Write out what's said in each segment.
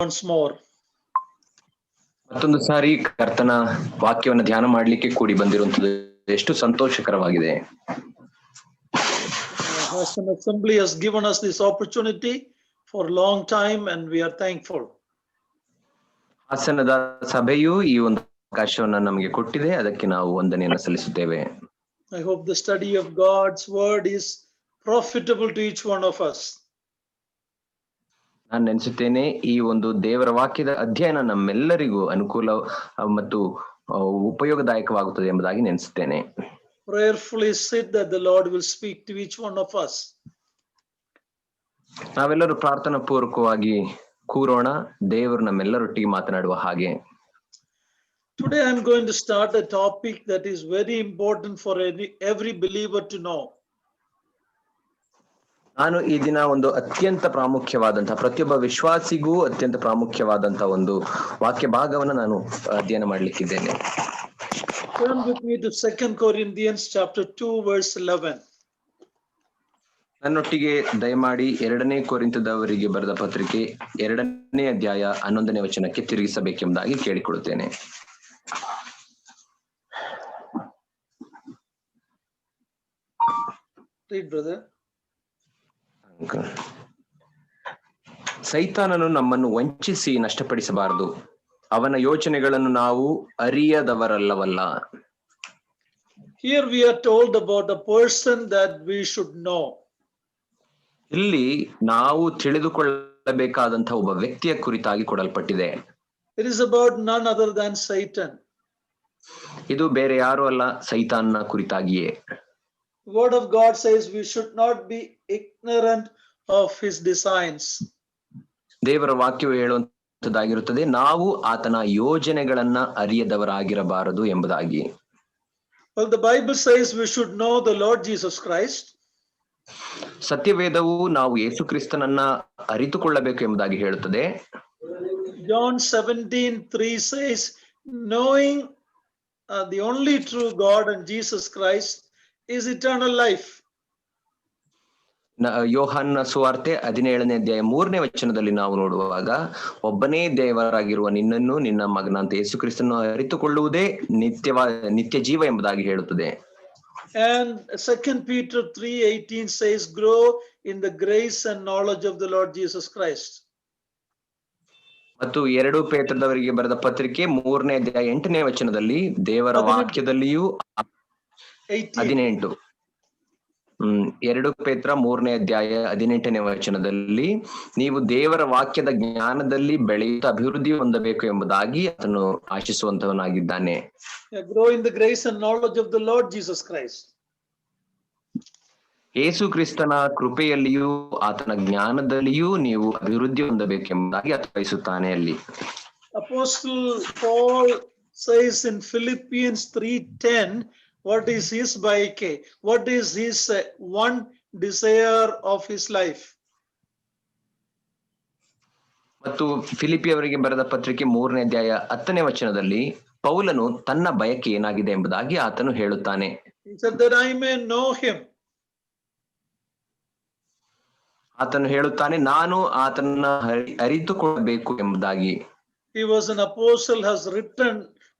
once more. ಮತ್ತೊಂದು ಸಾರಿ ಕರ್ತನ ವಾಕ್ಯವನ್ನು ಧ್ಯಾನ ಮಾಡಲಿಕ್ಕೆ ಕೂಡಿ ಬಂದಿರುವಂತದ್ದು ಎಷ್ಟು ಸಂತೋಷಕರವಾಗಿದೆ. Hassan Assembly has given us this opportunity for a long time and we are thankful. ಹಾಸನದ ಸಭೆಯು ಈ ಒಂದು ಅವಕಾಶವನ್ನು ನಮಗೆ ಕೊಟ್ಟಿದೆ, ಅದಕ್ಕೆ ನಾವು ವಂದನೆಯನ್ನು ಸಲ್ಲಿಸುತ್ತೇವೆ. I hope the study of God's word is profitable to each one of us. ನಾನು ನೆನೆಸುತ್ತೇನೆ, ಈ ಒಂದು ದೇವರ ವಾಕ್ಯದ ಅಧ್ಯಯನ ನಮ್ಮೆಲ್ಲರಿಗೂ ಅನುಕೂಲ ಮತ್ತು ಉಪಯೋಗದಾಯಕವಾಗುತ್ತದೆ ಎಂಬುದಾಗಿ ನೆನೆಸುತ್ತೇನೆ. Prayerfully sit that the Lord will speak to each one of us. ನಾವೆಲ್ಲರೂ ಪ್ರಾರ್ಥನಾ ಪೂರ್ವಕವಾಗಿ ಕೂರೋಣ, ದೇವರು ನಮ್ಮೆಲ್ಲರೊಟ್ಟಿಗೆ ಮಾತನಾಡುವ ಹಾಗೆ. Today I am going to start a topic that is very important for every believer to know. ನಾನು ಈ ದಿನ ಒಂದು ಅತ್ಯಂತ ಪ್ರಾಮುಖ್ಯವಾದಂತಹ, ಪ್ರತಿಯೊಬ್ಬ ವಿಶ್ವಾಸಿಗೂ ಅತ್ಯಂತ ಪ್ರಾಮುಖ್ಯವಾದಂತಹ ಒಂದು ವಾಕ್ಯ ಭಾಗವನ್ನು ನಾನು ಅಧ್ಯಯನ ಮಾಡಲಿಕ್ಕಿದ್ದೇನೆ. Turn with me to 2 Corinthians chapter 2 verse 11. ನನ್ನೊಟ್ಟಿಗೆ ದಯಮಾಡಿ 2ನೇ ಕೊರಿಂಥದವರಿಗೆ ಬರೆದ ಪತ್ರಿಕೆ 2ನೇ ಅಧ್ಯಾಯ 11ನೇ ವಚನಕ್ಕೆ ತಿರುಗಿಸಬೇಕೆಂಬುದಾಗಿ ಕೇಳಿಕೊಳ್ಳುತ್ತೇನೆ. Read, brother. ಸೈತಾನನು ನಮ್ಮನ್ನು ವಂಚಿಸಿ ನಷ್ಟಪಡಿಸಬಾರದು, ಅವನ ಯೋಚನೆಗಳನ್ನು ನಾವು ಅರಿಯದವರಲ್ಲವಲ್ಲ. Here we are told about a person that we should know. ಇಲ್ಲಿ ನಾವು ತಿಳಿದುಕೊಳ್ಳಬೇಕಾದಂತಹ ಒಬ್ಬ ವ್ಯಕ್ತಿಯ ಕುರಿತಾಗಿ ಕೊಡಲ್ಪಟ್ಟಿದೆ. It is about none other than Satan. ಇದು ಬೇರೆ ಯಾರು ಅಲ್ಲ, ಸೈತಾನನ ಕುರಿತಾಗಿಯೇ. The word of God says we should not be ignorant of his designs. ದೇವರ ವಾಕ್ಯವು ಹೇಳುವಂತದ್ದಾಗಿರುತ್ತದೆ, ನಾವು ಆತನ ಯೋಜನೆಗಳನ್ನ ಅರಿಯದವರಾಗಿರಬಾರದು ಎಂಬುದಾಗಿ. Well, the Bible says we should know the Lord Jesus Christ. ಸತ್ಯವೇದವು ನಾವು ಯೇಸು ಕ್ರಿಸ್ತನನ್ನ ಅರಿತುಕೊಳ್ಳಬೇಕು ಎಂಬುದಾಗಿ ಹೇಳುತ್ತದೆ. John 17:3 says, knowing the only true God and Jesus Christ is eternal life. ಯೋಹಾನ ಸುವಾರ್ತೆ 17ನೇ ಅಧ್ಯಾಯ 3ನೇ ವಚನದಲ್ಲಿ ನಾವು ನೋಡುವಾಗ, ಒಬ್ಬನೇ ದೇವರಾಗಿರುವ ನಿನ್ನನ್ನು ನಿನ್ನ ಮಗನಂತ ಯೇಸು ಕ್ರಿಸ್ತನನ್ನು ಅರಿತುಕೊಳ್ಳುವುದೇ ನಿತ್ಯ ಜೀವ ಎಂಬುದಾಗಿ ಹೇಳುತ್ತದೆ. And 2 Peter 3:18 says, grow in the grace and knowledge of the Lord Jesus Christ. ಮತ್ತು 2 ಪೇತ್ರದವರಿಗೆ ಬರೆದ ಪತ್ರಿಕೆ 3ನೇ ಅಧ್ಯಾಯ 8ನೇ ವಚನದಲ್ಲಿ ದೇವರ ವಾಕ್ಯದಲ್ಲಿಯೂ 18 2 ಪೇತ್ರ 3ನೇ ಅಧ್ಯಾಯ 18ನೇ ವಚನದಲ್ಲಿ ನೀವು ದೇವರ ವಾಕ್ಯದ ಜ್ಞಾನದಲ್ಲಿ ಬೆಳೆಯುತ್ತಾ ಅಭಿವೃದ್ಧಿ ಹೊಂದಬೇಕು ಎಂಬುದಾಗಿ ಅದನ್ನು ಆಶಿಸುವಂತವನಾಗಿದ್ದಾನೆ. Grow in the grace and knowledge of the Lord Jesus Christ. ಯೇಸು ಕ್ರಿಸ್ತನ ಕೃಪೆಯಲ್ಲಿಯೂ ಆತನ ಜ್ಞಾನದಲ್ಲಿಯೂ ನೀವು ಅಭಿವೃದ್ಧಿ ಹೊಂದಬೇಕೆಂಬುದಾಗಿ ಆತ ಬಯಸುತ್ತಾನೆ. ಅಲ್ಲಿ Apostle Paul says in Philippians 3:10, what is his bhayke? What is his one desire of his life? ಮತ್ತು ಫಿಲಿಪಿಯವರಿಗೆ ಬರೆದ ಪತ್ರಿಕೆ 3ನೇ ಅಧ್ಯಾಯ 10ನೇ ವಚನದಲ್ಲಿ ಪೌಲನು ತನ್ನ ಬಯಕೆ ಏನಾಗಿದೆ ಎಂಬುದಾಗಿ ಆತನು ಹೇಳುತ್ತಾನೆ. He said that I may know him. ಆತನು ಹೇಳುತ್ತಾನೆ, ನಾನು ಆತನನ್ನ ಅರಿತುಕೊಳ್ಳಬೇಕು ಎಂಬುದಾಗಿ. He was an apostle, has written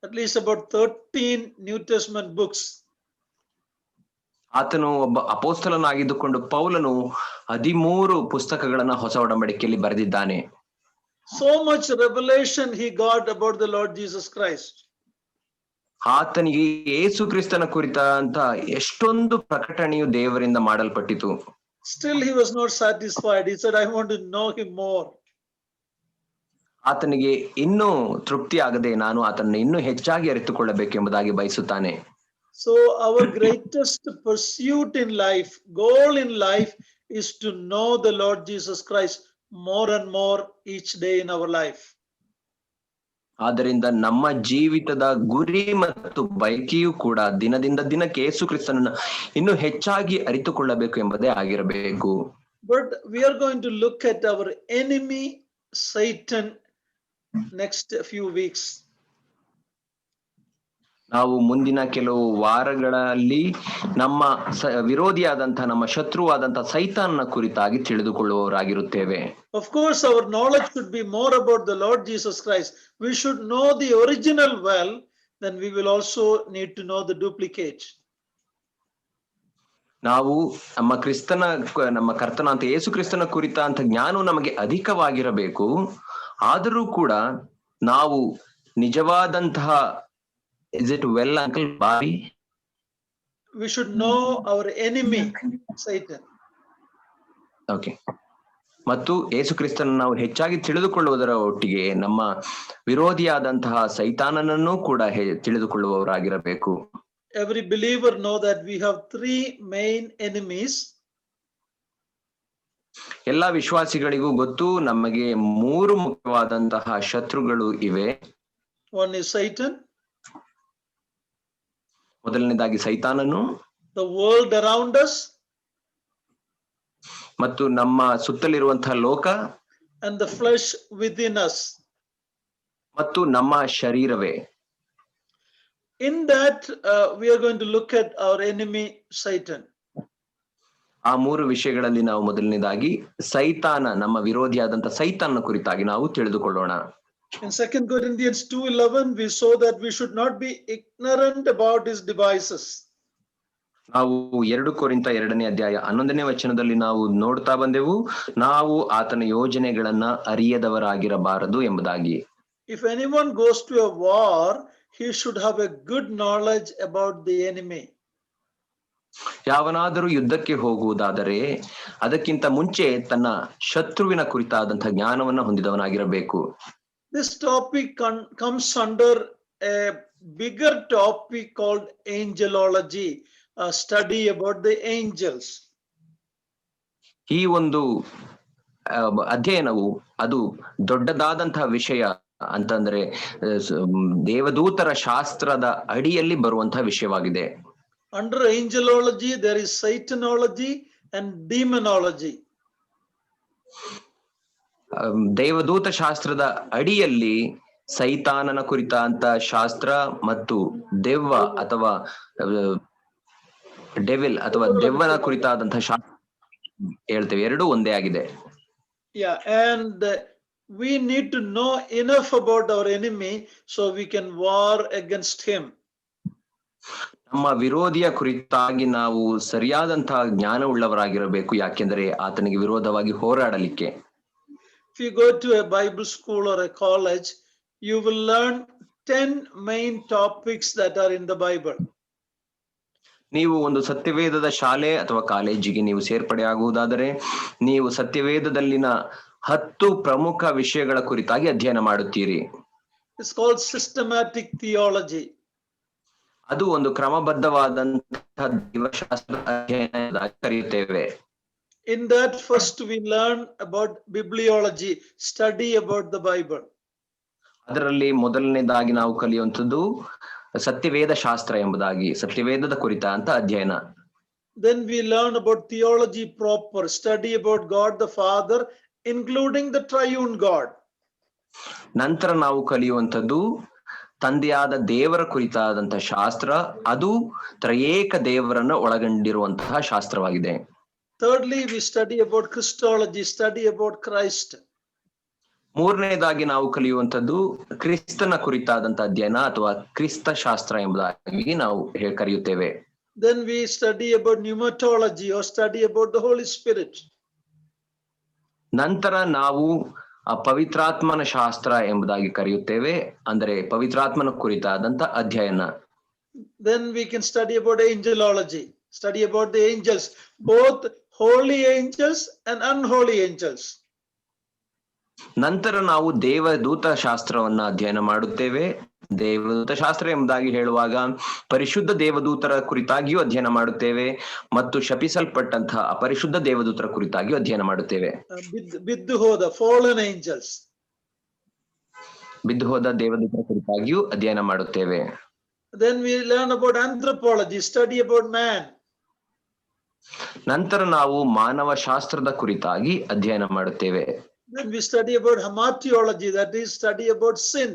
at least about 13 New Testament books. ಆತನು ಒಬ್ಬ ಅಪೊಸ್ತಲನಾಗಿದ್ದುಕೊಂಡು ಪೌಲನು 13 ಪುಸ್ತಕಗಳನ್ನ ಹೊಸ ಒಡಂಬಡಿಕೆಯಲ್ಲಿ ಬರೆದಿದ್ದಾನೆ. So much revelation he got about the Lord Jesus Christ. ಆತನಿಗೆ ಯೇಸು ಕ್ರಿಸ್ತನ ಕುರಿತಂತ ಎಷ್ಟೊಂದು ಪ್ರಕಟಣೆಯು ದೇವರಿಂದ ಮಾಡಲ್ಪಟ್ಟಿತು. Still he was not satisfied. He said, I want to know him more. ಆತನಿಗೆ ಇನ್ನೂ ತೃಪ್ತಿ ಆಗದೆ, ನಾನು ಆತನನ್ನು ಇನ್ನೂ ಹೆಚ್ಚಾಗಿ ಅರಿತುಕೊಳ್ಳಬೇಕೆಂಬುದಾಗಿ ಬಯಸುತ್ತಾನೆ. So our greatest pursuit in life, goal in life, is to know the Lord Jesus Christ more and more each day in our life. ಆದ್ದರಿಂದ ನಮ್ಮ ಜೀವಿತದ ಗುರಿ ಮತ್ತು ಬಯಕೆಯೂ ಕೂಡ ದಿನದಿಂದ ದಿನಕ್ಕೆ ಯೇಸು ಕ್ರಿಸ್ತನನ್ನು ಇನ್ನೂ ಹೆಚ್ಚಾಗಿ ಅರಿತುಕೊಳ್ಳಬೇಕು ಎಂಬುದೇ ಆಗಿರಬೇಕು. But we are going to look at our enemy Satan next few weeks. ನಾವು ಮುಂದಿನ ಕೆಲವು ವಾರಗಳಲ್ಲಿ ನಮ್ಮ ವಿರೋಧಿಯಾದಂತಹ ನಮ್ಮ ಶತ್ರುವಾದಂತಹ ಸೈತಾನನ ಕುರಿತಾಗಿ ತಿಳಿದುಕೊಳ್ಳುವವರಾಗಿರುತ್ತೇವೆ. Of course, our knowledge should be more about the Lord Jesus Christ. We should know the original well, then we will also need to know the duplicate. ನಾವು ನಮ್ಮ ಕರ್ತನ ಅಂತ ಯೇಸು ಕ್ರಿಸ್ತನ ಕುರಿತಂತ ಜ್ಞಾನವು ನಮಗೆ ಅಧಿಕವಾಗಿರಬೇಕು. ಆದರೂ ಕೂಡ ನಾವು ನಿಜವಾದಂತಹ is it well uncle Bobby? We should know our enemy, Satan. Okay. ಮತ್ತು ಯೇಸು ಕ್ರಿಸ್ತನ ನಾವು ಹೆಚ್ಚಾಗಿ ತಿಳಿದುಕೊಳ್ಳುವುದರ ಒಟ್ಟಿಗೆ ನಮ್ಮ ವಿರೋಧಿಯಾದಂತಹ ಸೈತಾನನನ್ನು ಕೂಡ ತಿಳಿದುಕೊಳ್ಳುವವರಾಗಿರಬೇಕು. Every believer know that we have three main enemies. ಎಲ್ಲ ವಿಶ್ವಾಸಿಗಳಿಗೂ ಗೊತ್ತು ನಮಗೆ ಮೂರು ಮುಖ್ಯವಾದಂತಹ ಶತ್ರುಗಳು ಇವೆ. One is Satan. ಮೊದಲನೇದಾಗಿ ಸೈತಾನನು. The world around us. ಮತ್ತು ನಮ್ಮ ಸುತ್ತಲಿರುವಂತಹ ಲೋಕ. And the flesh within us. ಮತ್ತು ನಮ್ಮ ಶರೀರವೇ. In that we are going to look at our enemy Satan. ಆ ಮೂರು ವಿಷಯಗಳಲ್ಲಿ ನಾವು ಮೊದಲನೇದಾಗಿ ಸೈತಾನ ನಮ್ಮ ವಿರೋಧಿಯಾದಂತಹ ಸೈತಾನನ ಕುರಿತಾಗಿ ನಾವು ತಿಳಿದುಕೊಳ್ಳೋಣ. In 2 Corinthians 2:11 we saw that we should not be ignorant about his devices. ನಾವು 2 ಕೊರಿಂಥ 2ನೇ ಅಧ್ಯಾಯ 11ನೇ ವಚನದಲ್ಲಿ ನಾವು ನೋಡ್ತಾ ಬಂದೆವು, ನಾವು ಆತನ ಯೋಜನೆಗಳನ್ನ ಅರಿಯದವರಾಗಿರಬಾರದು ಎಂಬುದಾಗಿ. If anyone goes to a war, he should have a good knowledge about the enemy. ಯಾವನಾದರೂ ಯುದ್ಧಕ್ಕೆ ಹೋಗುವುದಾದರೆ ಅದಕ್ಕಿಂತ ಮುಂಚೆ ತನ್ನ ಶತ್ರುವಿನ ಕುರಿತಾದಂತಹ ಜ್ಞಾನವನ್ನ ಹೊಂದಿದವನಾಗಿರಬೇಕು. This topic comes under a bigger topic called angelology, a study about the angels. ಈ ಒಂದು ಅಧ್ಯಯನವು ಅದು ದೊಡ್ಡದಾದಂತಹ ವಿಷಯ ಅಂತಂದ್ರೆ ದೇವದೂತರ ಶಾಸ್ತ್ರದ ಅಡಿಯಲ್ಲಿ ಬರುವಂತಹ ವಿಷಯವಾಗಿದೆ. Under angelology there is Satanology and demonology. ದೇವದೂತ ಶಾಸ್ತ್ರದ ಅಡಿಯಲ್ಲಿ ಸೈತಾನನ ಕುರಿತಂತ ಶಾಸ್ತ್ರ ಮತ್ತು ದೆವ್ವ ಅಥವಾ ಡೆವಿಲ್ ಅಥವಾ ದೆವ್ವನ ಕುರಿತಾದಂತಹ ಶಾಸ್ತ್ರ ಹೇಳ್ತೇವೆ, ಎರಡೂ ಒಂದೇ ಆಗಿದೆ. Yeah, and we need to know enough about our enemy so we can war against him. ನಮ್ಮ ವಿರೋಧಿಯ ಕುರಿತಾಗಿ ನಾವು ಸರಿಯಾದಂತಹ ಜ್ಞಾನವುಳ್ಳವರಾಗಿರಬೇಕು, ಯಾಕೆಂದರೆ ಆತನಿಗೆ ವಿರೋಧವಾಗಿ ಹೋರಾಡಲಿಕ್ಕೆ. If you go to a Bible school or a college, you will learn 10 main topics that are in the Bible. ನೀವು ಒಂದು ಸತ್ಯವೇದದ ಶಾಲೆ ಅಥವಾ ಕಾಲೇಜಿಗೆ ನೀವು ಸೇರ್ಪಡೆ ಆಗುವುದಾದರೆ ನೀವು ಸತ್ಯವೇದದಲ್ಲಿನ 10 ಪ್ರಮುಖ ವಿಷಯಗಳ ಕುರಿತಾಗಿ ಅಧ್ಯಯನ ಮಾಡುತ್ತೀರಿ. It's called systematic theology. ಅದು ಒಂದು ಕ್ರಮಬದ್ಧವಾದಂತಹ ದೈವಶಾಸ್ತ್ರ ಅಧ್ಯಯನ ಕರೆಯುತ್ತೇವೆ. In that first we learn about bibliology, study about the Bible. ಅದರಲ್ಲಿ ಮೊದಲನೇದಾಗಿ ನಾವು ಕಲಿಯುವಂಥದ್ದು ಸತ್ಯವೇದ ಶಾಸ್ತ್ರ ಎಂಬುದಾಗಿ, ಸತ್ಯವೇದದ ಕುರಿತಾಂತ ಅಧ್ಯಯನ. Then we learn about theology proper, study about God the Father, including the triune God. ನಂತರ ನಾವು ಕಲಿಯುವಂಥದ್ದು ತಂದೆಯಾದ ದೇವರ ಕುರಿತಾದಂತಹ ಶಾಸ್ತ್ರ, ಅದು ತ್ರಯೇಕ ದೇವರನ್ನ ಒಳಗೊಂಡಿರುವಂತಹ ಶಾಸ್ತ್ರವಾಗಿದೆ. Thirdly, we study about Christology, study about Christ. ಮೂರನೇದಾಗಿ ನಾವು ಕಲಿಯುವಂಥದ್ದು ಕ್ರಿಸ್ತನ ಕುರಿತಾದಂತಹ ಅಧ್ಯಯನ ಅಥವಾ ಕ್ರಿಸ್ತ ಶಾಸ್ತ್ರ ಎಂಬುದಾಗಿ ನಾವು ಕರೆಯುತ್ತೇವೆ. Then we study about pneumatology or study about the Holy Spirit. ನಂತರ ನಾವು ಪವಿತ್ರಾತ್ಮನ ಶಾಸ್ತ್ರ ಎಂಬುದಾಗಿ ಕರೆಯುತ್ತೇವೆ, ಅಂದರೆ ಪವಿತ್ರಾತ್ಮನ ಕುರಿತಾದಂತ ಅಧ್ಯಯನ. Then we can study about angelology, study about the angels, both holy angels and unholy angels. ನಂತರ ನಾವು ದೇವದೂತ ಶಾಸ್ತ್ರವನ್ನ ಅಧ್ಯಯನ ಮಾಡುತ್ತೇವೆ. ದೇವದೂತ ಶಾಸ್ತ್ರ ಎಂಬುದಾಗಿ ಹೇಳುವಾಗ ಪರಿಶುದ್ಧ ದೇವದೂತರ ಕುರಿತಾಗಿಯೂ ಅಧ್ಯಯನ ಮಾಡುತ್ತೇವೆ ಮತ್ತು ಶಪಿಸಲ್ಪಟ್ಟಂತಹ ಅಪರಿಶುದ್ಧ ದೇವದೂತರ ಕುರಿತಾಗಿಯೂ ಅಧ್ಯಯನ ಮಾಡುತ್ತೇವೆ. ಬಿದ್ದು ಹೋದ fallen angels, ಬಿದ್ದು ಹೋದ ದೇವದೂತರ ಕುರಿತಾಗಿಯೂ ಅಧ್ಯಯನ ಮಾಡುತ್ತೇವೆ. Then we learn about anthropology, study about man. ನಂತರ ನಾವು ಮಾನವ ಶಾಸ್ತ್ರದ ಕುರಿತಾಗಿ ಅಧ್ಯಯನ ಮಾಡುತ್ತೇವೆ. Then we study about hamartiology, that is study about sin.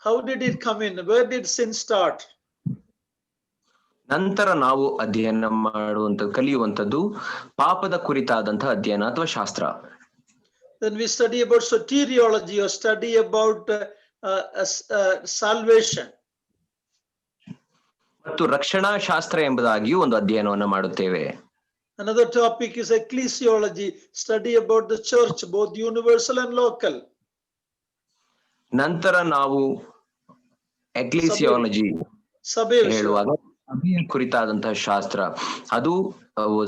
How did it come in? Where did sin start? ನಂತರ ನಾವು ಅಧ್ಯಯನ ಕಲಿಯುವಂತದ್ದು ಪಾಪದ ಕುರಿತಾದಂತಹ ಅಧ್ಯಯನ ಅಥವಾ ಶಾಸ್ತ್ರ. Then we study about soteriology or study about salvation. ಮತ್ತು ರಕ್ಷಣಾ ಶಾಸ್ತ್ರ ಎಂಬುದಾಗಿಯೂ ಒಂದು ಅಧ್ಯಯನವನ್ನು ಮಾಡುತ್ತೇವೆ. Another topic is ecclesiology, study about the church, both universal and local. ನಂತರ ನಾವು ಎಕ್ಲಿಸಿಯಾಲಜಿ ಹೇಳುವಾಗ ಸಭೆಯ ಕುರಿತಾದಂತಹ ಶಾಸ್ತ್ರ, ಅದು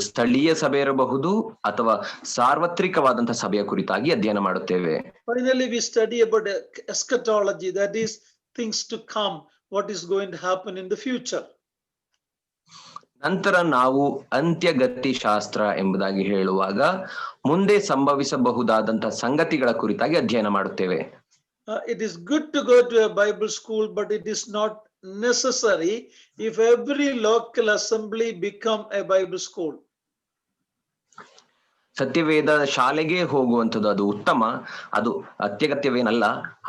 ಸ್ಥಳೀಯ ಸಭೆ ಇರಬಹುದು ಅಥವಾ ಸಾರ್ವತ್ರಿಕವಾದಂತಹ ಸಭೆಯ ಕುರಿತಾಗಿ ಅಧ್ಯಯನ ಮಾಡುತ್ತೇವೆ. Finally, we study about eschatology, that is things to come, what is going to happen in the future. ನಂತರ ನಾವು ಅಂತ್ಯಗತಿ ಶಾಸ್ತ್ರ ಎಂಬುದಾಗಿ ಹೇಳುವಾಗ ಮುಂದೆ ಸಂಭವಿಸಬಹುದಾದಂತಹ ಸಂಗತಿಗಳ ಕುರಿತಾಗಿ ಅಧ್ಯಯನ ಮಾಡುತ್ತೇವೆ. It is good to go to a Bible school, but it is not necessary if every local assembly become a Bible school. ಸತ್ಯವೇದ ಶಾಲೆಗೆ ಹೋಗುವಂಥದ್ದು ಅದು ಉತ್ತಮ, ಅದು ಅತ್ಯಗತ್ಯವೇನಲ್ಲ.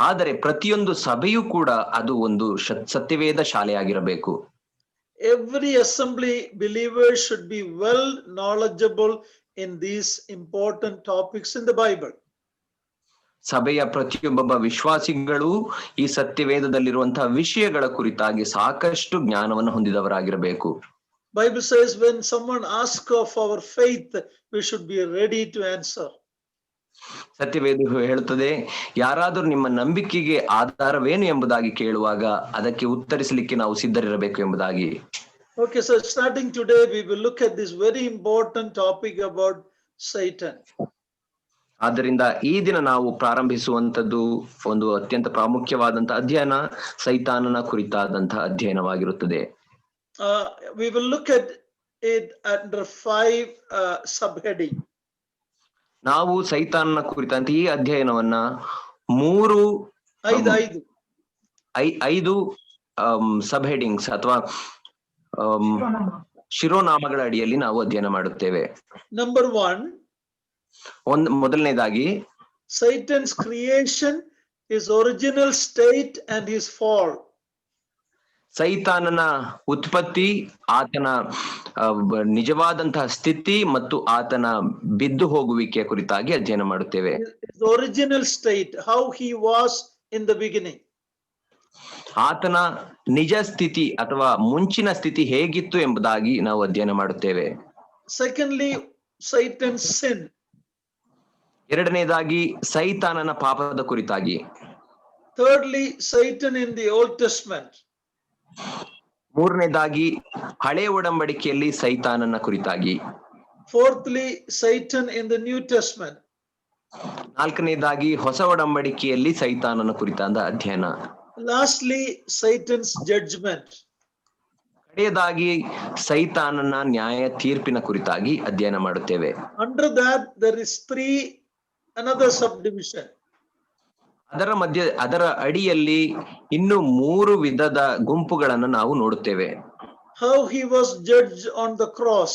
ಆದರೆ ಪ್ರತಿಯೊಂದು ಸಭೆಯೂ ಕೂಡ ಅದು ಒಂದು ಸತ್ಯವೇದ ಶಾಲೆಯಾಗಿರಬೇಕು. Every assembly believer should be well knowledgeable in these important topics in the Bible. ಸಭೆಯ ಪ್ರತಿಯೊಬ್ಬ ವಿಶ್ವಾಸಿಗಳು ಈ ಸತ್ಯವೇದದಲ್ಲಿರುವಂತಹ ವಿಷಯಗಳ ಕುರಿತಾಗಿ ಸಾಕಷ್ಟು ಜ್ಞಾನವನ್ನು ಹೊಂದಿದವರಾಗಿರಬೇಕು. Bible says when someone asks of our faith, we should be ready to answer. ಸತ್ಯವೇದ ಹೇಳುತ್ತದೆ, ಯಾರಾದರೂ ನಿಮ್ಮ ನಂಬಿಕೆಗೆ ಆಧಾರವೇನು ಎಂಬುದಾಗಿ ಕೇಳುವಾಗ ಅದಕ್ಕೆ ಉತ್ತರಿಸಲಿಕ್ಕೆ ನಾವು ಸಿದ್ಧರಿರಬೇಕು ಎಂಬುದಾಗಿ. Okay, so starting today we will look at this very important topic about Satan. ಆದ್ದರಿಂದ ಈ ದಿನ ನಾವು ಪ್ರಾರಂಭಿಸುವಂತದ್ದು ಒಂದು ಅತ್ಯಂತ ಪ್ರಾಮುಖ್ಯವಾದಂತಹ ಅಧ್ಯಯನ, ಸೈತಾನನ ಕುರಿತಾದಂತಹ ಅಧ್ಯಯನವಾಗಿರುತ್ತದೆ. We will look at it under 5 subheading. ನಾವು ಸೈತಾನನ ಕುರಿತಂತೆ ಈ ಅಧ್ಯಯನವನ್ನ ಐದು ಸಬ್ ಹೆಡಿಂಗ್ಸ್ ಅಥವಾ ಶಿರೋನಾಮಗಳ ಅಡಿಯಲ್ಲಿ ನಾವು ಅಧ್ಯಯನ ಮಾಡುತ್ತೇವೆ. Number 1, ಮೊದಲನೇದಾಗಿ Satan's creation, his original state and his fall. ಸೈತಾನನ ಉತ್ಪತ್ತಿ, ಆತನ ನಿಜವಾದಂತಹ ಸ್ಥಿತಿ ಮತ್ತು ಆತನ ಬಿದ್ದು ಹೋಗುವಿಕೆಯ ಕುರಿತಾಗಿ ಅಧ್ಯಯನ ಮಾಡುತ್ತೇವೆ. His original state, how he was in the beginning. ಆತನ ನಿಜ ಸ್ಥಿತಿ ಅಥವಾ ಮುಂಚಿನ ಸ್ಥಿತಿ ಹೇಗಿತ್ತು ಎಂಬುದಾಗಿ ನಾವು ಅಧ್ಯಯನ ಮಾಡುತ್ತೇವೆ. Secondly, Satan's sin. ಎರಡನೇದಾಗಿ ಸೈತಾನನ ಪಾಪದ ಕುರಿತಾಗಿ. Thirdly, Satan in the Old Testament. ಮೂರನೇದಾಗಿ ಹಳೆ ಒಡಂಬಡಿಕೆಯಲ್ಲಿ ಸೈತಾನನ ಕುರಿತಾಗಿ. Fourthly, Satan in the New Testament. ನಾಲ್ಕನೇದಾಗಿ ಹೊಸ ಒಡಂಬಡಿಕೆಯಲ್ಲಿ ಸೈತಾನನ ಕುರಿತಾದ ಅಧ್ಯಯನ. Lastly, Satan's judgment. ಕಡೆಯದಾಗಿ ಸೈತಾನನ ನ್ಯಾಯ ತೀರ್ಪಿನ ಕುರಿತಾಗಿ ಅಧ್ಯಯನ ಮಾಡುತ್ತೇವೆ. Under that there is another subdivision. ಅದರ ಅಡಿಯಲ್ಲಿ ಇನ್ನು 3 ವಿಧದ ಗುಂಪುಗಳನ್ನು ನಾವು ನೋಡುತ್ತೇವೆ. How he was judged on the cross.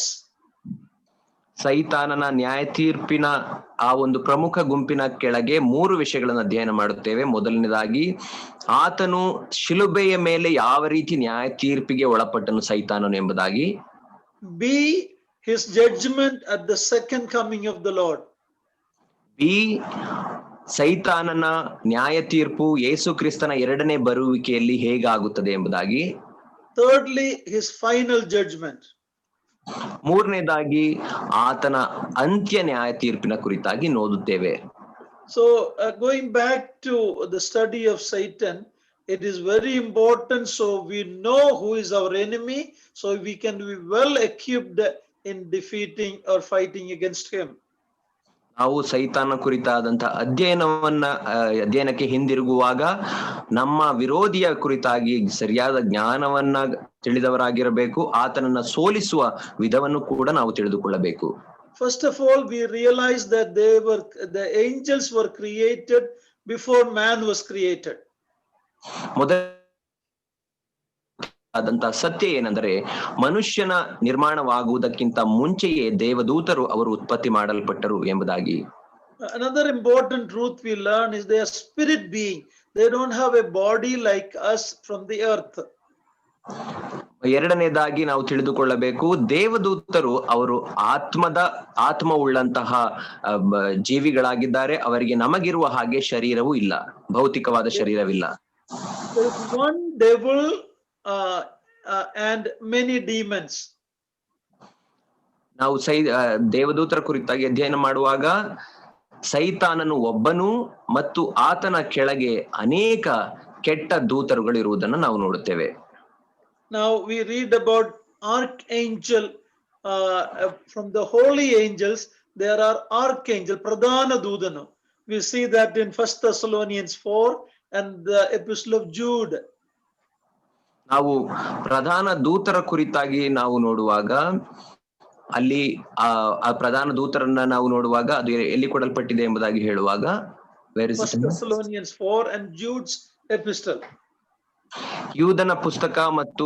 ಸೈತಾನನ ನ್ಯಾಯ ತೀರ್ಪಿನ ಆ ಒಂದು ಪ್ರಮುಖ ಗುಂಪಿನ ಕೆಳಗೆ 3 ವಿಷಯಗಳನ್ನು ಅಧ್ಯಯನ ಮಾಡುತ್ತೇವೆ. ಮೊದಲನೇದಾಗಿ ಆತನು ಶಿಲುಬೆಯ ಮೇಲೆ ಯಾವ ರೀತಿ ನ್ಯಾಯ ತೀರ್ಪಿಗೆ ಒಳಪಟ್ಟನು ಸೈತಾನನು ಎಂಬುದಾಗಿ. B, his judgment at the second coming of the Lord. B, ಸೈತಾನನ ನ್ಯಾಯ ತೀರ್ಪು ಯೇಸು ಕ್ರಿಸ್ತನ ಎರಡನೇ ಬರುವಿಕೆಯಲ್ಲಿ ಹೇಗಾಗುತ್ತದೆ ಎಂಬುದಾಗಿ. Thirdly, his final judgment. ಮೂರನೇದಾಗಿ ಆತನ ಅಂತ್ಯ ನ್ಯಾಯ ತೀರ್ಪಿನ ಕುರಿತಾಗಿ ನೋಡುತ್ತೇವೆ. So going back to the study of Satan, it is very important so we know who is our enemy, so we can be well equipped in defeating or fighting against him. ನಾವು ಸೈತಾನ ಕುರಿತಾದಂತಹ ಅಧ್ಯಯನಕ್ಕೆ ಹಿಂದಿರುಗುವಾಗ ನಮ್ಮ ವಿರೋಧಿಯ ಕುರಿತಾಗಿ ಸರಿಯಾದ ಜ್ಞಾನವನ್ನ ತಿಳಿದವರಾಗಿರಬೇಕು. ಆತನನ್ನ ಸೋಲಿಸುವ ವಿಧವನ್ನು ಕೂಡ ನಾವು ತಿಳಿದುಕೊಳ್ಳಬೇಕು. First of all, we realize that the angels were created before man was created. ಆದಂತಹ ಸತ್ಯ ಏನೆಂದರೆ ಮನುಷ್ಯನ ನಿರ್ಮಾಣವಾಗುವುದಕ್ಕಿಂತ ಮುಂಚೆಯೇ ದೇವದೂತರು ಅವರು ಉತ್ಪತ್ತಿ ಮಾಡಲ್ಪಟ್ಟರು ಎಂಬುದಾಗಿ. Another important truth we learn is they are spirit being. They don't have a body like us from the earth. ಎರಡನೇದಾಗಿ ನಾವು ತಿಳಿದುಕೊಳ್ಳಬೇಕು, ದೇವದೂತರು ಅವರು ಆತ್ಮವುಳ್ಳಂತಹ ಜೀವಿಗಳಾಗಿದ್ದಾರೆ. ಅವರಿಗೆ ನಮಗಿರುವ ಹಾಗೆ ಶರೀರವೂ ಇಲ್ಲ, ಭೌತಿಕವಾದ ಶರೀರವಿಲ್ಲ. There is one devil and many demons. ನಾವು ದೇವದೂತರ ಕುರಿತಾಗಿ ಅಧ್ಯಯನ ಮಾಡುವಾಗ ಸೈತಾನನು ಒಬ್ಬನು ಮತ್ತು ಆತನ ಕೆಳಗೆ ಅನೇಕ ಕೆಟ್ಟ ದೂತರುಗಳು ಇರುವುದನ್ನು ನಾವು ನೋಡುತ್ತೇವೆ. Now we read about archangel from the holy angels. There are archangel, pradhana dudanu. We see that in 1 Thessalonians 4 and the epistle of Jude. ನಾವು ಪ್ರಧಾನ ದೂತರ ಕುರಿತಾಗಿ ನಾವು ನೋಡುವಾಗ ಅಲ್ಲಿ ಆ ಪ್ರಧಾನ ದೂತರನ್ನ ನಾವು ನೋಡುವಾಗ ಅದು ಎಲ್ಲಿ ಕೊಡಲ್ಪಟ್ಟಿದೆ ಎಂಬುದಾಗಿ ಹೇಳುವಾಗ 1 Thessalonians 4 and Jude's epistle. ಯೂದನ ಪುಸ್ತಕ ಮತ್ತು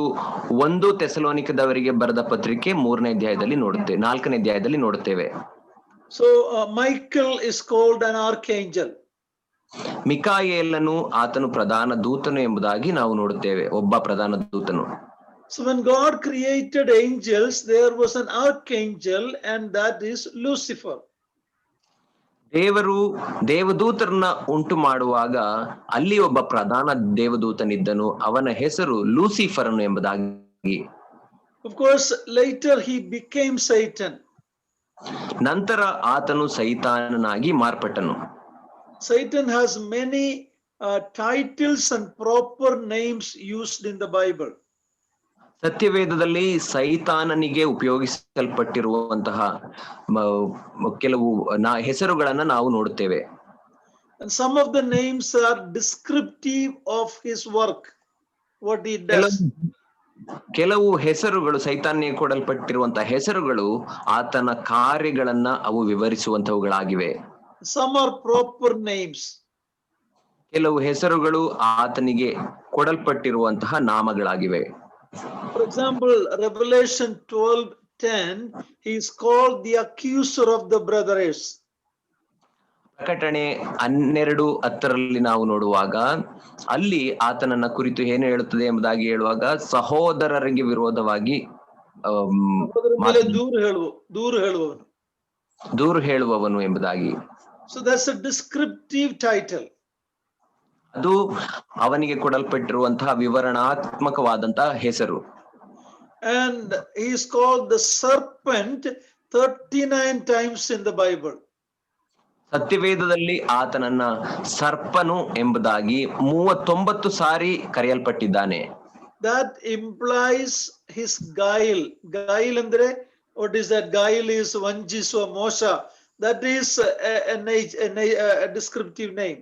1 ಥೆಸಲೋನಿಕದವರಿಗೆ ಬರೆದ ಪತ್ರಿಕೆ 3ನೇ ಅಧ್ಯಾಯದಲ್ಲಿ ನೋಡುತ್ತೇವೆ, 4ನೇ ಅಧ್ಯಾಯದಲ್ಲಿ ನೋಡುತ್ತೇವೆ. So Michael is called an archangel. ಮಿಕಾಯೇಲನು ಆತನು ಪ್ರಧಾನ ದೂತನು ಎಂಬುದಾಗಿ ನಾವು ನೋಡುತ್ತೇವೆ, ಒಬ್ಬ ಪ್ರಧಾನ ದೂತನು. So when God created angels, there was an archangel, and that is Lucifer. ದೇವರು ದೇವದೂತರನ್ನ ಉಂಟು ಮಾಡುವಾಗ ಅಲ್ಲಿ ಒಬ್ಬ ಪ್ರಧಾನ ದೇವದೂತನಿದ್ದನು, ಅವನ ಹೆಸರು ಲೂಸಿಫರನು ಎಂಬುದಾಗಿ. Of course, later he became Satan. ನಂತರ ಆತನು ಸೈತಾನನಾಗಿ ಮಾರ್ಪಟ್ಟನು. Satan has many titles and proper names used in the Bible. ಸತ್ಯವೇದದಲ್ಲಿ ಸೈತಾನನಿಗೆ ಉಪಯೋಗಿಸಲ್ಪಟ್ಟಿರುವಂತಹ ಕೆಲವು ಹೆಸರುಗಳನ್ನ ನಾವು ನೋಡುತ್ತೇವೆ. And some of the names are descriptive of his work, what he does. ಕೆಲವು ಹೆಸರುಗಳು, ಸೈತಾನಿಗೆ ಕೊಡಲ್ಪಟ್ಟಿರುವಂತಹ ಹೆಸರುಗಳು ಆತನ ಕಾರ್ಯಗಳನ್ನ ಅವು ವಿವರಿಸುವಂತವುಗಳಾಗಿವೆ. Some are proper names. ಕೆಲವು ಹೆಸರುಗಳು ಆತನಿಗೆ ಕೊಡಲ್ಪಟ್ಟಿರುವಂತಹ ನಾಮಗಳಾಗಿವೆ. For example, Revelation 12:10, he is called the accuser of the brothers. ಪ್ರಕಟಣೆ 12:10 ನಾವು ನೋಡುವಾಗ ಅಲ್ಲಿ ಆತನನ್ನ ಕುರಿತು ಏನು ಹೇಳುತ್ತದೆ ಎಂಬುದಾಗಿ ಹೇಳುವಾಗ ಸಹೋದರರಿಗೆ ವಿರೋಧವಾಗಿ ದೂರು ಹೇಳುವವನು ಎಂಬುದಾಗಿ. So that's a descriptive title. ಅದು ಅವನಿಗೆ ಕೊಡಲ್ಪಟ್ಟಿರುವಂತಹ ವಿವರಣಾತ್ಮಕವಾದಂತಹ ಹೆಸರು. And he is called the serpent 39 times in the Bible. ಸತ್ಯವೇದದಲ್ಲಿ ಆತನನ್ನ ಸರ್ಪನು ಎಂಬುದಾಗಿ 39 ಸಾರಿ ಕರೆಯಲ್ಪಟ್ಟಿದ್ದಾನೆ. That implies his guile. Guile andre, what is that? Guile is vanjiswa mosha. That is a descriptive name.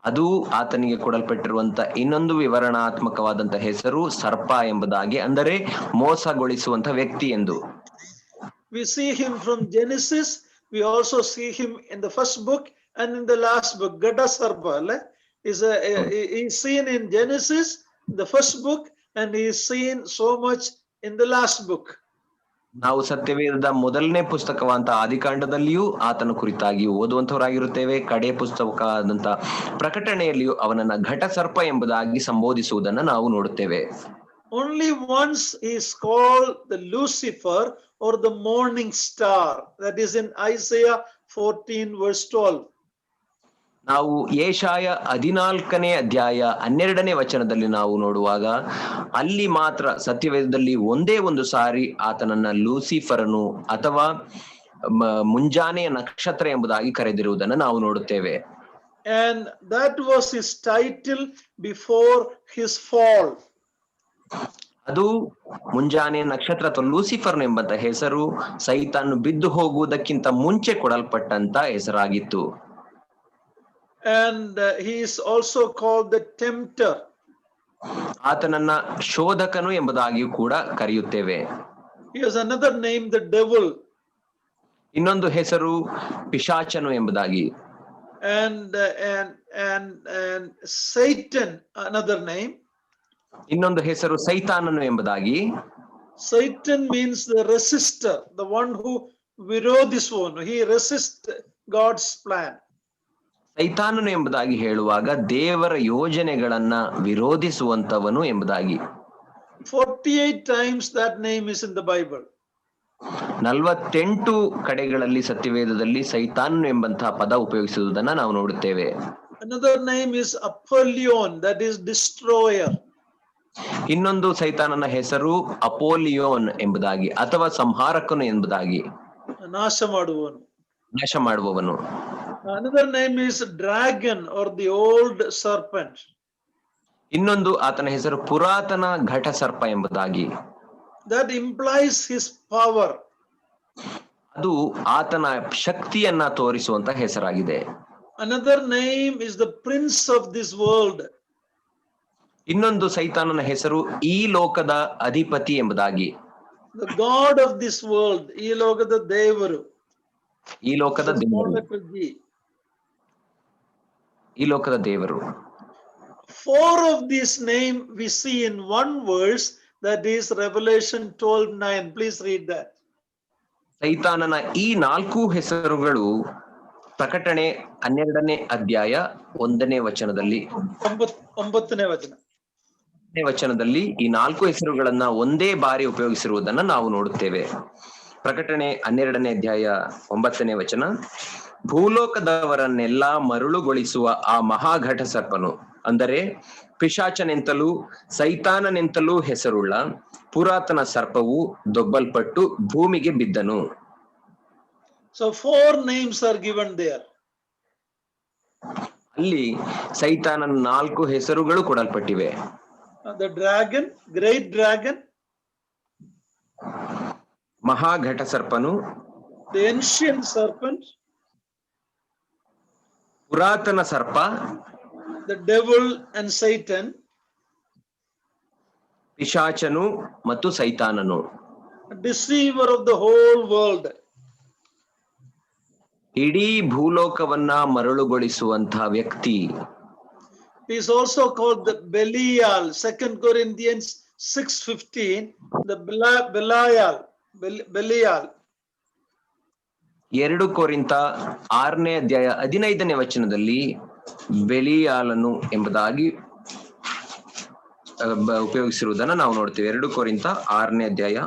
ಅದು ಆತನಿಗೆ ಕೊಡಲ್ಪಟ್ಟಿರುವಂತ ಇನ್ನೊಂದು ವಿವರಣಾತ್ಮಕವಾದಂತಹ ಹೆಸರು ಸರ್ಪ ಎಂಬುದಾಗಿ, ಅಂದರೆ ಮೋಸಗೊಳಿಸುವಂತ ವ್ಯಕ್ತಿ ಎಂದು. We see him from Genesis. We also see him in the first book and in the last book. Gada Sarpa is seen in Genesis, the first book, and he is seen so much in the last book. ನಾವು ಸತ್ಯವೇದದ ಮೊದಲನೇ ಪುಸ್ತಕವಂತ ಆದಿಕಾಂಡದಲ್ಲಿಯೂ ಆತನ ಕುರಿತಾಗಿ ಓದುವಂತವರಾಗಿರುತ್ತೇವೆ. ಕಡೆಯ ಪುಸ್ತಕವಾದಂತ ಪ್ರಕಟಣೆಯಲ್ಲಿಯೂ ಅವನನ್ನ ಘಟ ಸರ್ಪ ಎಂಬುದಾಗಿ ಸಂಬೋಧಿಸುವುದನ್ನು ನಾವು ನೋಡುತ್ತೇವೆ. Only once he is called the Lucifer or the morning star. That is in Isaiah 14:12. ನಾವು ಯೆಶಾಯ 14ನೇ ಅಧ್ಯಾಯ 12ನೇ ವಚನದಲ್ಲಿ ನಾವು ನೋಡುವಾಗ ಅಲ್ಲಿ ಮಾತ್ರ ಸತ್ಯವೇದದಲ್ಲಿ ಒಂದೇ ಒಂದು ಸಾರಿ ಆತನನ್ನ ಲೂಸಿಫರನು ಅಥವಾ ಮುಂಜಾನೆಯ ನಕ್ಷತ್ರ ಎಂಬುದಾಗಿ ಕರೆದಿರುವುದನ್ನು ನಾವು ನೋಡುತ್ತೇವೆ. And that was his title before his fall. ಅದು ಮುಂಜಾನೆ ನಕ್ಷತ್ರ ಅಥವಾ ಲೂಸಿಫರ್ ಎಂಬಂತ ಹೆಸರು ಸೈತಾನ್ ಬಿದ್ದು ಹೋಗುವುದಕ್ಕಿಂತ ಮುಂಚೆ ಕೊಡಲ್ಪಟ್ಟಂತ ಹೆಸರಾಗಿತ್ತು. And he is also called the tempter. ಆತನನ್ನ ಶೋಧಕನು ಎಂಬುದಾಗಿಯೂ ಕೂಡ ಕರೆಯುತ್ತೇವೆ. He has another name, the devil. ಇನ್ನೊಂದು ಹೆಸರು ಪಿಶಾಚನು ಎಂಬುದಾಗಿ. And Satan, another name. ಇನ್ನೊಂದು ಹೆಸರು ಸೈತಾನನು ಎಂಬುದಾಗಿ. Satan means the resistor, the one who virodhisvanu. He resists God's plan. ಸೈತಾನನು ಎಂಬುದಾಗಿ ಹೇಳುವಾಗ ದೇವರ ಯೋಜನೆಗಳನ್ನ ವಿರೋಧಿಸುವಂತವನು ಎಂಬುದಾಗಿ. 48 times that name is in the Bible. 48 ಕಡೆಗಳಲ್ಲಿ ಸತ್ಯವೇದದಲ್ಲಿ ಸೈತಾನ್ ಎಂಬಂತಹ ಪದ ಉಪಯೋಗಿಸುವುದನ್ನ ನಾವು ನೋಡುತ್ತೇವೆ. Another name is Apollyon, that is destroyer. ಇನ್ನೊಂದು ಸೈತಾನನ ಹೆಸರು ಅಪೋಲಿಯೋನ್ ಎಂಬುದಾಗಿ ಅಥವಾ ಸಂಹಾರಕನು ಎಂಬುದಾಗಿ. ನಾಶ ಮಾಡುವವನು. ನಾಶ ಮಾಡುವವನು. Another name is dragon or the old serpent. ಇನ್ನೊಂದು ಆತನ ಹೆಸರು ಪುರಾತನ ಘಟ ಸರ್ಪ ಎಂಬುದಾಗಿ. That implies his power. ಅದು ಆತನ ಶಕ್ತಿಯನ್ನ ತೋರಿಸುವಂತ ಹೆಸರಾಗಿದೆ. Another name is the prince of this world. ಇನ್ನೊಂದು ಸೈತಾನನ ಹೆಸರು ಈ ಲೋಕದ ಅಧಿಪತಿ ಎಂಬುದಾಗಿ. The god of this world, ಈ ಲೋಕದ ದೇವರು. ಈ ಲೋಕದ ದೇವರು. ಈ ಲೋಕದ ದೇವರು. 4 of these name we see in one verse, that is Revelation 12:9. Please read that. ಸೈತಾನನ ಈ 4 ಹೆಸರುಗಳು ಪ್ರಕಟಣೆ 12ನೇ ಅಧ್ಯಾಯ 1ನೇ ವಚನದಲ್ಲಿ 9ನೇ ವಚನದಲ್ಲಿ ಈ 4 ಹೆಸರುಗಳನ್ನ ಒಂದೇ ಬಾರಿ ಉಪಯೋಗಿಸಿರುವುದನ್ನ ನಾವು ನೋಡುತ್ತೇವೆ. ಪ್ರಕಟಣೆ 12ನೇ ಅಧ್ಯಾಯ 9ನೇ ವಚನ, ಭೂಲೋಕದವರನ್ನೆಲ್ಲಾ ಮರುಳುಗೊಳಿಸುವ ಆ ಮಹಾಘಟ ಸರ್ಪನು, ಅಂದರೆ ಪಿಶಾಚನೆಂತಲೂ ಸೈತಾನನೆಂತಲೂ ಹೆಸರುಳ್ಳ ಪುರಾತನ ಸರ್ಪವು ದೊಬ್ಬಲ್ಪಟ್ಟು ಭೂಮಿಗೆ ಬಿದ್ದನು. So 4 names are given there. ಅಲ್ಲಿ ಸೈತಾನನ 4 ಹೆಸರುಗಳು ಕೊಡಲ್ಪಟ್ಟಿವೆ. The dragon, great dragon, ಮಹಾಘಟ ಸರ್ಪನು, the ancient serpent, ಪುರಾತನ ಸರ್ಪ, the devil and Satan, ಪಿಶಾಚನು ಮತ್ತು ಸೈತಾನನು, deceiver of the whole world. ಇಡೀ ಭೂಲೋಕವನ್ನ ಮರಳುಗೊಳಿಸುವಂತಹ ವ್ಯಕ್ತಿ. He is also called the Belial. 2 Corinthians 6:15, the Belial. 2 ಕೊರಿಂಥ 6ನೇ ಅಧ್ಯಾಯ 15ನೇ ವಚನದಲ್ಲಿ ಬೆಲಿಯಾಲನು ಎಂಬುದಾಗಿ ಉಪಯೋಗಿಸಿರುವುದನ್ನ ನಾವು ನೋಡ್ತೇವೆ. 2 ಕೊರಿಂಥ 6ನೇ ಅಧ್ಯಾಯ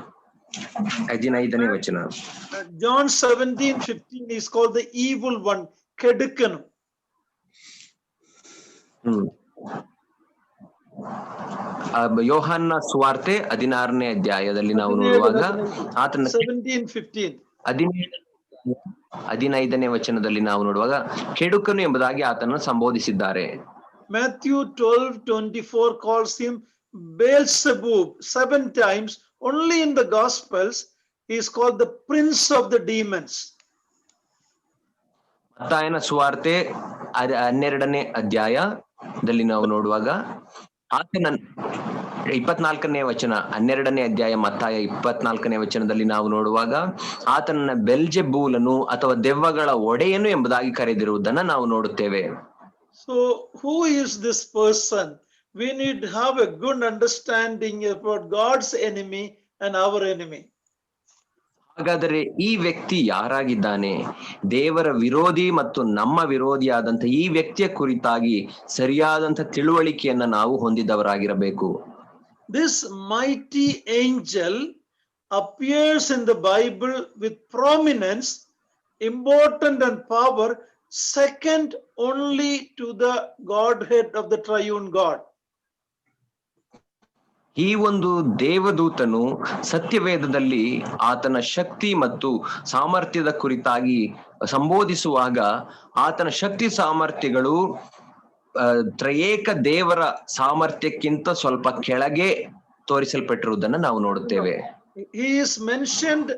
15ನೇ ವಚನ. John 17:15 is called the evil one, Kedukanu. ಯೋಹಾನ್ನ ಸುವಾರ್ತೆ 16ನೇ ಅಧ್ಯಾಯದಲ್ಲಿ ನಾವು ನೋಡುವಾಗ ಆತನ 15ನೇ ವಚನದಲ್ಲಿ ನಾವು ನೋಡುವಾಗ ಕೆಡುಕನು ಎಂಬುದಾಗಿ ಆತನನ್ನು ಸಂಬೋಧಿಸಿದ್ದಾರೆ. Matthew 12:24 calls him Beelzebub 7 times. Only in the Gospels he is called the prince of the demons. ಮತ್ತಾಯನ ಸುವಾರ್ತೆ 12ನೇ ಅಧ್ಯಾಯದಲ್ಲಿ ನಾವು ನೋಡುವಾಗ ಆತನ 24ನೇ ವಚನ, 12ನೇ ಅಧ್ಯಾಯ ಮತ್ತಾಯ 24ನೇ ವಚನದಲ್ಲಿ ನಾವು ನೋಡುವಾಗ ಆತನನ್ನ ಬೆಲ್ಜೆಬೂಲನು ಅಥವಾ ದೆವ್ವಗಳ ಒಡೆಯನು ಎಂಬುದಾಗಿ ಕರೆದಿರುವುದನ್ನ ನಾವು ನೋಡುತ್ತೇವೆ. So who is this person? We need to have a good understanding about God's enemy and our enemy. ಹಾಗಾದರೆ ಈ ವ್ಯಕ್ತಿ ಯಾರಾಗಿದ್ದಾನೆ? ದೇವರ ವಿರೋಧಿ ಮತ್ತು ನಮ್ಮ ವಿರೋಧಿಯಾದಂತ ಈ ವ್ಯಕ್ತಿಯ ಕುರಿತಾಗಿ ಸರಿಯಾದಂತ ತಿಳುವಳಿಕೆಯನ್ನ ನಾವು ಹೊಂದಿದವರಾಗಿರಬೇಕು. This mighty angel appears in the Bible with prominence, important and power, second only to the Godhead of the triune God. ಈ ಒಂದು ದೇವದೂತನು ಸತ್ಯವೇದದಲ್ಲಿ ಆತನ ಶಕ್ತಿ ಮತ್ತು ಸಾಮರ್ಥ್ಯದ ಕುರಿತಾಗಿ ಸಂಬೋಧಿಸುವಾಗ ಆತನ ಶಕ್ತಿ ಸಾಮರ್ಥ್ಯಗಳು ತ್ರಯೇಕ ದೇವರ ಸಾಮರ್ಥ್ಯಕ್ಕಿಂತ ಸ್ವಲ್ಪ ಕೆಳಗೆ ತೋರಿಸಲ್ಪಟ್ಟಿರುವುದನ್ನು ನಾವು ನೋಡುತ್ತೇವೆ. He is mentioned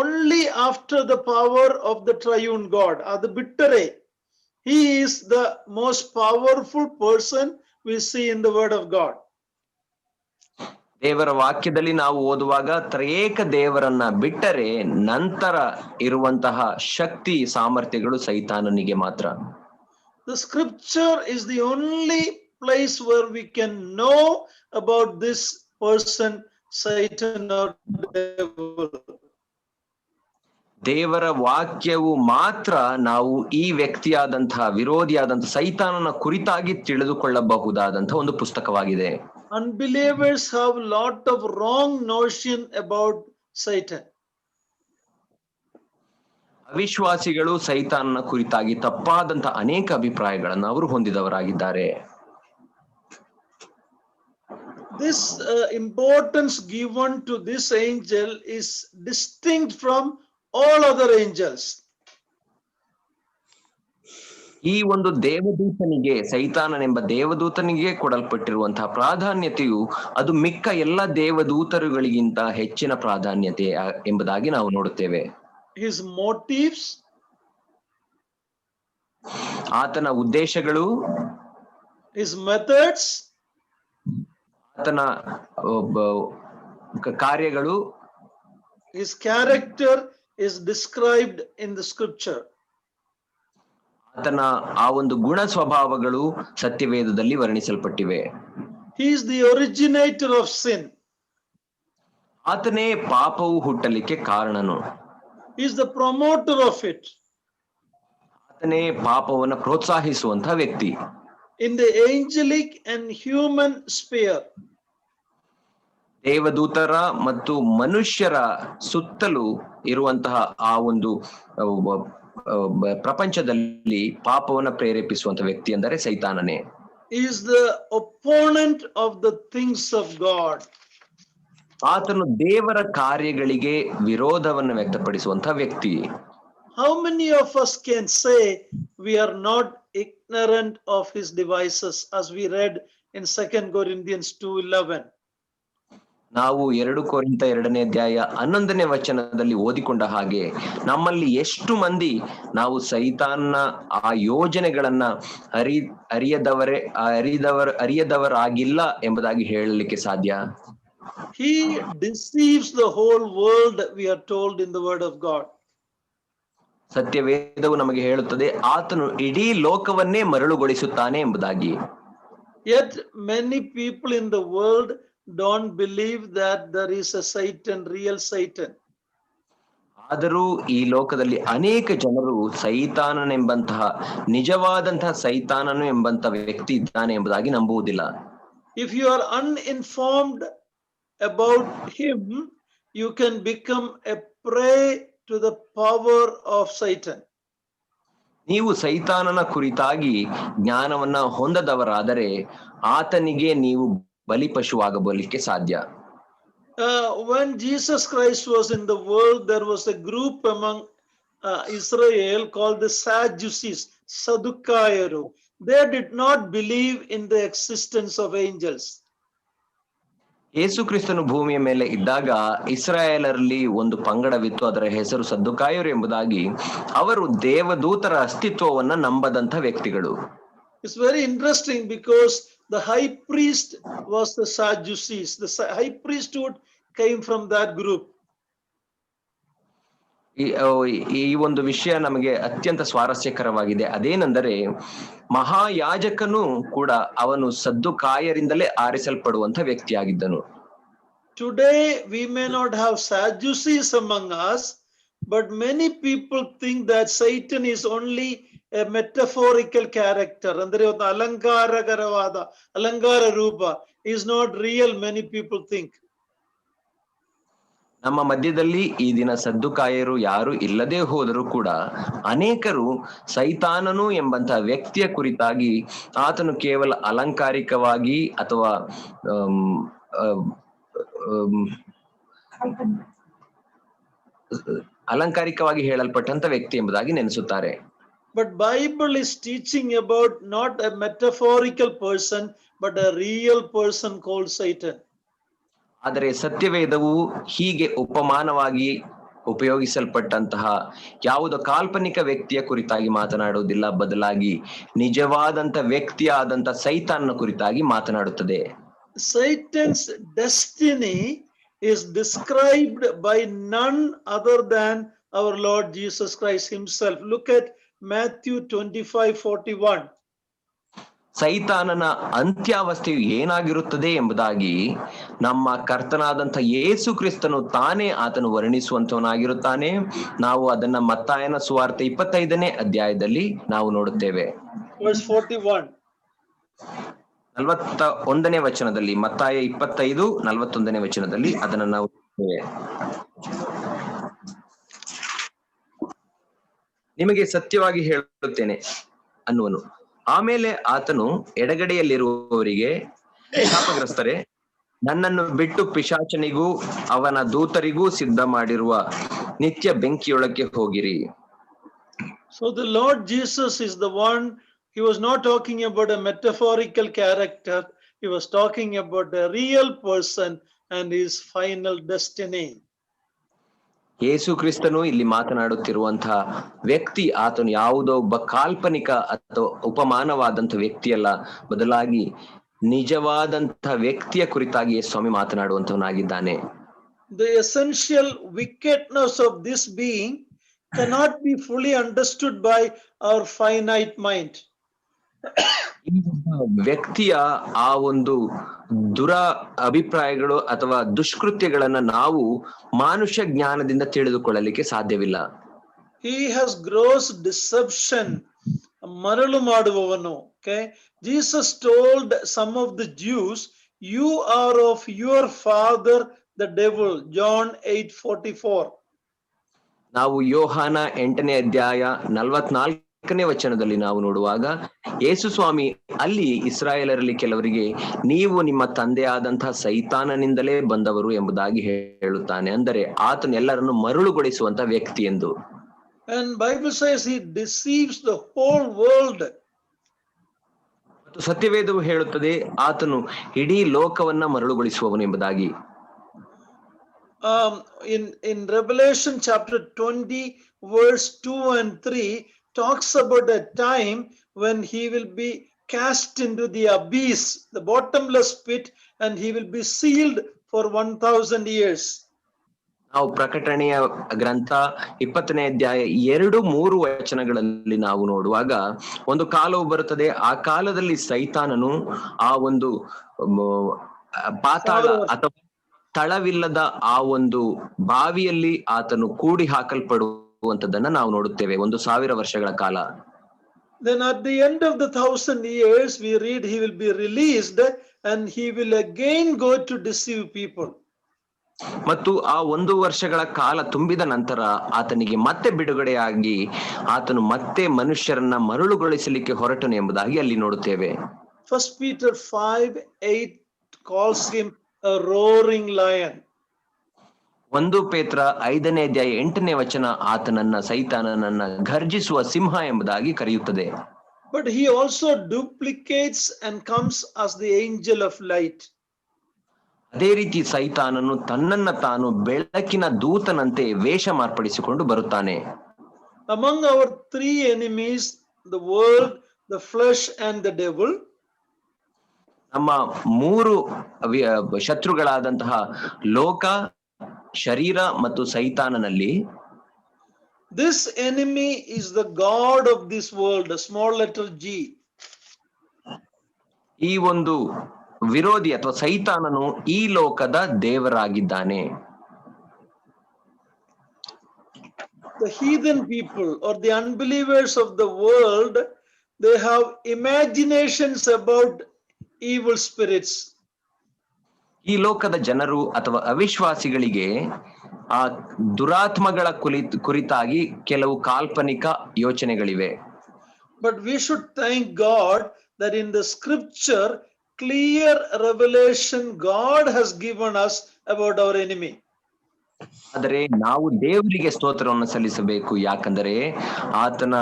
only after the power of the triune God. ಅದು ಬಿಟ್ಟರೆ he is the most powerful person we see in the word of God. ದೇವರ ವಾಕ್ಯದಲ್ಲಿ ನಾವು ಓದುವಾಗ ತ್ರಯೇಕ ದೇವರನ್ನ ಬಿಟ್ಟರೆ ನಂತರ ಇರುವಂತಹ ಶಕ್ತಿ ಸಾಮರ್ಥ್ಯಗಳು ಸೈತಾನನಿಗೆ ಮಾತ್ರ. The scripture is the only place where we can know about this person, Satan or devil. ದೇವರ ವಾಕ್ಯವು ಮಾತ್ರ ನಾವು ಈ ವ್ಯಕ್ತಿಯಾದಂತಹ ವಿರೋಧಿಯಾದಂತಹ ಸೈತಾನನ ಕುರಿತಾಗಿ ತಿಳಿದುಕೊಳ್ಳಬಹುದಾದಂತಹ ಒಂದು ಪುಸ್ತಕವಾಗಿದೆ. unbelievers have lot of wrong notion about Satan. ಅವಿಶ್ವಾಸಿಗಳು ಸೈತಾನನ ಕುರಿತಾಗಿ ತಪ್ಪಾದಂತ ಅನೇಕ ಅಭಿಪ್ರಾಯಗಳನ್ನು ಅವರು ಹೊಂದಿದವರಾಗಿದ್ದಾರೆ. This importance given to this angel is distinct from all other angels. ಈ ಒಂದು ದೇವದೂತನಿಗೆ, ಸೈತಾನನೆಂಬ ದೇವದೂತನಿಗೆ ಕೊಡಲ್ಪಟ್ಟಿರುವಂತಹ ಪ್ರಾಧಾನ್ಯತೆಯು ಅದು ಮಿಕ್ಕ ಎಲ್ಲ ದೇವದೂತರುಗಳಿಗಿಂತ ಹೆಚ್ಚಿನ ಪ್ರಾಧಾನ್ಯತೆ ಎಂಬುದಾಗಿ ನಾವು ನೋಡುತ್ತೇವೆ. His motives, ಆತನ ಉದ್ದೇಶಗಳು, his methods, ಆತನ ಕಾರ್ಯಗಳು, his character is described in the scripture. ಆತನ ಆ ಒಂದು ಗುಣ ಸ್ವಭಾವಗಳು ಸತ್ಯವೇದದಲ್ಲಿ ವರ್ಣಿಸಲ್ಪಟ್ಟಿವೆ. He is the originator of sin. ಆತನೇ ಪಾಪವು ಹುಟ್ಟಲಿಕ್ಕೆ ಕಾರಣನು. He is the promoter of it. ಆತನೇ ಪಾಪವನ್ನು ಪ್ರೋತ್ಸಾಹಿಸುವಂತಹ ವ್ಯಕ್ತಿ. In the angelic and human sphere, ದೇವದೂತರ ಮತ್ತು ಮನುಷ್ಯರ ಸುತ್ತಲೂ ಇರುವಂತಹ ಆ ಒಂದು ಪ್ರಪಂಚದಲ್ಲಿ ಪಾಪವನ್ನು ಪ್ರೇರೇಪಿಸುವಂತ ವ್ಯಕ್ತಿ ಅಂದರೆ ಸೈತಾನನೇ. He is the opponent of the things of God. ಆತನು ದೇವರ ಕಾರ್ಯಗಳಿಗೆ ವಿರೋಧವನ್ನು ವ್ಯಕ್ತಪಡಿಸುವಂತಹ ವ್ಯಕ್ತಿ. How many of us can say we are not ignorant of his devices, as we read in 2 Corinthians 2:11? ನಾವು 2 ಕೊರಿಂಥ 2ನೇ ಅಧ್ಯಾಯ 11ನೇ ವಚನದಲ್ಲಿ ಓದಿಕೊಂಡ ಹಾಗೆ ನಮ್ಮಲ್ಲಿ ಎಷ್ಟು ಮಂದಿ ನಾವು ಸೈತಾನನ ಆ ಯೋಜನೆಗಳನ್ನ ಅರಿಯದವರಾಗಿಲ್ಲ ಎಂಬುದಾಗಿ ಹೇಳಲಿಕ್ಕೆ ಸಾಧ್ಯ? He deceives the whole world, we are told in the word of God. ಸತ್ಯವೇದವು ನಮಗೆ ಹೇಳುತ್ತದೆ ಆತನು ಇಡೀ ಲೋಕವನ್ನೇ ಮರಳುಗೊಳಿಸುತ್ತಾನೆ ಎಂಬುದಾಗಿ. Yet many people in the world don't believe that there is a Satan, real Satan. ಆದರೂ ಈ ಲೋಕದಲ್ಲಿ ಅನೇಕ ಜನರು ಸೈತಾನನೆಂಬಂತಹ ನಿಜವಾದಂತಹ ಸೈತಾನನು ಎಂಬಂತಹ ವ್ಯಕ್ತಿ ಇದ್ದಾನೆ ಎಂಬುದಾಗಿ ನಂಬುವುದಿಲ್ಲ. If you are uninformed about him, you can become a prey to the power of Satan. ನೀವು ಸೈತಾನನ ಕುರಿತಾಗಿ ಜ್ಞಾನವನ್ನ ಹೊಂದದವರಾದರೆ ಆತನಿಗೆ ನೀವು ಬಲಿಪಶುವಾಗಬಲಿಕ್ಕೆ ಸಾಧ್ಯ. When Jesus Christ was in the world, there was a group among Israel called the Sadducees, Sadducaeru. They did not believe in the existence of angels. ಯೇಸು ಕ್ರಿಸ್ತನು ಭೂಮಿಯ ಮೇಲೆ ಇದ್ದಾಗ ಇಸ್ರಾಯೇಲರಲ್ಲಿ ಒಂದು ಪಂಗಡವಿತ್ತು, ಅದರ ಹೆಸರು ಸದ್ದುಕಾಯರು ಎಂಬುದಾಗಿ. ಅವರು ದೇವದೂತರ ಅಸ್ತಿತ್ವವನ್ನ ನಂಬದಂತ ವ್ಯಕ್ತಿಗಳು. It's very interesting because the high priest was the Sadducees. The high priesthood came from that group. ಈ ಒಂದು ವಿಷಯ ನಮಗೆ ಅತ್ಯಂತ ಸ್ವಾರಸ್ಯಕರವಾಗಿದೆ. ಅದೇನೆಂದರೆ ಮಹಾಯಾಜಕನು ಕೂಡ ಅವನು ಸದ್ದುಕಾಯರಿಂದಲೇ ಆರಿಸಲ್ಪಡುವಂತ ವ್ಯಕ್ತಿಯಾಗಿದ್ದನು. Today we may not have Sadducees among us, but many people think that Satan is only a metaphorical character. Andre ಒಂದು ಅಲಂಕಾರಕರವಾದ ಅಲಂಕಾರ ರೂಪ is not real, many people think. ನಮ್ಮ ಮಧ್ಯದಲ್ಲಿ ಈ ದಿನ ಸದ್ದುಕಾಯರು ಯಾರು ಇಲ್ಲದೆ ಹೋದರೂ ಕೂಡ ಅನೇಕರು ಸೈತಾನನು ಎಂಬಂತಹ ವ್ಯಕ್ತಿಯ ಕುರಿತಾಗಿ ಆತನು ಕೇವಲ ಅಲಂಕಾರಿಕವಾಗಿ ಅಥವಾ ಅಲಂಕಾರಿಕವಾಗಿ ಹೇಳಲ್ಪಟ್ಟಂತ ವ್ಯಕ್ತಿ ಎಂಬುದಾಗಿ ನೆನೆಸುತ್ತಾರೆ. But Bible is teaching about not a metaphorical person, but a real person called Satan. ಆದರೆ ಸತ್ಯವೇದವು ಹೀಗೆ ಉಪಮಾನವಾಗಿ ಉಪಯೋಗಿಸಲ್ಪಟ್ಟಂತಹ ಯಾವುದೋ ಕಾಲ್ಪನಿಕ ವ್ಯಕ್ತಿಯ ಕುರಿತಾಗಿ ಮಾತನಾಡುವುದಿಲ್ಲ, ಬದಲಾಗಿ ನಿಜವಾದಂತ ವ್ಯಕ್ತಿಯಾದಂತ ಸೈತಾನನ ಕುರಿತಾಗಿ ಮಾತನಾಡುತ್ತದೆ. Satan's destiny is described by none other than our Lord Jesus Christ himself. Look at Matthew 25:41. ಸೈತಾನನ ಅಂತ್ಯಾವಸ್ಥೆಯು ಏನಾಗಿರುತ್ತದೆ ಎಂಬುದಾಗಿ ನಮ್ಮ ಕರ್ತನಾದಂಥ ಯೇಸು ಕ್ರಿಸ್ತನು ತಾನೇ ಆತನು ವರ್ಣಿಸುವಂತವನಾಗಿರುತ್ತಾನೆ. ನಾವು ಅದನ್ನ ಮತ್ತಾಯನ ಸುವಾರ್ತೆ 25ನೇ ಅಧ್ಯಾಯದಲ್ಲಿ ನಾವು ನೋಡುತ್ತೇವೆ. Verse 41. 41ನೇ ವಚನದಲ್ಲಿ, ಮತ್ತಾಯ 25:41ನೇ ವಚನದಲ್ಲಿ ಅದನ್ನು ನಾವು ನಿಮಗೆ ಸತ್ಯವಾಗಿ ಹೇಳುತ್ತೇನೆ ಅನ್ನುವನು. ಆಮೇಲೆ ಆತನು ಎಡಗಡೆಯಲ್ಲಿರುವವರಿಗೆ, ಶಾಪಗ್ರಸ್ತರೇ, ನನ್ನನ್ನು ಬಿಟ್ಟು ಪಿಶಾಚನಿಗೂ ಅವನ ದೂತರಿಗೂ ಸಿದ್ಧ ಮಾಡಿರುವ ನಿತ್ಯ ಬೆಂಕಿಯೊಳಕ್ಕೆ ಹೋಗಿರಿ. So the Lord Jesus is the one. He was not talking about a metaphorical character. He was talking about a real person and his final destiny. ಯೇಸು ಕ್ರಿಸ್ತನು ಇಲ್ಲಿ ಮಾತನಾಡುತ್ತಿರುವಂತಹ ವ್ಯಕ್ತಿ ಆತನು ಯಾವುದೋ ಒಬ್ಬ ಕಾಲ್ಪನಿಕ ಅಥವಾ ಉಪಮಾನವಾದಂಥ ವ್ಯಕ್ತಿಯಲ್ಲ, ಬದಲಾಗಿ ನಿಜವಾದಂತಹ ವ್ಯಕ್ತಿಯ ಕುರಿತಾಗಿ ಸ್ವಾಮಿ ಮಾತನಾಡುವಂತವನಾಗಿದ್ದಾನೆ. The essential wickedness of this being cannot be fully understood by our finite mind. ವ್ಯಕ್ತಿಯ ಆ ಒಂದು ದುರ ಅಭಿಪ್ರಾಯಗಳು ಅಥವಾ ದುಷ್ಕೃತ್ಯಗಳನ್ನ ನಾವು ಮಾನುಷ ಜ್ಞಾನದಿಂದ ತಿಳಿದುಕೊಳ್ಳಲಿಕ್ಕೆ ಸಾಧ್ಯವಿಲ್ಲ. He has gross deception. ಮರಳು ಮಾಡುವವನು. Okay, Jesus told some of the Jews, you are of your father the devil. John 8:44. ನಾವು ಯೋಹಾನ 8ನೇ ಅಧ್ಯಾಯ 44ನೇ ವಚನದಲ್ಲಿ ನಾವು ನೋಡುವಾಗ ಯೇಸು ಸ್ವಾಮಿ ಅಲ್ಲಿ ಇಸ್ರಾಯೇಲರಲ್ಲಿ ಕೆಲವರಿಗೆ, ನೀವು ನಿಮ್ಮ ತಂದೆಯಾದಂತಹ ಸೈತಾನನಿಂದಲೇ ಬಂದವರು ಎಂಬುದಾಗಿ ಹೇಳುತ್ತಾನೆ. ಅಂದರೆ ಆತನು ಎಲ್ಲರನ್ನು ಮರುಳುಗೊಳಿಸುವಂತ ವ್ಯಕ್ತಿ ಎಂದು. And Bible says he deceives the whole world. ಸತ್ಯವೇದವು ಹೇಳುತ್ತದೆ ಆತನು ಇಡೀ ಲೋಕವನ್ನ ಮರಳುಗೊಳಿಸುವವನು ಎಂಬುದಾಗಿ. In Revelation chapter 20 verse 2 and 3 talks about a time when he will be cast into the abyss, the bottomless pit, and he will be sealed for 1000 years. ನಾವು ಪ್ರಕಟಣೆಯ ಗ್ರಂಥ 20ನೇ ಅಧ್ಯಾಯ 2-3 ವಚನಗಳಲ್ಲಿ ನಾವು ನೋಡುವಾಗ ಒಂದು ಕಾಲವು ಬರುತ್ತದೆ, ಆ ಕಾಲದಲ್ಲಿ ಸೈತಾನನು ಆ ಒಂದು ಪಾತಾಳ ಅಥವಾ ತಳವಿಲ್ಲದ ಆ ಒಂದು ಬಾವಿಯಲ್ಲಿ ಆತನು ಕೂಡಿ ಹಾಕಲ್ಪಡುವಂತದನ್ನ ನಾವು ನೋಡುತ್ತೇವೆ 1000 ವರ್ಷಗಳ ಕಾಲ. Then at the end of the 1000 years we read he will be released and he will again go to deceive people. ಮತ್ತು ಆ 1 ವರ್ಷಗಳ ಕಾಲ ತುಂಬಿದ ನಂತರ ಆತನಿಗೆ ಮತ್ತೆ ಬಿಡುಗಡೆಯಾಗಿ ಆತನು ಮತ್ತೆ ಮನುಷ್ಯರನ್ನ ಮರಳುಗೊಳಿಸಲಿಕ್ಕೆ ಹೊರಟನು ಎಂಬುದಾಗಿ ಅಲ್ಲಿ ನೋಡುತ್ತೇವೆ. 1 Peter 5:8 calls him a roaring lion. 1 ಪೇತ್ರ 5ನೇ ಅಧ್ಯಾಯ 8ನೇ ವಚನ ಆತನನ್ನ ಸೈತಾನನನ್ನ ಘರ್ಜಿಸುವ ಸಿಂಹ ಎಂಬುದಾಗಿ ಕರೆಯುತ್ತದೆ. But he also duplicates and comes as the angel of light. ಅದೇ ರೀತಿ ಸೈತಾನನು ತನ್ನನ್ನ ತಾನು ಬೆಳಕಿನ ದೂತನಂತೆ ವೇಷ ಮಾರ್ಪಡಿಸಿಕೊಂಡು ಬರುತ್ತಾನೆ. Among our 3 enemies, the world, the flesh and the devil, ನಮ್ಮ 3 ಶತ್ರುಗಳಾದಂತಹ ಲೋಕ, ಶರೀರ ಮತ್ತು ಸೈತಾನನಲ್ಲಿ this enemy is the god of this world, a small letter g. ಈ ಒಂದು ವಿರೋಧಿ ಅಥವಾ ಸೈತಾನನು ಈ ಲೋಕದ ದೇವರಾಗಿದ್ದಾನೆ. The heathen people or the unbelievers of the world, they have imaginations about evil spirits. ಈ ಲೋಕದ ಜನರು ಅಥವಾ ಅವಿಶ್ವಾಸಿಗಳಿಗೆ ಆ ದುರಾತ್ಮಗಳ ಕುರಿತಾಗಿ ಕೆಲವು ಕಾಲ್ಪನಿಕ ಯೋಚನೆಗಳಿವೆ. But we should thank God that in the scripture clear revelation God has given us about our enemy. ಆದರೆ ನಾವು ದೇವರಿಗೆ ಸ್ತೋತ್ರವನ್ನು ಸಲ್ಲಿಸಬೇಕು, ಯಾಕಂದರೆ ಆತನ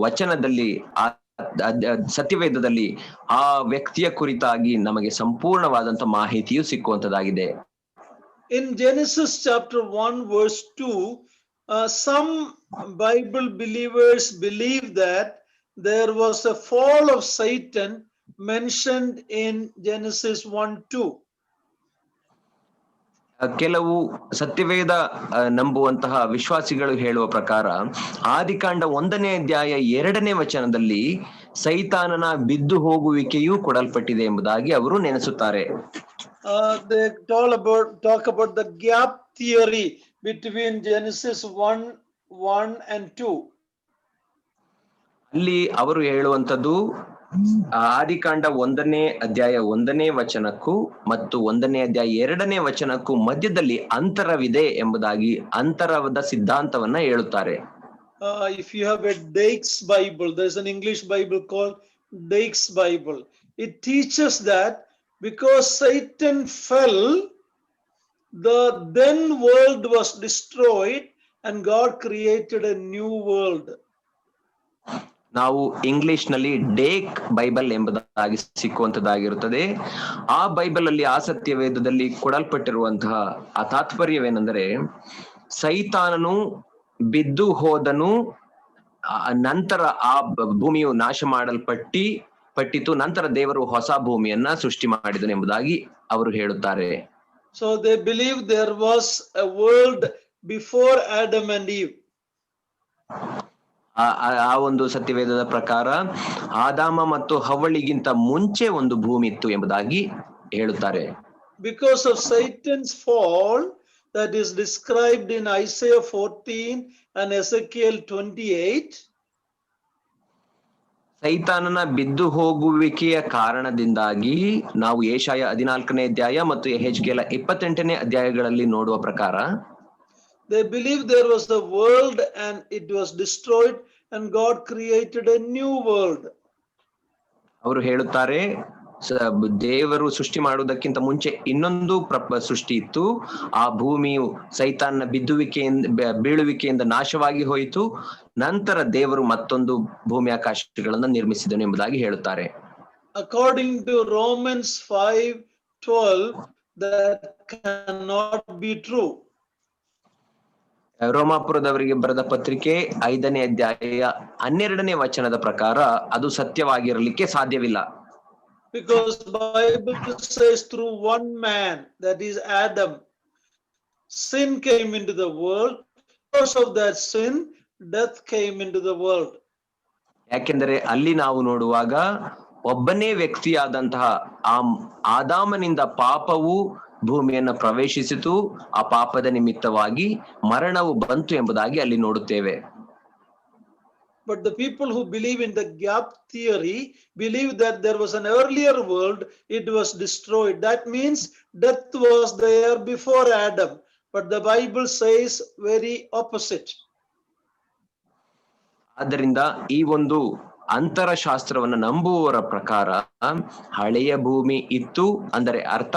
ವಚನದಲ್ಲಿ ಸತ್ಯವೇದದಲ್ಲಿ ಆ ವ್ಯಕ್ತಿಯ ಕುರಿತಾಗಿ ನಮಗೆ ಸಂಪೂರ್ಣವಾದಂತ ಮಾಹಿತಿಯು ಸಿಕ್ಕುವಂತದಾಗಿದೆ. In Genesis chapter 1 verse 2, some Bible believers believe that there was a fall of Satan mentioned in Genesis 1:2. ಕೆಲವು ಸತ್ಯವೇದ ನಂಬುವಂತಹ ವಿಶ್ವಾಸಿಗಳು ಹೇಳುವ ಪ್ರಕಾರ ಆದಿಕಾಂಡ 1ನೇ ಅಧ್ಯಾಯ 2ನೇ ವಚನದಲ್ಲಿ ಸೈತಾನನ ಬಿದ್ದು ಹೋಗುವಿಕೆಯೂ ಕೊಡಲ್ಪಟ್ಟಿದೆ ಎಂಬುದಾಗಿ ಅವರು ನೆನೆಸುತ್ತಾರೆ. They talk about the gap theory between Genesis 1:1 and 2. ಅಲ್ಲಿ ಅವರು ಹೇಳುವಂತದ್ದು ಆದಿಕಾಂಡ 1ನೇ ಅಧ್ಯಾಯ 1ನೇ ವಚನಕ್ಕೂ ಮತ್ತು 1ನೇ ಅಧ್ಯಾಯ 2ನೇ ವಚನಕ್ಕೂ ಮಧ್ಯದಲ್ಲಿ ಅಂತರವಿದೆ ಎಂಬುದಾಗಿ ಅಂತರದ ಸಿದ್ಧಾಂತವನ್ನ ಹೇಳುತ್ತಾರೆ. If you have a Dake's Bible, there's an English Bible called Dake's Bible. It teaches that because Satan fell, the then world was destroyed and God created a new world. ನಾವು ಇಂಗ್ಲಿಷ್ ನಲ್ಲಿ ಡೇಕ್ Bible ಎಂಬುದಾಗಿ ಸಿಕ್ಕುವಂತದ್ದಾಗಿರುತ್ತದೆ. ಆ Bible ಅಲ್ಲಿ ಆ ಸತ್ಯವೇದದಲ್ಲಿ ಕೊಡಲ್ಪಟ್ಟಿರುವಂತಹ ಆ ತಾತ್ಪರ್ಯವೇನೆಂದರೆ, ಸೈತಾನನು ಬಿದ್ದು ಹೋದನು, ನಂತರ ಆ ಭೂಮಿಯು ನಾಶ ಪಟ್ಟಿತು, ನಂತರ ದೇವರು ಹೊಸ ಭೂಮಿಯನ್ನ ಸೃಷ್ಟಿ ಮಾಡಿದನು ಎಂಬುದಾಗಿ ಅವರು ಹೇಳುತ್ತಾರೆ. So they believe there was a world before Adam and Eve. ಆ ಒಂದು ಸತ್ಯವೇದದ ಪ್ರಕಾರ ಆದಾಮ ಮತ್ತು ಹವ್ವಳಿಗಿಂತ ಮುಂಚೆ ಒಂದು ಭೂಮಿ ಇತ್ತು ಎಂಬುದಾಗಿ ಹೇಳುತ್ತಾರೆ. Because of Satan's fall that is described in Isaiah 14 and Ezekiel 28, ಸೈತಾನನ ಬಿದ್ದು ಹೋಗುವಿಕೆಯ ಕಾರಣದಿಂದಾಗಿ ನಾವು ಯೆಶಾಯ 14ನೇ ಅಧ್ಯಾಯ ಮತ್ತು ಯೆಹೆಜ್ಕೇಲ 28ನೇ ಅಧ್ಯಾಯಗಳಲ್ಲಿ ನೋಡುವ ಪ್ರಕಾರ, they believe there was a world and it was destroyed and God created a new world. ಅವರು ಹೇಳುತ್ತಾರೆ, ದೇವರು ಸೃಷ್ಟಿ ಮಾಡುವುದಕ್ಕಿಂತ ಮುಂಚೆ ಇನ್ನೊಂದು ಸೃಷ್ಟಿ ಇತ್ತು, ಆ ಭೂಮಿಯು ಸೈತಾನನ ಬೀಳುವಿಕೆಯಿಂದ ನಾಶವಾಗಿ ಹೋಯಿತು, ನಂತರ ದೇವರು ಮತ್ತೊಂದು ಭೂಮಿ ಆಕಾಶಗಳನ್ನು ನಿರ್ಮಿಸಿದನು ಎಂಬುದಾಗಿ ಹೇಳುತ್ತಾರೆ. According to Romans 5:12, that cannot be true. ರೋಮಾಪುರದವರಿಗೆ ಬರೆದ ಪತ್ರಿಕೆ 5ನೇ ಅಧ್ಯಾಯ 12ನೇ ವಚನದ ಪ್ರಕಾರ ಅದು ಸತ್ಯವಾಗಿರಲಿಕ್ಕೆ ಸಾಧ್ಯವಿಲ್ಲ. Because Bible says through one man, that is Adam, sin came into the world. Because of that sin, death came into the world. ಯಾಕೆಂದರೆ ಅಲ್ಲಿ ನಾವು ನೋಡುವಾಗ ಒಬ್ಬನೇ ವ್ಯಕ್ತಿಯಾದಂತಹ ಆದಾಮನಿಂದ ಪಾಪವು ಭೂಮಿಯನ್ನ ಪ್ರವೇಶಿಸಿತು, ಆ ಪಾಪದ ನಿಮಿತ್ತವಾಗಿ ಮರಣವು ಬಂತು ಎಂಬುದಾಗಿ ಅಲ್ಲಿ ನೋಡುತ್ತೇವೆ. But the people who believe in the gap theory believe that there was an earlier world, it was destroyed. That means death was there before Adam. But the Bible says very opposite. ಆದ್ದರಿಂದ ಈ ಒಂದು ಅಂತರಶಾಸ್ತ್ರವನ್ನು ನಂಬುವವರ ಪ್ರಕಾರ ಹಳೆಯ ಭೂಮಿ ಇತ್ತು, ಅಂದರೆ ಅರ್ಥ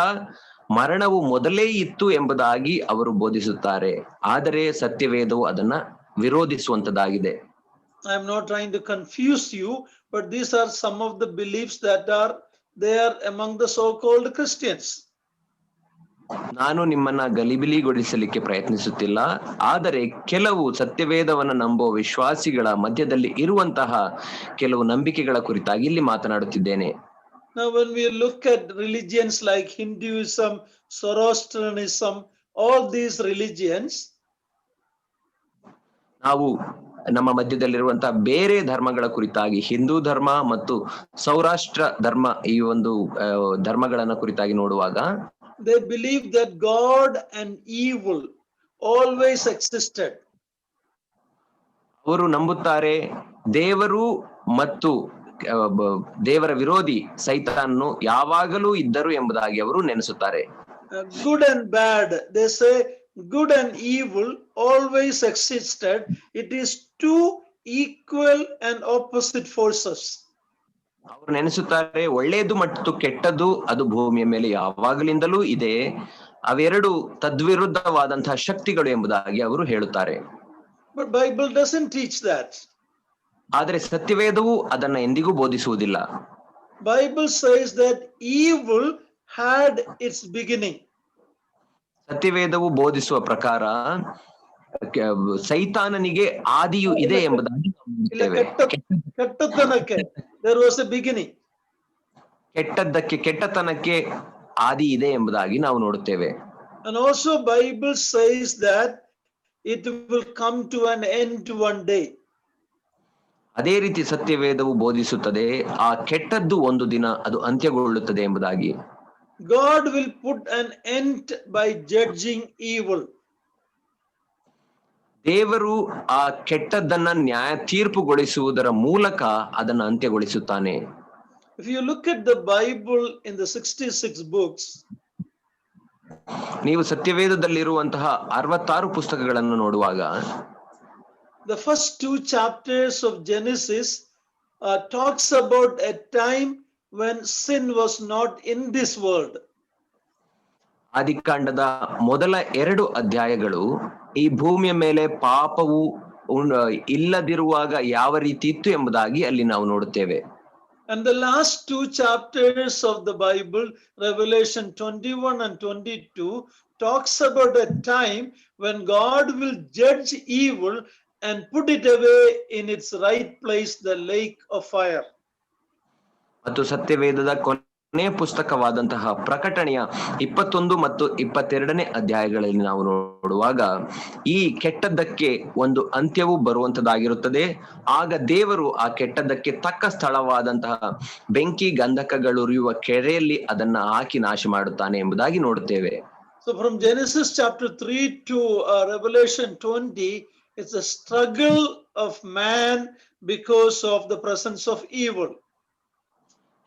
ಮರಣವು ಮೊದಲೇ ಇತ್ತು ಎಂಬುದಾಗಿ ಅವರು ಬೋಧಿಸುತ್ತಾರೆ. ಆದರೆ ಸತ್ಯವೇದವು ಅದನ್ನ ವಿರೋಧಿಸುವಂತದ್ದಾಗಿದೆ. I am not trying to confuse you, but these are some of the beliefs that are there among the so-called Christians. ನಾನು ನಿಮ್ಮನ್ನ ಗಲಿಬಿಲಿಗೊಳಿಸಲಿಕ್ಕೆ ಪ್ರಯತ್ನಿಸುತ್ತಿಲ್ಲ, ಆದರೆ ಕೆಲವು ಸತ್ಯವೇದವನ್ನ ನಂಬುವ ವಿಶ್ವಾಸಿಗಳ ಮಧ್ಯದಲ್ಲಿ ಇರುವಂತಹ ಕೆಲವು ನಂಬಿಕೆಗಳ ಕುರಿತಾಗಿ ಇಲ್ಲಿ ಮಾತನಾಡುತ್ತಿದ್ದೇನೆ. Now, when we look at religions like Hinduism, Zoroastrianism, all these religions, ನಾವು ನಮ್ಮ ಮಧ್ಯದಲ್ಲಿರುವಂತಹ ಬೇರೆ ಧರ್ಮಗಳ ಕುರಿತಾಗಿ, ಹಿಂದೂ ಧರ್ಮ ಮತ್ತು ಸೌರಾಷ್ಟ್ರ ಧರ್ಮ, ಈ ಒಂದು ಧರ್ಮಗಳನ್ನ ಕುರಿತಾಗಿ ನೋಡುವಾಗ, they believe that God and evil always existed. ಅವರು ನಂಬುತ್ತಾರೆ ದೇವರು ಮತ್ತು ದೇವರ ವಿರೋಧಿ ಸೈತಾನನು ಯಾವಾಗಲೂ ಇದ್ದರು ಎಂಬುದಾಗಿ ಅವರು ನೆನೆಸುತ್ತಾರೆ. Good and bad, they say good and evil always existed. It is two equal and opposite forces. ಅವರು ನೆನೆಸುತ್ತಾರೆ ಒಳ್ಳೆಯದು ಮತ್ತು ಕೆಟ್ಟದ್ದು ಅದು ಭೂಮಿಯ ಮೇಲೆ ಯಾವಾಗಲಿಂದಲೂ ಇದೆ, ಅವೆರಡು ತದ್ವಿರುದ್ಧವಾದಂತಹ ಶಕ್ತಿಗಳು ಎಂಬುದಾಗಿ ಅವರು ಹೇಳುತ್ತಾರೆ. But Bible doesn't teach that. ಆದರೆ ಸತ್ಯವೇದವು ಅದನ್ನ ಎಂದಿಗೂ ಬೋಧಿಸುವುದಿಲ್ಲ. Bible says that evil had its beginning. ಸತ್ಯವೇದವು ಬೋಧಿಸುವ ಪ್ರಕಾರ ಸೈತಾನನಿಗೆ ಆದಿಯು ಇದೆ ಎಂಬುದಾಗಿ ಕೆಟ್ಟತನಕ್ಕೆ there was a beginning. ಕೆಟ್ಟತನಕ್ಕೆ ಆದಿ ಇದೆ ಎಂಬುದಾಗಿ ನಾವು ನೋಡುತ್ತೇವೆ. And also Bible says that it will come to an end one day. ಅದೇ ರೀತಿ ಸತ್ಯವೇದವು ಬೋಧಿಸುತ್ತದೆ ಆ ಕೆಟ್ಟದ್ದು ಒಂದು ದಿನ ಅದು ಅಂತ್ಯಗೊಳ್ಳುತ್ತದೆ ಎಂಬುದಾಗಿ. God will put an end by judging evil. ದೇವರು ಆ ಕೆಟ್ಟದ್ದನ್ನ ನ್ಯಾಯ ತೀರ್ಪುಗೊಳಿಸುವುದರ ಮೂಲಕ ಅದನ್ನು ಅಂತ್ಯಗೊಳಿಸುತ್ತಾನೆ. If you look at the Bible in the 66 books, ನೀವು ಸತ್ಯವೇದದಲ್ಲಿರುವಂತಹ 66 ಪುಸ್ತಕಗಳನ್ನು ನೋಡುವಾಗ the first 2 chapters of Genesis talks about a time when sin was not in this world. ಆದಿಕಾಂಡದ ಮೊದಲ 2 ಅಧ್ಯಾಯಗಳು ಈ ಭೂಮಿಯ ಮೇಲೆ ಪಾಪವು ಇಲ್ಲದಿರುವಾಗ ಯಾವ ರೀತಿ ಇತ್ತು ಎಂಬುದಾಗಿ ಅಲ್ಲಿ ನಾವು ನೋಡುತ್ತೇವೆ. And the last 2 chapters of the Bible, Revelation 21 and 22, talks about a time when God will judge evil and put it away in its right place, the lake of fire. ಮತ್ತು ಸತ್ಯವೇದದ ಕೊನೆ ಪುಸ್ತಕವಾದಂತಹ ಪ್ರಕಟಣೆಯ 21 ಮತ್ತು 22ನೇ ಅಧ್ಯಾಯಗಳಲ್ಲಿ ನಾವು ನೋಡುವಾಗ ಈ ಕೆಟ್ಟದ್ದಕ್ಕೆ ಒಂದು ಅಂತ್ಯವು ಬರುವಂತದ್ದಾಗಿರುತ್ತದೆ. ಆಗ ದೇವರು ಆ ಕೆಟ್ಟದ್ದಕ್ಕೆ ತಕ್ಕ ಸ್ಥಳವಾದಂತಹ ಬೆಂಕಿ ಗಂಧಕಗಳುರಿಯುವ ಕೆರೆಯಲ್ಲಿ ಅದನ್ನ ಹಾಕಿ ನಾಶ ಮಾಡುತ್ತಾನೆ ಎಂಬುದಾಗಿ ನೋಡುತ್ತೇವೆ. So from Genesis chapter 3 to Revelation 20, it's a struggle of man because of the presence of evil.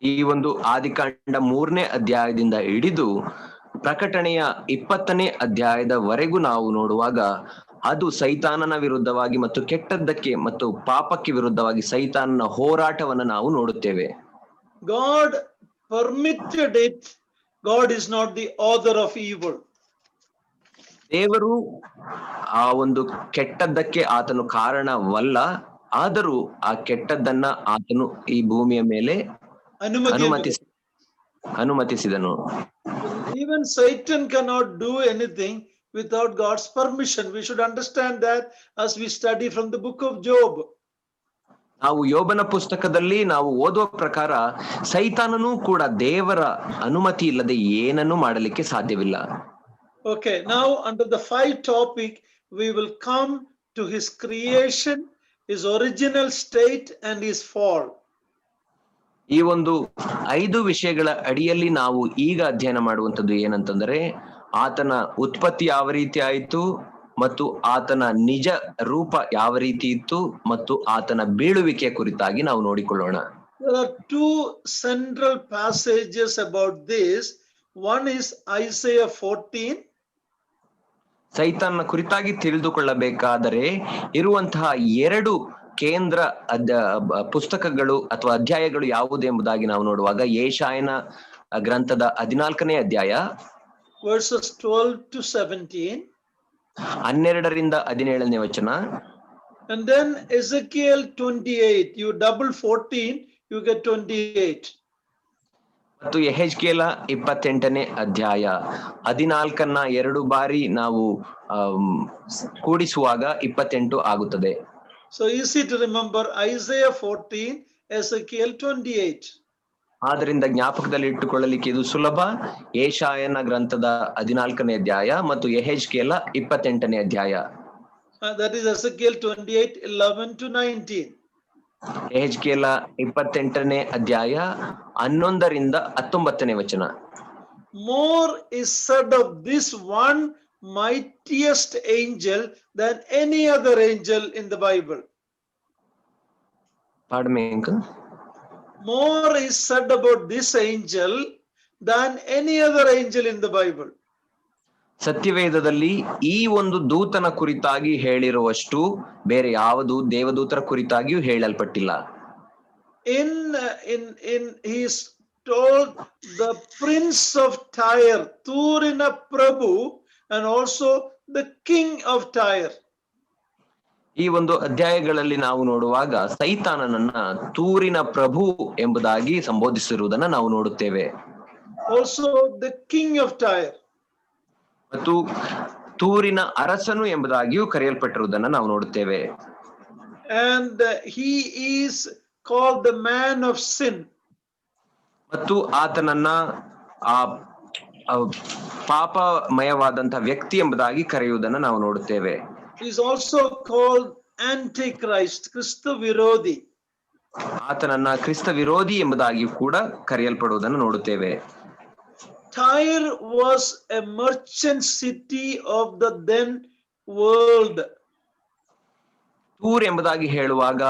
ಈ ಒಂದು ಆದಿಕಾಂಡ 3ನೇ ಅಧ್ಯಾಯದಿಂದ ಹಿಡಿದು ಪ್ರಕಟಣೆಯ 20ನೇ ಅಧ್ಯಾಯದವರೆಗೂ ನಾವು ನೋಡುವಾಗ ಅದು ಸೈತಾನನ ವಿರುದ್ಧವಾಗಿ ಮತ್ತು ಕೆಟ್ಟದ್ದಕ್ಕೆ ಮತ್ತು ಪಾಪಕ್ಕೆ ವಿರುದ್ಧವಾಗಿ ಸೈತಾನನ ಹೋರಾಟವನ್ನು ನಾವು ನೋಡುತ್ತೇವೆ. God permitted it. God is not the author of evil. ದೇವರು ಆ ಒಂದು ಕೆಟ್ಟದ್ದಕ್ಕೆ ಆತನು ಕಾರಣವಲ್ಲ, ಆದರೂ ಆ ಕೆಟ್ಟದ್ದನ್ನ ಆತನು ಈ ಭೂಮಿಯ ಮೇಲೆ ಅನುಮತಿಸಿದನು. Even Satan cannot do anything without God's permission. We should understand that as we study from the book of Job. ನಾವು ಯೋಬನ ಪುಸ್ತಕದಲ್ಲಿ ನಾವು ಓದುವ ಪ್ರಕಾರ ಸೈತಾನನೂ ಕೂಡ ದೇವರ ಅನುಮತಿ ಇಲ್ಲದೆ ಏನನ್ನೂ ಮಾಡಲಿಕ್ಕೆ ಸಾಧ್ಯವಿಲ್ಲ. Okay, now under the 5 topic, we will come to his creation, his original state and his fall. ಈ ಒಂದು 5 ವಿಷಯಗಳ ಅಡಿಯಲ್ಲಿ ನಾವು ಈಗ ಅಧ್ಯಯನ ಮಾಡುವಂತದ್ದು ಏನಂತಂದ್ರೆ ಆತನ ಉತ್ಪತ್ತಿ ಯಾವ ರೀತಿ ಆಯಿತು ಮತ್ತು ಆತನ ನಿಜ ರೂಪ ಯಾವ ರೀತಿ ಇತ್ತು ಮತ್ತು ಆತನ ಬೀಳುವಿಕೆಯ ಕುರಿತಾಗಿ ನಾವು ನೋಡಿಕೊಳ್ಳೋಣ. There are 2 central passages about this. One is Isaiah 14. ಸೈತಾನನ ಕುರಿತಾಗಿ ತಿಳಿದುಕೊಳ್ಳಬೇಕಾದರೆ ಇರುವಂತಹ 2 ಕೇಂದ್ರ ಪುಸ್ತಕಗಳು ಅಥವಾ ಅಧ್ಯಾಯಗಳು ಯಾವುದು ಎಂಬುದಾಗಿ ನಾವು ನೋಡುವಾಗ ಯೆಶಾಯನ ಗ್ರಂಥದ 14ನೇ ಅಧ್ಯಾಯ verses 12 to 17, 12ರಿಂದ 17ನೇ ವಚನ, and then Ezekiel 28. You double 14, you get 28. ಮತ್ತು ಯೆಹೆಜ್ಕೇಲ 28ನೇ ಅಧ್ಯಾಯ 14ನ್ನ 2 ಬಾರಿ ನಾವು ಕೂಡಿಸುವಾಗ 28 ಆಗುತ್ತದೆ. So easy to remember Isaiah 14, Ezekiel 28. ಆದ್ದರಿಂದ ಜ್ಞಾಪಕದಲ್ಲಿ ಇಟ್ಟುಕೊಳ್ಳಲಿಕ್ಕೆ ಇದು ಸುಲಭ. ಯೆಶಾಯನ ಗ್ರಂಥದ 14ನೇ ಅಧ್ಯಾಯ ಮತ್ತು ಯೆಹೆಜ್ಕೇಲ 28ನೇ ಅಧ್ಯಾಯ. That is Ezekiel 28, 11 to 19. ಯೆಹೆಜ್ಕೇಲ 28ನೇ ಅಧ್ಯಾಯ 11ರಿಂದ 19ನೇ ವಚನ. More is said of this one mightiest angel than any other angel in the Bible. Pardon me, uncle. More is said about this angel than any other angel in the Bible. ಸತ್ಯವೇದದಲ್ಲಿ ಈ ಒಂದು ದೂತನ ಕುರಿತಾಗಿ ಹೇಳಿರುವಷ್ಟು ಬೇರೆ ಯಾವುದು ದೇವದೂತರ ಕುರಿತಾಗಿಯೂ ಹೇಳಲ್ಪಟ್ಟಿಲ್ಲ. In he's told the prince of Tyre, Turina Prabhu, and also the king of Tyre. ಈ ಒಂದು ಅಧ್ಯಾಯಗಳಲ್ಲಿ ನಾವು ನೋಡುವಾಗ ಸೈತಾನನನ್ನ ತೂರಿನ ಪ್ರಭು ಎಂಬುದಾಗಿ ಸಂಬೋಧಿಸಿರುವುದನ್ನ ನಾವು ನೋಡುತ್ತೇವೆ. Also the king of Tyre. ಮತ್ತು ತೂರಿನ ಅರಸನು ಎಂಬುದಾಗಿಯೂ ಕರೆಯಲ್ಪಟ್ಟಿರುವುದನ್ನ ನಾವು ನೋಡುತ್ತೇವೆ. And he is called the man of sin. ಮತ್ತು ಆತನನ್ನ ಆ ಪಾಪಮಯವಾದಂತಹ ವ್ಯಕ್ತಿ ಎಂಬುದಾಗಿ ಕರೆಯುವುದನ್ನ ನಾವು ನೋಡುತ್ತೇವೆ. He is also called Antichrist, Krista Virodhi. ಆತನನ್ನ ಕ್ರಿಸ್ತ ವಿರೋಧಿ ಎಂಬುದಾಗಿ ಕೂಡ ಕರೆಯಲ್ಪಡುವುದನ್ನು ನೋಡುತ್ತೇವೆ. Tyre was a merchant city of the then world. ತೂರ್ ಎಂಬುದಾಗಿ ಹೇಳುವಾಗ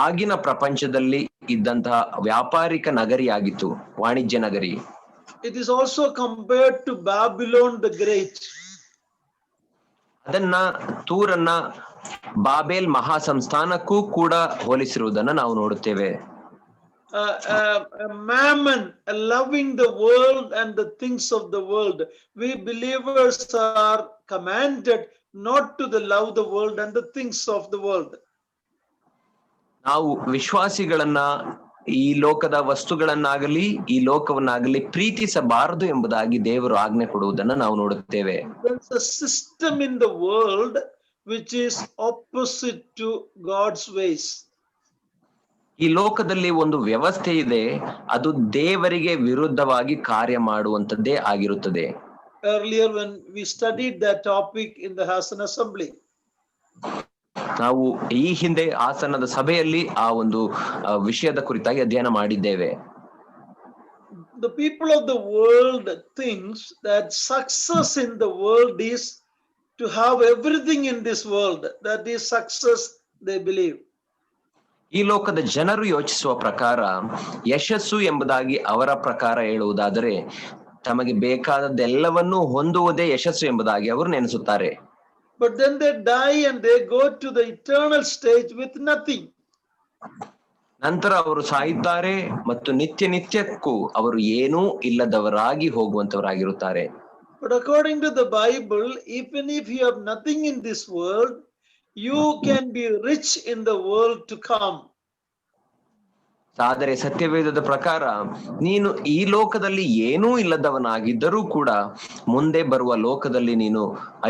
ಆಗಿನ ಪ್ರಪಂಚದಲ್ಲಿ ಇದ್ದಂತಹ ವ್ಯಾಪಾರಿಕ ನಗರಿಯಾಗಿತ್ತು, ವಾಣಿಜ್ಯ ನಗರಿ. It is also compared to Babylon the Great. ಅದನ್ನ ತೂರನ್ನ ಬಾಬೇಲ್ ಮಹಾ ಸಂಸ್ಥಾನಕ್ಕೂ ಕೂಡ ಹೋಲಿಸಿರುವುದನ್ನ ನಾವು ನೋಡುತ್ತೇವೆ. Mammon, loving the world and the things of the world. We believers are commanded not to love the world and the things of the world. ನಾವು ವಿಶ್ವಾಸಿಗಳನ್ನ ಈ ಲೋಕದ ವಸ್ತುಗಳನ್ನಾಗಲಿ ಈ ಲೋಕವನ್ನಾಗಲಿ ಪ್ರೀತಿಸಬಾರದು ಎಂಬುದಾಗಿ ದೇವರು ಆಜ್ಞೆ ಕೊಡುವುದನ್ನು ನಾವು ನೋಡುತ್ತೇವೆ. There's a system in the world which is opposite to God's ways. ಈ ಲೋಕದಲ್ಲಿ ಒಂದು ವ್ಯವಸ್ಥೆ ಇದೆ, ಅದು ದೇವರಿಗೆ ವಿರುದ್ಧವಾಗಿ ಕಾರ್ಯ ಮಾಡುವಂತದ್ದೇ ಆಗಿರುತ್ತದೆ. Earlier when we studied that topic in the Hassan Assembly, ನಾವು ಈ ಹಿಂದೆ ಹಾಸನದ ಸಭೆಯಲ್ಲಿ ಆ ಒಂದು ವಿಷಯದ ಕುರಿತಾಗಿ ಅಧ್ಯಯನ ಮಾಡಿದ್ದೇವೆ. The people of the world thinks that success in the world is to have everything in this world. That is success they believe. ಈ ಲೋಕದ ಜನರು ಯೋಚಿಸುವ ಪ್ರಕಾರ ಯಶಸ್ಸು ಎಂಬುದಾಗಿ ಅವರ ಪ್ರಕಾರ ಹೇಳುವುದಾದರೆ ತಮಗೆ ಬೇಕಾದದ್ದೆಲ್ಲವನ್ನೂ ಹೊಂದುವುದೇ ಯಶಸ್ಸು ಎಂಬುದಾಗಿ ಅವರು ನೆನೆಸುತ್ತಾರೆ. But then they die and they go to the eternal stage with nothing. ನಂತರ ಅವರು ಸಾಯುತ್ತಾರೆ ಮತ್ತು ನಿತ್ಯ ನಿತ್ಯಕ್ಕೂ ಅವರು ಏನೂ ಇಲ್ಲದವರಾಗಿ ಹೋಗುವಂತವರಾಗಿರುತ್ತಾರೆ. But according to the Bible, even if you have nothing in this world, you can be rich in the world to come. ಆದರೆ ಸತ್ಯವೇದದ ಪ್ರಕಾರ ನೀನು ಈ ಲೋಕದಲ್ಲಿ ಏನೂ ಇಲ್ಲದವನಾಗಿದ್ದರೂ ಕೂಡ ಮುಂದೆ ಬರುವ ಲೋಕದಲ್ಲಿ ನೀನು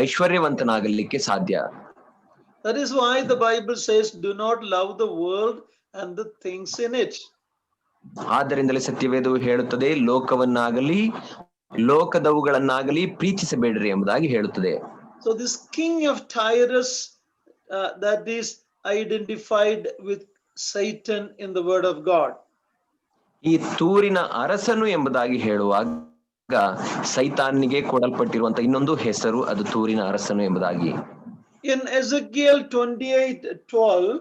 ಐಶ್ವರ್ಯವಂತನಾಗಲಿಕ್ಕೆ ಸಾಧ್ಯ. That is why the Bible says, do not love the world and the things in it. ಆದ್ದರಿಂದಲೇ ಸತ್ಯವೇದವು ಹೇಳುತ್ತದೆ, ಲೋಕವನ್ನಾಗಲಿ ಲೋಕದವುಗಳನ್ನಾಗಲಿ ಪ್ರೀತಿಸಬೇಡ್ರಿ ಎಂಬುದಾಗಿ ಹೇಳುತ್ತದೆ. So this king of Tyrus that is identified with Satan in the word of God. ಈ ತೂರಿನ ಅರಸನು ಎಂಬುದಾಗಿ ಹೇಳುವಾಗ ಸೈತಾನಿಗೆ ಕೊಡಲ್ಪಟ್ಟಿರುವಂತ ಇನ್ನೊಂದು ಹೆಸರು ಅದು ತೂರಿನ ಅರಸನು ಎಂಬುದಾಗಿ. In Ezekiel 28:12,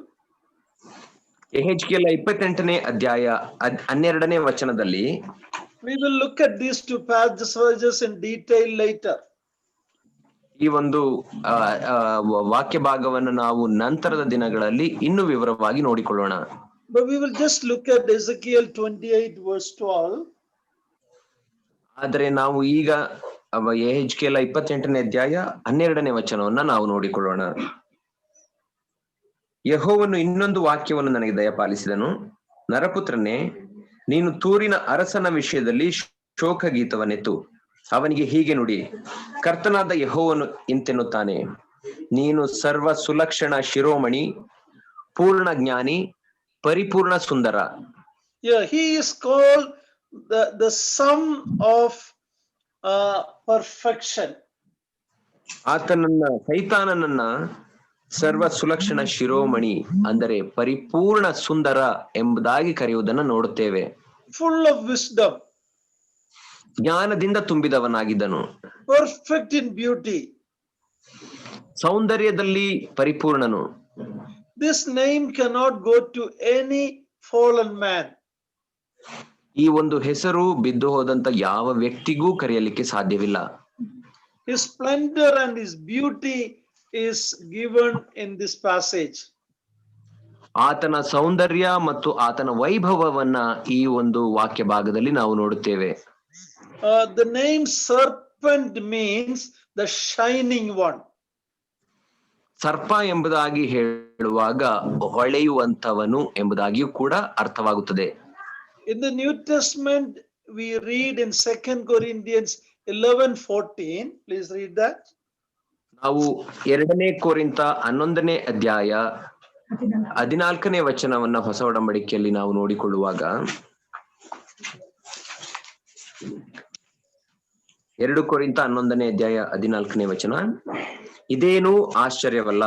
ಯೆಹೆಜ್ಕೇಲ 28ನೇ ಅಧ್ಯಾಯ 12ನೇ ವಚನದಲ್ಲಿ, we will look at these two passages in detail later. ಈ ಒಂದು ವಾಕ್ಯ ಭಾಗವನ್ನು ನಾವು ನಂತರದ ದಿನಗಳಲ್ಲಿ ಇನ್ನೂ ವಿವರವಾಗಿ ನೋಡಿಕೊಳ್ಳೋಣ. But we will just look at Ezekiel 28:12. ಆದರೆ ನಾವು ಈಗ ಯೆಹೆಜ್ಕೇಲ 28ನೇ ಅಧ್ಯಾಯ 12ನೇ ವಚನವನ್ನ ನಾವು ನೋಡಿಕೊಳ್ಳೋಣ. ಯೆಹೋವನು ಇನ್ನೊಂದು ವಾಕ್ಯವನ್ನು ನನಗೆ ದಯಪಾಲಿಸಿದನು, ನರಪುತ್ರನೇ, ನೀನು ತೂರಿನ ಅರಸನ ವಿಷಯದಲ್ಲಿ ಶೋಕ ಗೀತವನ್ನೆತ್ತು ಅವನಿಗೆ ಹೀಗೆ ನುಡಿ, ಕರ್ತನಾದ ಯೆಹೋವನು ಇಂತೆನ್ನುತ್ತಾನೆ, ನೀನು ಸರ್ವ ಸುಲಕ್ಷಣ ಶಿರೋಮಣಿ, ಪೂರ್ಣ ಜ್ಞಾನಿ, ಪರಿಪೂರ್ಣ ಸುಂದರ. Yeah, he is called the son of perfection. ಸೈತಾನನನ್ನ ಸರ್ವ ಸುಲಕ್ಷಣ ಶಿರೋಮಣಿ ಅಂದರೆ ಪರಿಪೂರ್ಣ ಸುಂದರ ಎಂಬುದಾಗಿ ಕರೆಯುವುದನ್ನು ನೋಡುತ್ತೇವೆ. Full of wisdom, ಜ್ಞಾನದಿಂದ ತುಂಬಿದವನಾಗಿದ್ದನು, perfect in beauty, ಸೌಂದರ್ಯದಲ್ಲಿ ಪರಿಪೂರ್ಣನು. This name cannot go to any fallen man. ಈ ಒಂದು ಹೆಸರು ಬಿದ್ದು ಹೋದಂತ ಯಾವ ವ್ಯಕ್ತಿಗೂ ಕರೆಯಲಿಕ್ಕೆ ಸಾಧ್ಯವಿಲ್ಲ. His splendor and his beauty is given in this passage. ಆತನ ಸೌಂದರ್ಯ ಮತ್ತು ಆತನ ವೈಭವವನ್ನ ಈ ಒಂದು ವಾಕ್ಯ ಭಾಗದಲ್ಲಿ ನಾವು ನೋಡುತ್ತೇವೆ. The name serpent means the shining one. ಸರ್ಪ ಎಂಬುದಾಗಿ ಹೇಳುವಾಗ ಹೊಳೆಯುವಂತವನು ಎಂಬುದಾಗಿಯೂ ಕೂಡ ಅರ್ಥವಾಗುತ್ತದೆ. In the New Testament, we read in 2 Corinthians 11:14. Please read that. ನಾವು 2 ಕೊರಿಂಥ 11ನೇ ಅಧ್ಯಾಯ 14ನೇ ವಚನವನ್ನ ಹೊಸ ಒಡಂಬಡಿಕೆಯಲ್ಲಿ ನಾವು ನೋಡಿಕೊಳ್ಳುವಾಗ, 2 ಕೊರಿಂಥ 11ನೇ ಅಧ್ಯಾಯ 14ನೇ ವಚನ, ಇದೇನೂ ಆಶ್ಚರ್ಯವಲ್ಲ,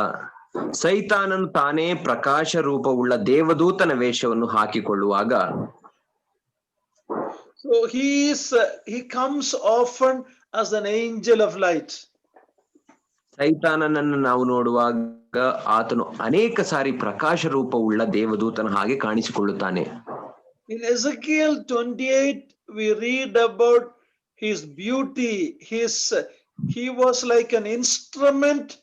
ಸೈತಾನನು ತಾನೇ ಪ್ರಕಾಶ ರೂಪವುಳ್ಳ ದೇವದೂತನ ವೇಷವನ್ನು ಹಾಕಿಕೊಳ್ಳುವಾಗ. So he comes often as an angel of light. ಸೈತಾನನನ್ನು ನಾವು ನೋಡುವಾಗ ಆತನು ಅನೇಕ ಸಾರಿ ಪ್ರಕಾಶ ರೂಪವುಳ್ಳ ದೇವದೂತನ ಹಾಗೆ ಕಾಣಿಸಿಕೊಳ್ಳುತ್ತಾನೆ. In Ezekiel 28, we read about his beauty. He was like an instrument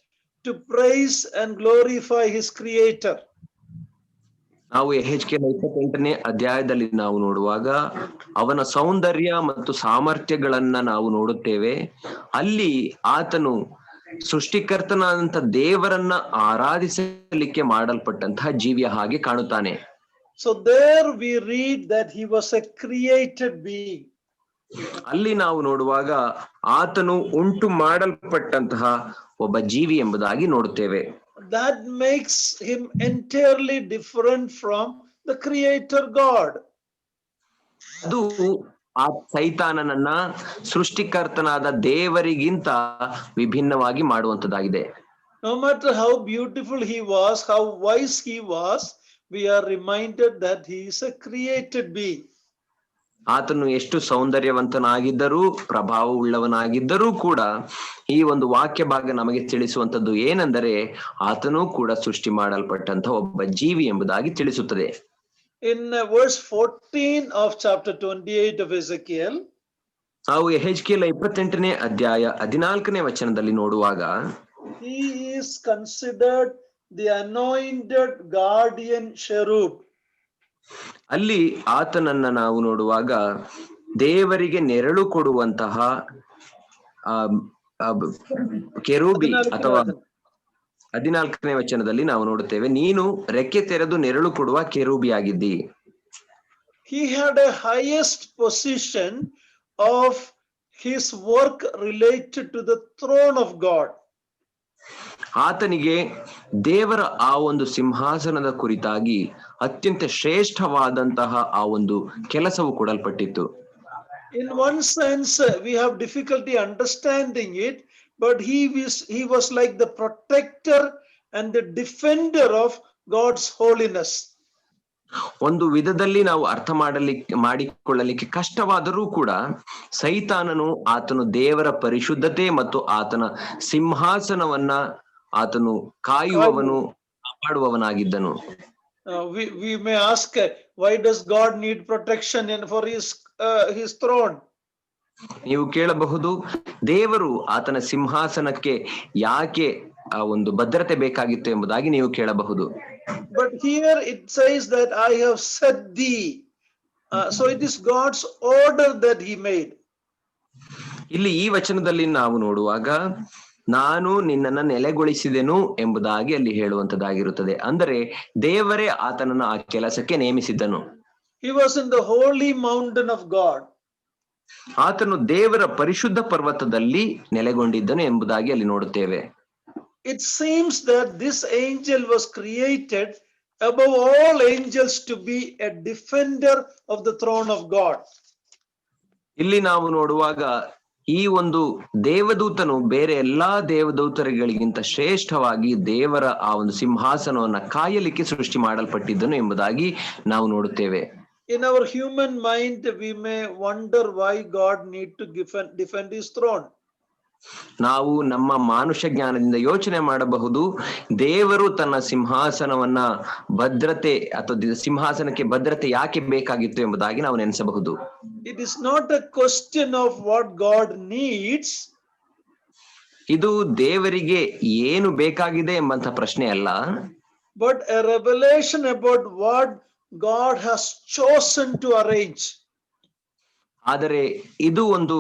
to praise and glorify his creator. ನಾವು ಯೆಹೆಜ್ಕೇಲ 28ನೇ ಅಧ್ಯಾಯದಲ್ಲಿ ನಾವು ನೋಡುವಾಗ ಅವನ ಸೌಂದರ್ಯ ಮತ್ತು ಸಾಮರ್ಥ್ಯಗಳನ್ನ ನಾವು ನೋಡುತ್ತೇವೆ. ಅಲ್ಲಿ ಆತನು ಸೃಷ್ಟಿಕರ್ತನಾದಂತ ದೇವರನ್ನ ಆರಾಧಿಸಲಿಕ್ಕೆ ಮಾಡಲ್ಪಟ್ಟಂತಹ ಜೀವಿಯ ಹಾಗೆ ಕಾಣುತ್ತಾನೆ. So there we read that he was a created being. ಅಲ್ಲಿ ನಾವು ನೋಡುವಾಗ ಆತನು ಉಂಟು ಮಾಡಲ್ಪಟ್ಟಂತಹ ಒಬ್ಬ ಜೀವಿ ಎಂಬುದಾಗಿ ನೋಡುತ್ತೇವೆ. That makes him entirely different from the creator God. ಅದು ಆ ಸೈತಾನನನ್ನ ಸೃಷ್ಟಿಕರ್ತನಾದ ದೇವರಿಗಿಂತ ವಿಭಿನ್ನವಾಗಿ ಮಾಡುವಂತದ್ದಾಗಿದೆ. No matter how beautiful he was, how wise he was, we are reminded that he is a created being. ಆತನು ಎಷ್ಟು ಸೌಂದರ್ಯವಂತನಾಗಿದ್ದರೂ ಪ್ರಭಾವವುಳ್ಳವನಾಗಿದ್ದರೂ ಕೂಡ ಈ ಒಂದು ವಾಕ್ಯ ಭಾಗ ನಮಗೆ ತಿಳಿಸುವಂತದ್ದು ಏನೆಂದರೆ ಆತನೂ ಕೂಡ ಸೃಷ್ಟಿ ಮಾಡಲ್ಪಟ್ಟಂತ ಒಬ್ಬ ಜೀವಿ ಎಂಬುದಾಗಿ ತಿಳಿಸುತ್ತದೆ. In verse 14 of chapter 28 of Ezekiel, ನಾವು ಯೆಹೆಜ್ಕೇಲ 28ನೇ ಅಧ್ಯಾಯ 14ನೇ ವಚನದಲ್ಲಿ ನೋಡುವಾಗ he is considered the anointed guardian cherub. ಅಲ್ಲಿ ಆತನನ್ನ ನಾವು ನೋಡುವಾಗ ದೇವರಿಗೆ ನೆರಳು ಕೊಡುವಂತಹ ಕೆರೂಬಿ ಅಥವಾ 14ನೇ ವಚನದಲ್ಲಿ ನಾವು ನೋಡುತ್ತೇವೆ, ನೀನು ರೆಕ್ಕೆ ತೆರೆದು ನೆರಳು ಕೊಡುವ ಕೆರೂಬಿ ಆಗಿದ್ದಿ. He had a highest position of his work related to the throne of God. ಆತನಿಗೆ ದೇವರ ಆ ಒಂದು ಸಿಂಹಾಸನದ ಕುರಿತಾಗಿ ಅತ್ಯಂತ ಶ್ರೇಷ್ಠವಾದಂತಹ ಆ ಒಂದು ಕೆಲಸವು ಕೊಡಲ್ಪಟ್ಟಿತ್ತು. In one sense, we have difficulty understanding it, but he was like the protector and the defender of God's holiness. ಒಂದು ವಿಧದಲ್ಲಿ ನಾವು ಅರ್ಥ ಮಾಡಿಕೊಳ್ಳಲಿಕ್ಕೆ ಕಷ್ಟವಾದರೂ ಕೂಡ ಸೈತಾನನು ಆತನು ದೇವರ ಪರಿಶುದ್ಧತೆ ಮತ್ತು ಆತನ ಸಿಂಹಾಸನವನ್ನ ಆತನು ಕಾಯುವವನು ಕಾಪಾಡುವವನಾಗಿದ್ದನು. We may ask, why does God need protection for his throne? ನೀವು ಕೇಳಬಹುದು, ದೇವರು ಆತನ ಸಿಂಹಾಸನಕ್ಕೆ ಯಾಕೆ ಆ ಒಂದು ಭದ್ರತೆ ಬೇಕಾಗಿತ್ತು ಎಂಬುದಾಗಿ ನೀವು ಕೇಳಬಹುದು. But here it says that I have set thee. So it is God's order that he made. ಇಲ್ಲಿ ಈ ವಚನದಲ್ಲಿ ನಾವು ನೋಡುವಾಗ ನಾನು ನಿನ್ನನ್ನ ನೆಲೆಗೊಳಿಸಿದೆನು ಎಂಬುದಾಗಿ ಅಲ್ಲಿ ಹೇಳುವಂತದ್ದಾಗಿರುತ್ತದೆ. ಅಂದರೆ ದೇವರೇ ಆತನನ್ನ ಆ ಕೆಲಸಕ್ಕೆ ನೇಮಿಸಿದ್ದನು. He was in the holy mountain of God. ಆತನು ದೇವರ ಪರಿಶುದ್ಧ ಪರ್ವತದಲ್ಲಿ ನೆಲೆಗೊಂಡಿದ್ದನು ಎಂಬುದಾಗಿ ಅಲ್ಲಿ ನೋಡುತ್ತೇವೆ. It seems that this angel was created above all angels to be a defender of the throne of God. ಇಲ್ಲಿ ನಾವು ನೋಡುವಾಗ ಈ ಒಂದು ದೇವದೂತನು ಬೇರೆ ಎಲ್ಲಾ ದೇವದೂತರುಗಳಿಗಿಂತ ಶ್ರೇಷ್ಠವಾಗಿ ದೇವರ ಆ ಒಂದು ಸಿಂಹಾಸನವನ್ನ ಕಾಯಲಿಕ್ಕೆ ಸೃಷ್ಟಿ ಮಾಡಲ್ಪಟ್ಟಿದ್ದನು ಎಂಬುದಾಗಿ ನಾವು ನೋಡುತ್ತೇವೆ. In our human mind, we may wonder why God need to defend his throne. ನಾವು ನಮ್ಮ ಮಾನುಷ ಜ್ಞಾನದಿಂದ ಯೋಚನೆ ಮಾಡಬಹುದು, ದೇವರು ತನ್ನ ಸಿಂಹಾಸನವನ್ನ ಭದ್ರತೆ ಅಥವಾ ಸಿಂಹಾಸನಕ್ಕೆ ಭದ್ರತೆ ಯಾಕೆ ಬೇಕಾಗಿತ್ತು ಎಂಬುದಾಗಿ ನಾವು ನೆನೆಸಬಹುದು. It is not a question of what God needs. ಇದು ದೇವರಿಗೆ ಏನು ಬೇಕಾಗಿದೆ ಎಂಬಂತ ಪ್ರಶ್ನೆ ಅಲ್ಲ, but a revelation about what God has chosen to arrange. ಆದರೆ ಇದು ಒಂದು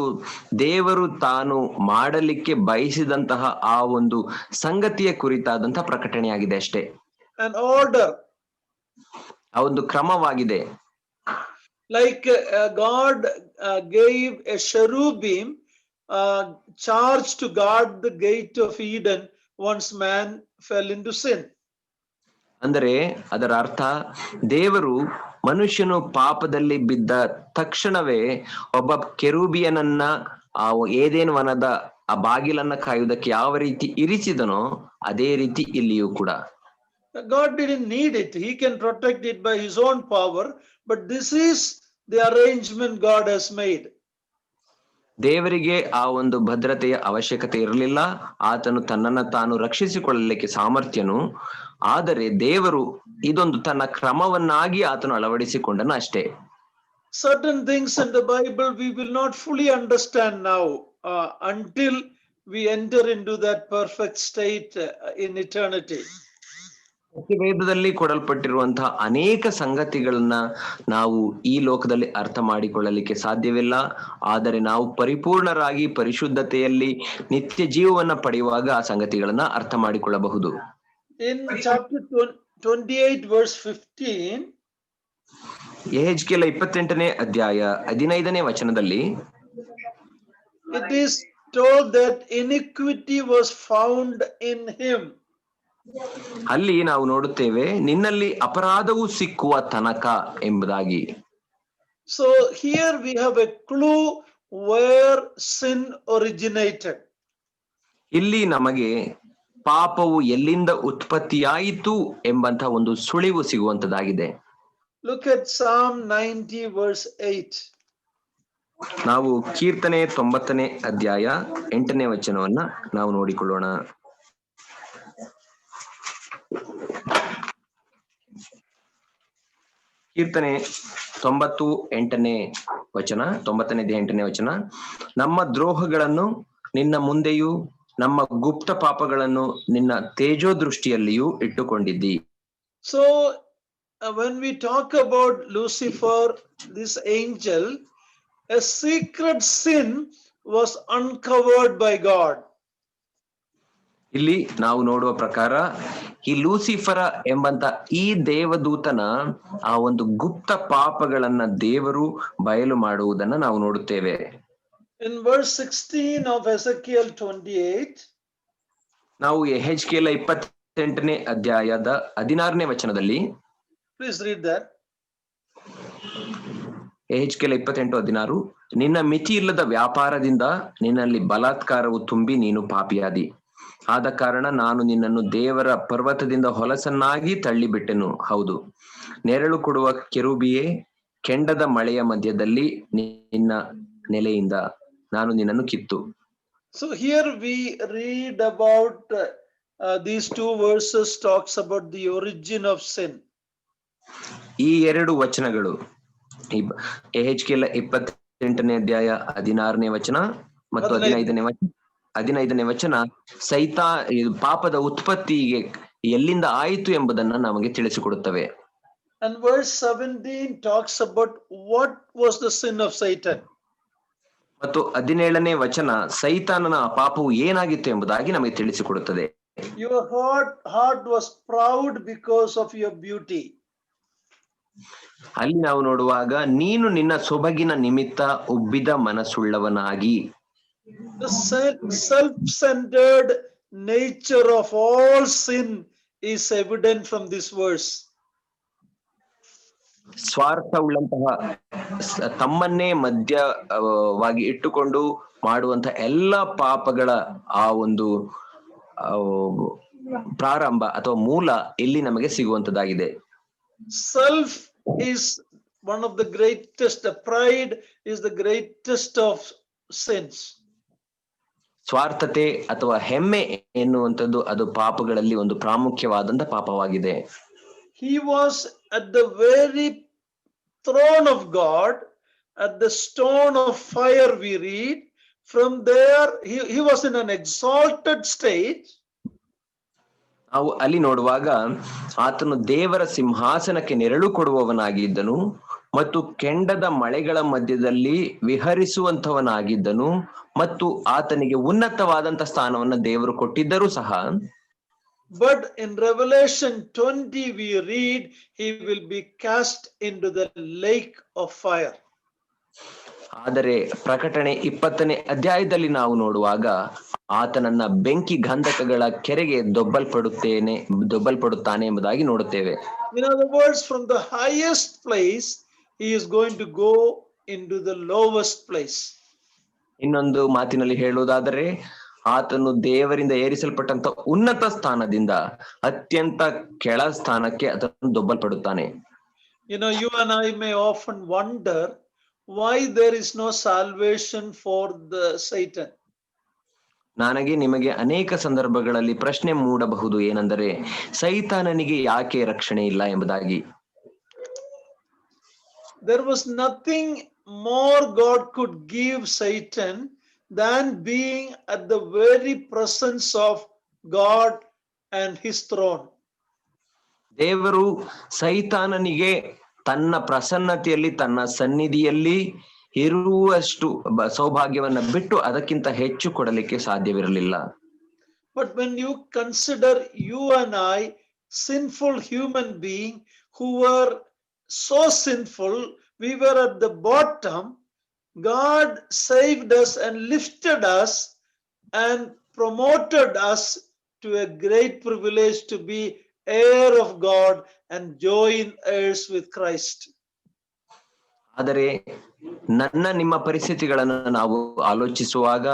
ದೇವರು ತಾನು ಮಾಡಲಿಕ್ಕೆ ಬಯಸಿದಂತಹ ಆ ಒಂದು ಸಂಗತಿಯ ಕುರಿತಾದಂತಹ ಪ್ರಕಟಣೆಯಾಗಿದೆ ಅಷ್ಟೇ. An order. ಆ ಒಂದು ಕ್ರಮವಾಗಿದೆ. Like God gave a cherubim charge to guard the gate of Eden once man fell into sin. ಅಂದರೆ ಅದರ ಅರ್ಥ, ದೇವರು ಮನುಷ್ಯನು ಪಾಪದಲ್ಲಿ ಬಿದ್ದ ತಕ್ಷಣವೇ ಒಬ್ಬ ಕೆರೂಬಿಯನನ್ನ ಆ ಏದೇನ್ ವನದ ಆ ಬಾಗಿಲನ್ನ ಕಾಯುವುದಕ್ಕೆ ಯಾವ ರೀತಿ ಇರಿಸಿದನೋ ಅದೇ ರೀತಿ ಇಲ್ಲಿಯೂ ಕೂಡ. God didn't need it. He can protect it by his own power, but this is the arrangement God has made. ದೇವರಿಗೆ ಆ ಒಂದು ಭದ್ರತೆಯ ಅವಶ್ಯಕತೆ ಇರಲಿಲ್ಲ. ಆತನು ತನ್ನನ್ನ ತಾನು ರಕ್ಷಿಸಿಕೊಳ್ಳಲಿಕ್ಕೆ ಸಾಮರ್ಥ್ಯನು. ಆದರೆ ದೇವರು ಇದೊಂದು ತನ್ನ ಕ್ರಮವನ್ನಾಗಿ ಆತನು ಅಳವಡಿಸಿಕೊಂಡನು ಅಷ್ಟೇ. certain things in the Bible we will not fully understand now until we enter into that perfect state in eternity. ವೇದದಲ್ಲಿ ಕೊಡಲ್ಪಟ್ಟಿರುವಂತಹ ಅನೇಕ ಸಂಗತಿಗಳನ್ನ ನಾವು ಈ ಲೋಕದಲ್ಲಿ ಅರ್ಥ ಮಾಡಿಕೊಳ್ಳಲಿಕ್ಕೆ ಸಾಧ್ಯವಿಲ್ಲ. ಆದರೆ ನಾವು ಪರಿಪೂರ್ಣರಾಗಿ ಪರಿಶುದ್ಧತೆಯಲ್ಲಿ ನಿತ್ಯ ಜೀವವನ್ನ ಪಡೆಯುವಾಗ ಆ ಸಂಗತಿಗಳನ್ನ ಅರ್ಥ ಮಾಡಿಕೊಳ್ಳಬಹುದು. In chapter 28 verse 15, ಯೆಹೆಜ್ಕೇಲ 28ನೇ ಅಧ್ಯಾಯ 15ನೇ ವಚನದಲ್ಲಿ it is told that iniquity was found in him. ಅಲ್ಲಿ ನಾವು ನೋಡುತ್ತೇವೆ ನಿನ್ನಲ್ಲಿ ಅಪರಾಧವು ಸಿಕ್ಕುವ ತನಕ ಎಂಬುದಾಗಿ. So here we have a clue where sin originated. ಇಲ್ಲಿ ನಮಗೆ ಪಾಪವು ಎಲ್ಲಿಂದ ಉತ್ಪತ್ತಿಯಾಯಿತು ಎಂಬಂತ ಒಂದು ಸುಳಿವು ಸಿಗುವಂತದಾಗಿದೆ. Look at Psalm 90 verse 8. ನಾವು ಕೀರ್ತನೆ 90ನೇ ಅಧ್ಯಾಯ 8ನೇ ವಚನವನ್ನ ನಾವು ನೋಡಿಕೊಳ್ಳೋಣ. ಕೀರ್ತನೆ 98ನೇ ವಚನ, 98ನೇ ವಚನ. ನಮ್ಮ ದ್ರೋಹಗಳನ್ನು ನಿನ್ನ ಮುಂದೆಯೂ ನಮ್ಮ ಗುಪ್ತ ಪಾಪಗಳನ್ನು ನಿನ್ನ ತೇಜೋ ದೃಷ್ಟಿಯಲ್ಲಿಯೂ ಇಟ್ಟುಕೊಂಡಿದ್ದಿ. So when we talk about Lucifer, this angel, a secret sin was uncovered by God. ಇಲ್ಲಿ ನಾವು ನೋಡುವ ಪ್ರಕಾರ ಈ ಲೂಸಿಫರ ಎಂಬಂತ ಈ ದೇವದೂತನ ಆ ಒಂದು ಗುಪ್ತ ಪಾಪಗಳನ್ನ ದೇವರು ಬಯಲು ಮಾಡುವುದನ್ನ ನಾವು ನೋಡುತ್ತೇವೆ. In verse 16 of Ezekiel 28, ನಾವು ಯೆಹೆಜ್ಕೇಲ 28ನೇ ಅಧ್ಯಾಯದ 16ನೇ ವಚನದಲ್ಲಿ, please read that. ಯೆಹೆಜ್ಕೇಲ 28:16, ನಿನ್ನ ಮಿತಿ ಇಲ್ಲದ ವ್ಯಾಪಾರದಿಂದ ನಿನ್ನಲ್ಲಿ ಬಲಾತ್ಕಾರವು ತುಂಬಿ ನೀನು ಪಾಪಿಯಾದಿ. ಆದ ಕಾರಣ ನಾನು ನಿನ್ನನ್ನು ದೇವರ ಪರ್ವತದಿಂದ ಹೊಲಸನ್ನಾಗಿ ತಳ್ಳಿಬಿಟ್ಟೆನು. ಹೌದು, ನೆರಳು ಕೊಡುವ ಕೆರೂಬಿಯೇ, ಕೆಂಡದ ಮಳೆಯ ಮಧ್ಯದಲ್ಲಿ ನಿನ್ನ ನೆಲೆಯಿಂದ ನಾನು ನಿನ್ನನ್ನು ಕಿತ್ತು. So here we read about these two verses talks about the origin of sin. ಈ ಎರಡು ವಚನಗಳು ಯೆಹೆಜ್ಕೇಲ 28ನೇ ಅಧ್ಯಾಯ 16ನೇ ವಚನ ಮತ್ತು 15ನೇ ವಚನ ಪಾಪದ ಉತ್ಪತ್ತಿಗೆ ಎಲ್ಲಿಂದ ಆಯಿತು ಎಂಬುದನ್ನ ನಮಗೆ ತಿಳಿಸಿಕೊಡುತ್ತವೆ. And verse 17 talks about what was the sin of Satan. ಮತ್ತು 17ನೇ ವಚನ ಸೈತಾನನ ಪಾಪವು ಏನಾಗಿತ್ತು ಎಂಬುದಾಗಿ ನಮಗೆ ತಿಳಿಸಿಕೊಡುತ್ತದೆ. Your heart was proud because of your beauty. ಅಲ್ಲಿ ನಾವು ನೋಡುವಾಗ ನೀನು ನಿನ್ನ ಸೊಬಗಿನ ನಿಮಿತ್ತ ಉಬ್ಬಿದ ಮನಸ್ಸುಳ್ಳವನಾಗಿ. The self-centered nature of all sin is evident from this verse. ಸ್ವಾರ್ಥವುಳ್ಳಂತಹ ತಮ್ಮನ್ನೇ ಮಧ್ಯವಾಗಿ ಇಟ್ಟುಕೊಂಡು ಮಾಡುವಂತಹ ಎಲ್ಲ ಪಾಪಗಳ ಆ ಒಂದು ಪ್ರಾರಂಭ ಅಥವಾ ಮೂಲ ಇಲ್ಲಿ ನಮಗೆ ಸಿಗುವಂತದ್ದಾಗಿದೆ. Self is one of the greatest, pride is the greatest of sins. ಸ್ವಾರ್ಥತೆ ಅಥವಾ ಹೆಮ್ಮೆ ಎನ್ನುವಂಥದ್ದು ಅದು ಪಾಪಗಳಲ್ಲಿ ಒಂದು ಪ್ರಾಮುಖ್ಯವಾದಂತ ಪಾಪವಾಗಿದೆ. He was at the very throne of God, at the stone of fire we read. From there, he was in an exalted state. ನಾವು ಅಲ್ಲಿ ನೋಡುವಾಗ ಆತನು ದೇವರ ಸಿಂಹಾಸನಕ್ಕೆ ನೆರಳು ಕೊಡುವವನಾಗಿದ್ದನು ಮತ್ತು ಕೆಂಡದ ಮಳೆಗಳ ಮಧ್ಯದಲ್ಲಿ ವಿಹರಿಸುವಂತವನಾಗಿದ್ದನು ಮತ್ತು ಆತನಿಗೆ ಉನ್ನತವಾದಂತ ಸ್ಥಾನವನ್ನು ದೇವರು ಕೊಟ್ಟಿದ್ದರೂ ಸಹ. But in Revelation 20 we read he will be cast into the lake of fire. ಆದರೆ ಪ್ರಕಟಣೆ 20ನೇ ಅಧ್ಯಾಯದಲ್ಲಿ ನಾವು ನೋಡುವಾಗ ಆತನನ್ನ ಬೆಂಕಿ ಗಂಧಕಗಳ ಕೆರೆಗೆ ದೊಬ್ಬಲ್ಪಡುತ್ತಾನೆ ಎಂಬುದಾಗಿ ನೋಡುತ್ತೇವೆ. In other words, from the highest place he is going to go into the lowest place. ಇನ್ನೊಂದು ಮಾತಿನಲ್ಲಿ ಹೇಳುವುದಾದರೆ ಆತನು ದೇವರಿಂದ ಏರಿಸಲ್ಪಟ್ಟಂತ ಉನ್ನತ ಸ್ಥಾನದಿಂದ ಅತ್ಯಂತ ಕೆಳ ಸ್ಥಾನಕ್ಕೆ ಆತನು ದೊಬ್ಬಲ್ಪಡುತ್ತಾನೆ. You know, you and I may often wonder why there is no salvation for the Satan. ನನಗೆ ನಿಮಗೆ ಅನೇಕ ಸಂದರ್ಭಗಳಲ್ಲಿ ಪ್ರಶ್ನೆ ಮೂಡಬಹುದು, ಏನೆಂದರೆ ಸೈತಾನನಿಗೆ ಯಾಕೆ ರಕ್ಷಣೆ ಇಲ್ಲ ಎಂಬುದಾಗಿ. there was nothing more God could give Satan than being at the very presence of God and his throne. ದೇವರು ಸೈತಾನನಿಗೆ ತನ್ನ ಪ್ರಸನ್ನತೆಯಲ್ಲಿ ತನ್ನ ಸನ್ನಿಧಿಯಲ್ಲಿ ಇರುವಷ್ಟು ಸೌಭಾಗ್ಯವನ್ನ ಬಿಟ್ಟು ಅದಕ್ಕಿಂತ ಹೆಚ್ಚು ಕೊಡಲಿಕ್ಕೆ ಸಾಧ್ಯವಿರಲಿಲ್ಲ. But when you consider you and I, sinful human being who were so sinful, we were at the bottom, God saved us and lifted us and promoted us to a great privilege to be heir of God and join heirs with Christ. ಆದರೆ ನನ್ನ ನಿಮ್ಮ ಪರಿಸ್ಥಿತಿಗಳನ್ನು ನಾವು ಆಲೋಚಿಸುವಾಗ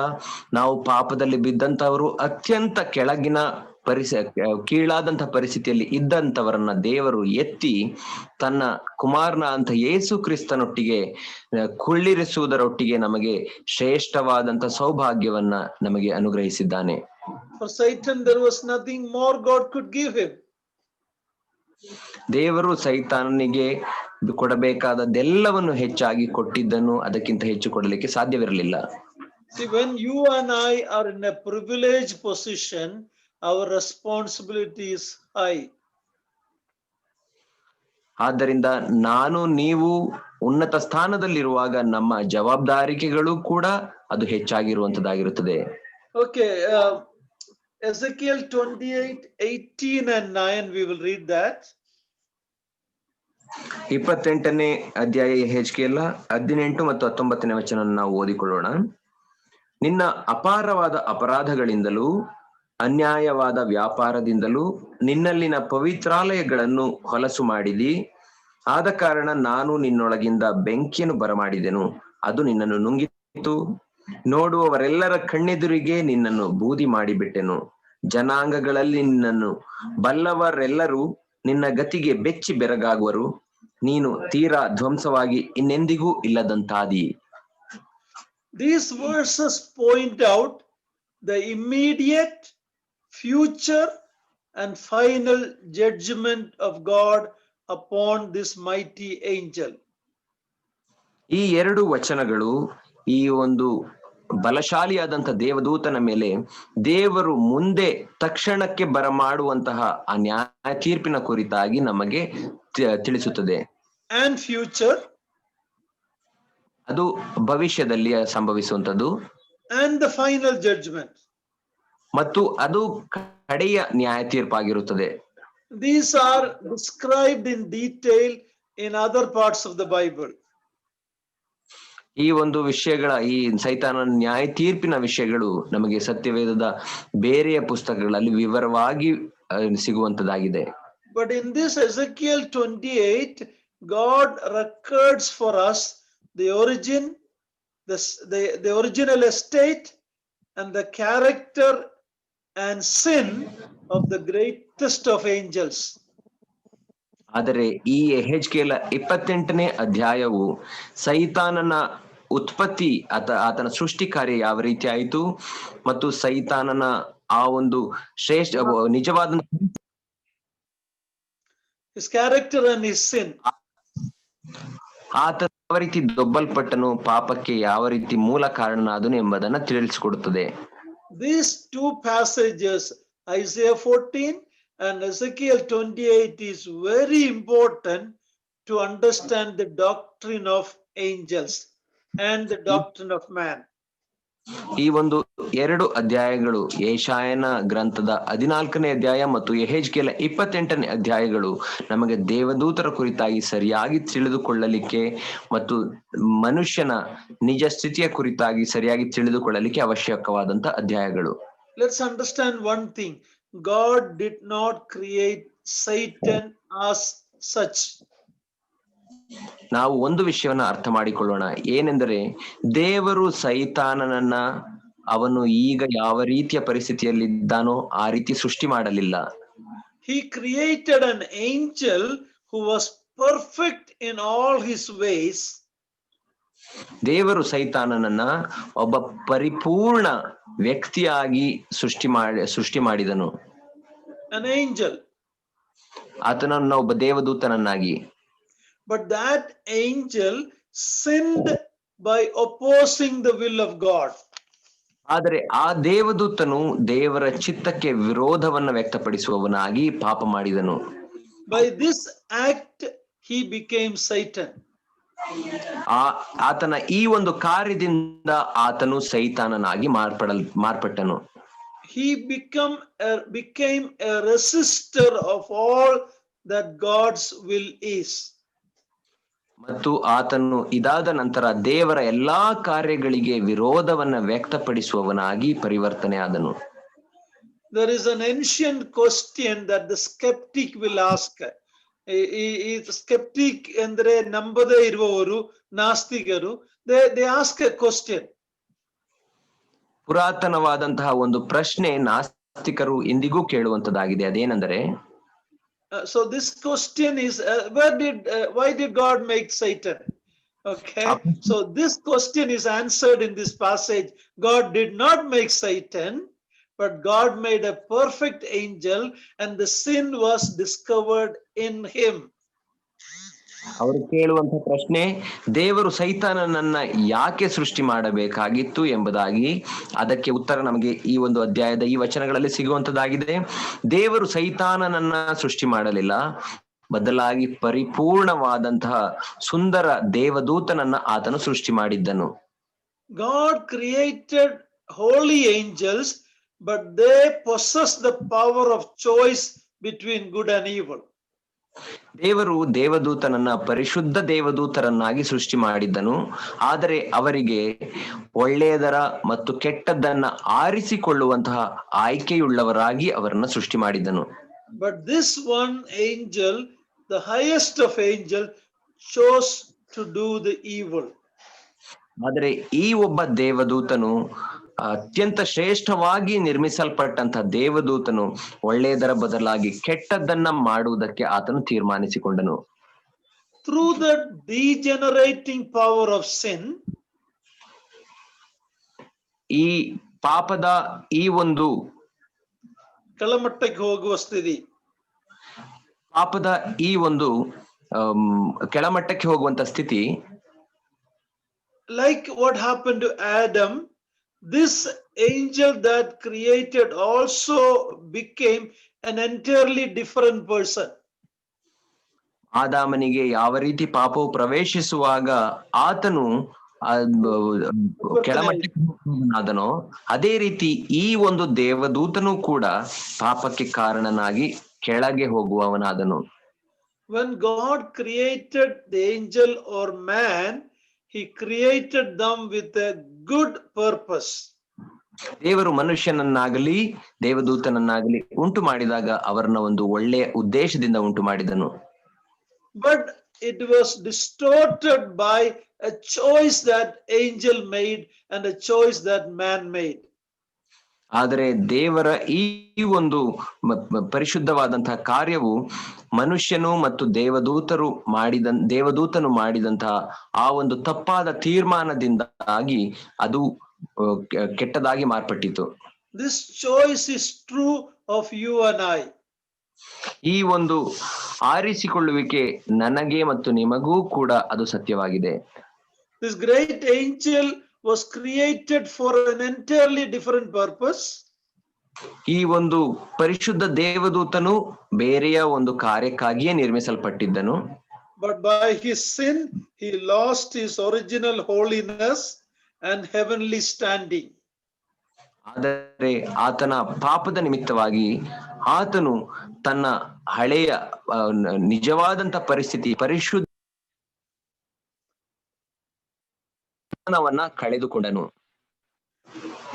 ನಾವು ಪಾಪದಲ್ಲಿ ಬಿದ್ದಂತವರು ಅತ್ಯಂತ ಕೆಳಗಿನ ಕೀಳಾದಂತಹ ಪರಿಸ್ಥಿತಿಯಲ್ಲಿ ಇದ್ದಂತವರನ್ನ ದೇವರು ಎತ್ತಿ ತನ್ನ ಕುಮಾರನ ಅಂತ ಯೇಸು ಕ್ರಿಸ್ತನೊಟ್ಟಿಗೆ ಕುಳ್ಳಿರಿಸುವುದರೊಟ್ಟಿಗೆ ನಮಗೆ ಶ್ರೇಷ್ಠವಾದಂತ ಸೌಭಾಗ್ಯವನ್ನ ನಮಗೆ ಅನುಗ್ರಹಿಸಿದ್ದಾನೆ. For Satan there was nothing more God could give him. ದೇವರು ಸೈತಾನನಿಗೆ ಕೊಡಬೇಕಾದದ್ದೆಲ್ಲವನ್ನು ಹೆಚ್ಚಾಗಿ ಕೊಟ್ಟಿದ್ದನ್ನು ಅದಕ್ಕಿಂತ ಹೆಚ್ಚು ಕೊಡಲಿಕ್ಕೆ ಸಾಧ್ಯವಿರಲಿಲ್ಲ. See, when you and I are in a privileged position, our responsibility is high. ಆದ್ದರಿಂದ ನಾನು ನೀವು ಉನ್ನತ ಸ್ಥಾನದಲ್ಲಿರುವಾಗ ನಮ್ಮ ಜವಾಬ್ದಾರಿಕೆಗಳು ಕೂಡ ಅದು ಹೆಚ್ಚಾಗಿರುವಂತದ್ದಾಗಿರುತ್ತದೆ. Okay, Ezekiel 28:18 and 9, we will read that. 28ನೇ ಅಧ್ಯಾಯ ಯೆಹೆಜ್ಕೇಲ 18 ಮತ್ತು 19ನೇ ವಚನ ನಾವು ಓದಿಕೊಳ್ಳೋಣ. ನಿನ್ನ ಅಪಾರವಾದ ಅಪರಾಧಗಳಿಂದಲೂ ಅನ್ಯಾಯವಾದ ವ್ಯಾಪಾರದಿಂದಲೂ ನಿನ್ನಲ್ಲಿನ ಪವಿತ್ರಾಲಯಗಳನ್ನು ಹೊಲಸು ಮಾಡಿದಿ. ಆದ ಕಾರಣ ನಾನು ನಿನ್ನೊಳಗಿಂದ ಬೆಂಕಿಯನ್ನು ಬರಮಾಡಿದೆನು, ಅದು ನಿನ್ನನ್ನು ನುಂಗಿತು. ನೋಡುವವರೆಲ್ಲರ ಕಣ್ಣೆದುರಿಗೆ ನಿನ್ನನ್ನು ಬೂದಿ ಮಾಡಿಬಿಟ್ಟೆನು. ಜನಾಂಗಗಳಲ್ಲಿ ನಿನ್ನನ್ನು ಬಲ್ಲವರೆಲ್ಲರೂ ನಿನ್ನ ಗತಿಗೆ ಬೆಚ್ಚಿ ಬೆರಗಾಗುವರು. ನೀನು ತೀರಾ ಧ್ವಂಸವಾಗಿ ಇನ್ನೆಂದಿಗೂ ಇಲ್ಲದಂತಾದಿ. These verses point out the immediate, future and final judgment of God upon this mighty angel. ಈ ಎರಡು ವಚನಗಳು ಈ ಒಂದು ಬಲಶಾಲಿಯಾದಂತ ದೇವದೂತನ ಮೇಲೆ ದೇವರು ಮುಂದೆ ತಕ್ಷಣಕ್ಕೆ ಬರಮಾಡುವಂತಹ ಆ ನ್ಯಾಯ ತೀರ್ಪಿನ ಕುರಿತಾಗಿ ನಮಗೆ ತಿಳಿಸುತ್ತದೆ. And future, ಅದು ಭವಿಷ್ಯದಲ್ಲಿ ಸಂಭವಿಸುವಂತದ್ದು. And the final judgment, ಮತ್ತು ಅದು ಕಡೆಯ ನ್ಯಾಯ ತೀರ್ಪಾಗಿರುತ್ತದೆ. These are described in detail in other parts of the Bible. ಈ ಒಂದು ವಿಷಯಗಳ ಈ ಸೈತಾನನ ನ್ಯಾಯ ತೀರ್ಪಿನ ವಿಷಯಗಳು ನಮಗೆ ಸತ್ಯವೇದದ ಬೇರೆಯ ಪುಸ್ತಕಗಳಲ್ಲಿ ವಿವರವಾಗಿ ಸಿಗುವಂತದ್ದಾಗಿದೆ. But in this Ezekiel 28, God records for us the origin, the original estate and the character and sin of the greatest of angels. ಆದರೆ ಈ ಯೆಹೆಜ್ಕೇಲ 28ನೇ ಅಧ್ಯಾಯವು ಸೈತಾನನ ಉತ್ಪತ್ತಿ ಆತನ ಸೃಷ್ಟಿ ಕಾರ್ಯ ಯಾವ ರೀತಿ ಆಯಿತು ಮತ್ತು ಸೈತಾನನ ಆ ಒಂದು ಶ್ರೇಷ್ಠ ನಿಜವಾದ his character and his sin, ಆತ ಯಾವ ರೀತಿ ದೊಬ್ಬಲ್ಪಟ್ಟನು, ಪಾಪಕ್ಕೆ ಯಾವ ರೀತಿ ಮೂಲ ಕಾರಣನಾದನು ಎಂಬುದನ್ನ ತಿಳಿಸಿಕೊಡುತ್ತದೆ. These two passages, Isaiah 14 and Ezekiel 28, is very important to understand the doctrine of angels and the doctrine of man. ಈ ಒಂದು ಎರಡು ಅಧ್ಯಾಯಗಳು ಯೆಶಾಯನ ಗ್ರಂಥದ 14ನೇ ಅಧ್ಯಾಯ ಮತ್ತು ಯೆಹೆಜ್ಕೇಲ 28ನೇ ಅಧ್ಯಾಯಗಳು ನಮಗೆ ದೇವದೂತರ ಕುರಿತಾಗಿ ಸರಿಯಾಗಿ ತಿಳಿದುಕೊಳ್ಳಲಿಕ್ಕೆ ಮತ್ತು ಮನುಷ್ಯನ ನಿಜ ಸ್ಥಿತಿಯ ಕುರಿತಾಗಿ ಸರಿಯಾಗಿ ತಿಳಿದುಕೊಳ್ಳಲಿಕ್ಕೆ ಅವಶ್ಯಕವಾದಂತ ಅಧ್ಯಾಯಗಳು. Let's understand one thing. God did not create Satan as such. ನಾವು ಒಂದು ವಿಷಯವನ್ನ ಅರ್ಥ ಮಾಡಿಕೊಳ್ಳೋಣ. ಏನೆಂದರೆ ದೇವರು ಸೈತಾನನನ್ನ ಅವನು ಈಗ ಯಾವ ರೀತಿಯ ಪರಿಸ್ಥಿತಿಯಲ್ಲಿದ್ದಾನೋ ಆ ರೀತಿ ಸೃಷ್ಟಿ ಮಾಡಲಿಲ್ಲ. He created an angel who was perfect in all his ways. ದೇವರು ಸೈತಾನನನ್ನ ಒಬ್ಬ ಪರಿಪೂರ್ಣ ವ್ಯಕ್ತಿಯಾಗಿ ಸೃಷ್ಟಿ ಮಾಡಿದನು. An angel. ಆತನನ್ನ ಒಬ್ಬ ದೇವದೂತನನ್ನಾಗಿ. but that angel sinned by opposing the will of God. ಆದರೆ ಆ ದೇವದೂತನು ದೇವರ ಚಿತ್ತಕ್ಕೆ ವಿರೋಧವನ್ನ ವ್ಯಕ್ತಪಡಿಸುವವನಾಗಿ ಪಾಪ ಮಾಡಿದನು. By this act he became Satan. ಆತನ ಈ ಒಂದು ಕಾರ್ಯದಿಂದ ಆತನು ಸೈತಾನನಾಗಿ ಮಾರ್ಪಟ್ಟನು. He became a resistor of all that God's will is. ಮತ್ತು ಆತನು ಇದಾದ ನಂತರ ದೇವರ ಎಲ್ಲಾ ಕಾರ್ಯಗಳಿಗೆ ವಿರೋಧವನ್ನ ವ್ಯಕ್ತಪಡಿಸುವವನಾಗಿ ಪರಿವರ್ತನೆ ಆದನು. There is an ancient question that the skeptic will ask. ಈ skeptic ಅಂದ್ರೆ ನಂಬದೇ ಇರುವವರು, ನಾಸ್ತಿಕರು, they ask a question. ಪುರಾತನವಾದಂತಹ ಒಂದು ಪ್ರಶ್ನೆ ನಾಸ್ತಿಕರು ಇಂದಿಗೂ ಕೇಳುವಂತದ್ದಾಗಿದೆ. ಅದೇನೆಂದರೆ, so this question is why did God make Satan? Okay, so this question is answered in this passage. God did not make Satan, but God made a perfect angel and the sin was discovered in him. ಅವರು ಕೇಳುವಂತಹ ಪ್ರಶ್ನೆ, ದೇವರು ಸೈತಾನನನ್ನ ಯಾಕೆ ಸೃಷ್ಟಿ ಮಾಡಬೇಕಾಗಿತ್ತು ಎಂಬುದಾಗಿ. ಅದಕ್ಕೆ ಉತ್ತರ ನಮಗೆ ಈ ಒಂದು ಅಧ್ಯಾಯದ ಈ ವಚನಗಳಲ್ಲಿ ಸಿಗುವಂತದ್ದಾಗಿದೆ. ದೇವರು ಸೈತಾನನನ್ನ ಸೃಷ್ಟಿ ಮಾಡಲಿಲ್ಲ, ಬದಲಾಗಿ ಪರಿಪೂರ್ಣವಾದಂತಹ ಸುಂದರ ದೇವದೂತನನ್ನ ಆತನು ಸೃಷ್ಟಿ ಮಾಡಿದ್ದನು. God created holy angels, but they possess the power of choice between good and evil. ದೇವರು ದೇವದೂತನನ್ನ ಪರಿಶುದ್ಧ ದೇವದೂತರನ್ನಾಗಿ ಸೃಷ್ಟಿ ಮಾಡಿದ್ದನು, ಆದರೆ ಅವರಿಗೆ ಒಳ್ಳೆಯದರ ಮತ್ತು ಕೆಟ್ಟದ್ದನ್ನ ಆರಿಸಿಕೊಳ್ಳುವಂತಹ ಆಯ್ಕೆಯುಳ್ಳವರಾಗಿ ಅವರನ್ನ ಸೃಷ್ಟಿ ಮಾಡಿದ್ದನು. But this one angel, the highest of angels, chose to do the evil. ಆದರೆ ಈ ಒಬ್ಬ ದೇವದೂತನು, ಅತ್ಯಂತ ಶ್ರೇಷ್ಠವಾಗಿ ನಿರ್ಮಿಸಲ್ಪಟ್ಟಂತಹ ದೇವದೂತನು, ಒಳ್ಳೆಯದರ ಬದಲಾಗಿ ಕೆಟ್ಟದ್ದನ್ನ ಮಾಡುವುದಕ್ಕೆ ಆತನು ತೀರ್ಮಾನಿಸಿಕೊಂಡನು. Through the degenerating power of sin, ಈ ಪಾಪದ ಈ ಒಂದು ಕೆಳಮಟ್ಟಕ್ಕೆ ಹೋಗುವ ಸ್ಥಿತಿ, ಪಾಪದ ಈ ಒಂದು ಕೆಳಮಟ್ಟಕ್ಕೆ ಹೋಗುವಂತ ಸ್ಥಿತಿ, like what happened to Adam, this angel that created also became an entirely different person. ಆದಾಮನಿಗೆ ಯಾವ ರೀತಿ ಪಾಪವು ಪ್ರವೇಶಿಸುವಾಗ ಆತನು ಕೆಳಮಟ್ಟನಾದನೋ, ಅದೇ ರೀತಿ ಈ ಒಂದು ದೇವದೂತನು ಕೂಡ ಪಾಪಕ್ಕೆ ಕಾರಣನಾಗಿ ಕೆಳಗೆ ಹೋಗುವವನಾದನು. When God created the angel or man, he created them with a good purpose. ದೇವರು ಮನುಷ್ಯನನ್ನಾಗಲಿ ದೇವದೂತನನ್ನಾಗಲಿ ಉಂಟು ಮಾಡಿದಾಗ ಅವರನ್ನ ಒಂದು ಒಳ್ಳೆಯ ಉದ್ದೇಶದಿಂದ ಉಂಟು ಮಾಡಿದನು. But it was distorted by a choice that angel made and a choice that man made. ಆದರೆ ದೇವರ ಈ ಒಂದು ಪರಿಶುದ್ಧವಾದಂತಹ ಕಾರ್ಯವು ಮನುಷ್ಯನು ಮತ್ತು ದೇವದೂತನು ಮಾಡಿದಂತಹ ಆ ಒಂದು ತಪ್ಪಾದ ತೀರ್ಮಾನದಿಂದಾಗಿ ಅದು ಕೆಟ್ಟದಾಗಿ ಮಾರ್ಪಟ್ಟಿತು. This choice is true of you and I. ಈ ಒಂದು ಆರಿಸಿಕೊಳ್ಳುವಿಕೆ ನನಗೆ ಮತ್ತು ನಿಮಗೂ ಕೂಡ ಅದು ಸತ್ಯವಾಗಿದೆ. This great angel was created for an entirely different purpose. ಈ ಒಂದು ಪರಿಶುದ್ಧ ದೇವದೂತನು ಬೇರೆಯ ಒಂದು ಕಾರ್ಯಕ್ಕಾಗಿಯೇ ನಿರ್ಮಿಸಲ್ಪಟ್ಟಿದ್ದನು. But by his sin he lost his original holiness and heavenly standing. ಆದರೆ ಆತನ ಪಾಪದ ನಿಮಿತ್ತವಾಗಿ ಆತನು ತನ್ನ ಹಳೆಯ ನಿಜವಾದಂತ ಪರಿಸ್ಥಿತಿ ಪರಿಶುದ್ಧವನ್ನ ಕಳೆದುಕೊಂಡನು.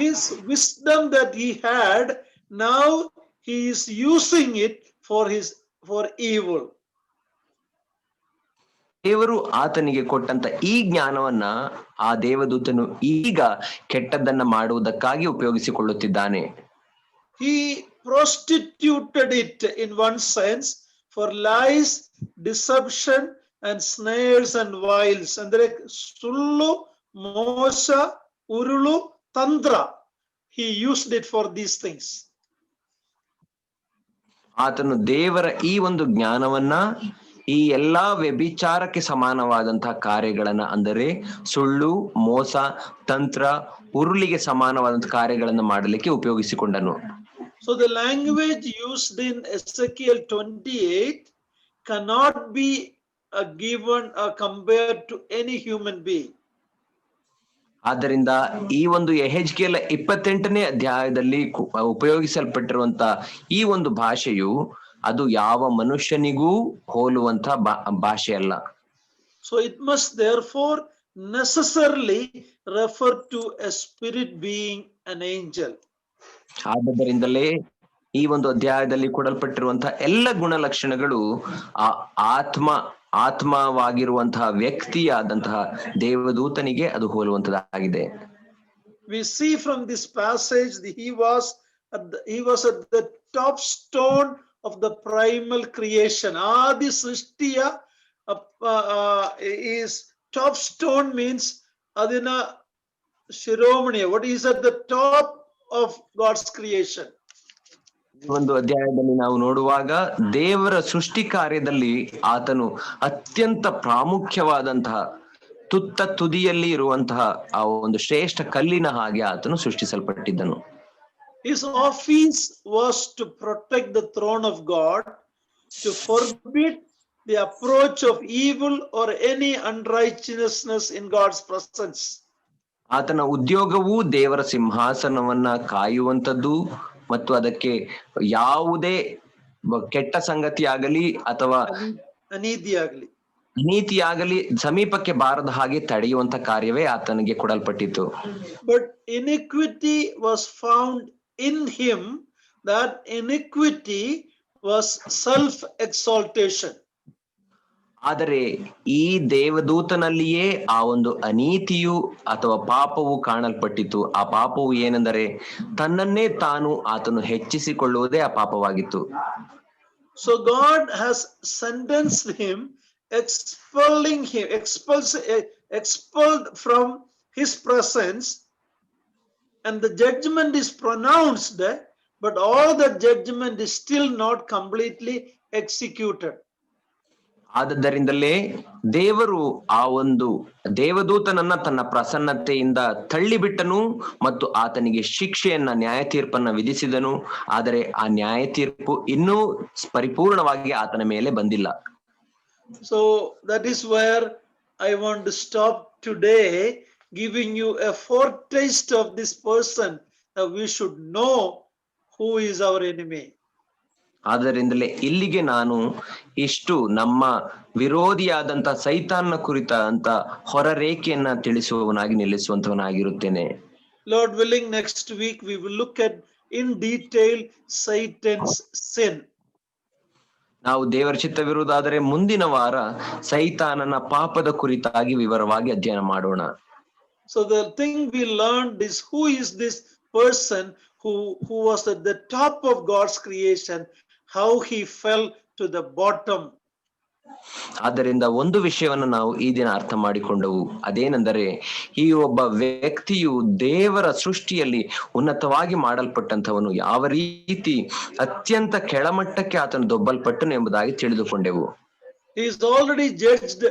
His wisdom that he had, now he is using it for evil. ದೇವರು ಆತನಿಗೆ ಕೊಟ್ಟಂತ ಈ ಜ್ಞಾನವನ್ನ ಆ ದೇವದೂತನು ಈಗ ಕೆಟ್ಟದ್ದನ್ನ ಮಾಡುವುದಕ್ಕಾಗಿ ಉಪಯೋಗಿಸಿಕೊಳ್ಳುತ್ತಿದ್ದಾನೆ. He prostituted it in one sense for lies, deception and snares and wiles. Andre sullu, mosa, urulu, tantra. He used it for these things. ಆತನು ದೇವರ ಈ ಒಂದು ಜ್ಞಾನವನ್ನ ಈ ಎಲ್ಲಾ ವ್ಯಭಿಚಾರಕ್ಕೆ ಸಮಾನವಾದಂತಹ ಕಾರ್ಯಗಳನ್ನ, ಅಂದರೆ ಸುಳ್ಳು, ಮೋಸ, ತಂತ್ರ, ಉರುಳಿಗೆ ಸಮಾನವಾದಂತಹ ಕಾರ್ಯಗಳನ್ನ ಮಾಡಲಿಕ್ಕೆ ಉಪಯೋಗಿಸಿಕೊಂಡನು. So the language used in Ezekiel 28 cannot be given or compared to any human being. ಆದ್ದರಿಂದ ಈ ಒಂದು ಯೆಹೆಜ್ಕೇಲ 28ನೇ ಅಧ್ಯಾಯದಲ್ಲಿ ಉಪಯೋಗಿಸಲ್ಪಟ್ಟಿರುವಂತ ಈ ಒಂದು ಭಾಷೆಯು ಅದು ಯಾವ ಮನುಷ್ಯನಿಗೂ ಹೋಲುವಂತ ಭಾಷೆ ಅಲ್ಲ. So it must therefore necessarily refer to a spirit being, an angel. ಆದ್ದರಿಂದಲೇ ಈ ಒಂದು ಅಧ್ಯಾಯದಲ್ಲಿ ಕೊಡಲ್ಪಟ್ಟಿರುವಂತಹ ಎಲ್ಲ ಗುಣಲಕ್ಷಣಗಳು ಆತ್ಮವಾಗಿರುವಂತಹ ವ್ಯಕ್ತಿಯಾದಂತಹ ದೇವದೂತನಿಗೆ ಅದು ಹೋಲುವಂತದ್ದಾಗಿದೆ. We see from this passage that he was at the top stone of the primal creation. Adi Srishtiya is top stone, means adina shiromani. What is at the top of God's creation? ಒಂದು ಅಧ್ಯಾಯದಲ್ಲಿ ನಾವು ನೋಡುವಾಗ ದೇವರ ಸೃಷ್ಟಿ ಕಾರ್ಯದಲ್ಲಿ ಆತನು ಅತ್ಯಂತ ಪ್ರಾಮುಖ್ಯವಾದಂತಹ ತುದಿಯಲ್ಲಿ ಇರುವಂತಹ ಆ ಒಂದು ಶ್ರೇಷ್ಠ ಕಲ್ಲಿನ ಹಾಗೆ ಆತನು ಸೃಷ್ಟಿಸಲ್ಪಟ್ಟಿದ್ದನು. His office was to protect the throne of God, to forbid the approach of evil or any unrighteousness in God's presence. ಆತನ ಉದ್ಯೋಗವು ದೇವರ ಸಿಂಹಾಸನವನ್ನ ಕಾಯುವಂಥದ್ದು ಮತ್ತು ಅದಕ್ಕೆ ಯಾವುದೇ ಕೆಟ್ಟ ಸಂಗತಿ ಆಗಲಿ ಅಥವಾ ಅನೀತಿಯಾಗಲಿ ಸಮೀಪಕ್ಕೆ ಬಾರದ ಹಾಗೆ ತಡೆಯುವಂತ ಕಾರ್ಯವೇ ಆತನಿಗೆ ಕೊಡಲ್ಪಟ್ಟಿತ್ತು. But iniquity was found in him, that iniquity was self-exaltation. ಆದರೆ ಈ ದೇವದೂತನಲ್ಲಿಯೇ ಆ ಒಂದು ಅನೀತಿಯು ಅಥವಾ ಪಾಪವು ಕಾಣಲ್ಪಟ್ಟಿತು. ಆ ಪಾಪವು ಏನೆಂದರೆ ತನ್ನನ್ನೇ ತಾನು ಆತನು ಹೆಚ್ಚಿಸಿಕೊಳ್ಳುವುದೇ ಆ ಪಾಪವಾಗಿತ್ತು. So God has sentenced him, expelled from his presence, and the judgment is pronounced, but all the judgment is still not completely executed. ಆದ್ದರಿಂದಲೇ ದೇವರು ಆ ಒಂದು ದೇವದೂತನನ್ನ ತನ್ನ ಪ್ರಸನ್ನತೆಯಿಂದ ತಳ್ಳಿಬಿಟ್ಟನು ಮತ್ತು ಆತನಿಗೆ ಶಿಕ್ಷೆಯನ್ನ, ನ್ಯಾಯ ತೀರ್ಪನ್ನ ವಿಧಿಸಿದನು. ಆದರೆ ಆ ನ್ಯಾಯ ತೀರ್ಪು ಇನ್ನೂ ಪರಿಪೂರ್ಣವಾಗಿ ಆತನ ಮೇಲೆ ಬಂದಿಲ್ಲ. So that is where I want to stop today, giving you a foretaste of this person, that we should know who is our enemy. ಆದ್ದರಿಂದಲೇ ಇಲ್ಲಿಗೆ ನಾನು ಇಷ್ಟು ನಮ್ಮ ವಿರೋಧಿಯಾದಂತ ಸೈತಾನ್ನ ಕುರಿತ ಅಂತ ಹೊರರೇಖೆಯನ್ನ ತಿಳಿಸುವವನಾಗಿ ನಿಲ್ಲಿಸುವಂತವನಾಗಿರುತ್ತೇನೆ. Lord willing, next week we will look at in detail Satan's sin. ನಾವು ದೇವರ ಚಿತ್ತವಿರುವುದಾದರೆ ಮುಂದಿನ ವಾರ ಸೈತಾನನ ಪಾಪದ ಕುರಿತಾಗಿ ವಿವರವಾಗಿ ಅಧ್ಯಯನ ಮಾಡೋಣ. So the thing we learned is, who is this person who was at the top of God's creation, how he fell to the bottom. ಆದ್ದರಿಂದ ಒಂದು ವಿಷಯವನ್ನು ನಾವು ಈ ದಿನ ಅರ್ಥ ಮಾಡಿಕೊಂಡವು. ಅದೇನೆಂದರೆ, ಈ ಒಬ್ಬ ವ್ಯಕ್ತಿಯು ದೇವರ ಸೃಷ್ಟಿಯಲ್ಲಿ ಉನ್ನತವಾಗಿ ಮಾಡಲ್ಪಟ್ಟಂತವನು ಯಾವ ರೀತಿ ಅತ್ಯಂತ ಕೆಳಮಟ್ಟಕ್ಕೆ ಆತನು ದೊಬ್ಬಲ್ಪಟ್ಟನು ಎಂಬುದಾಗಿ ತಿಳಿದುಕೊಂಡೆವು. He is already judged,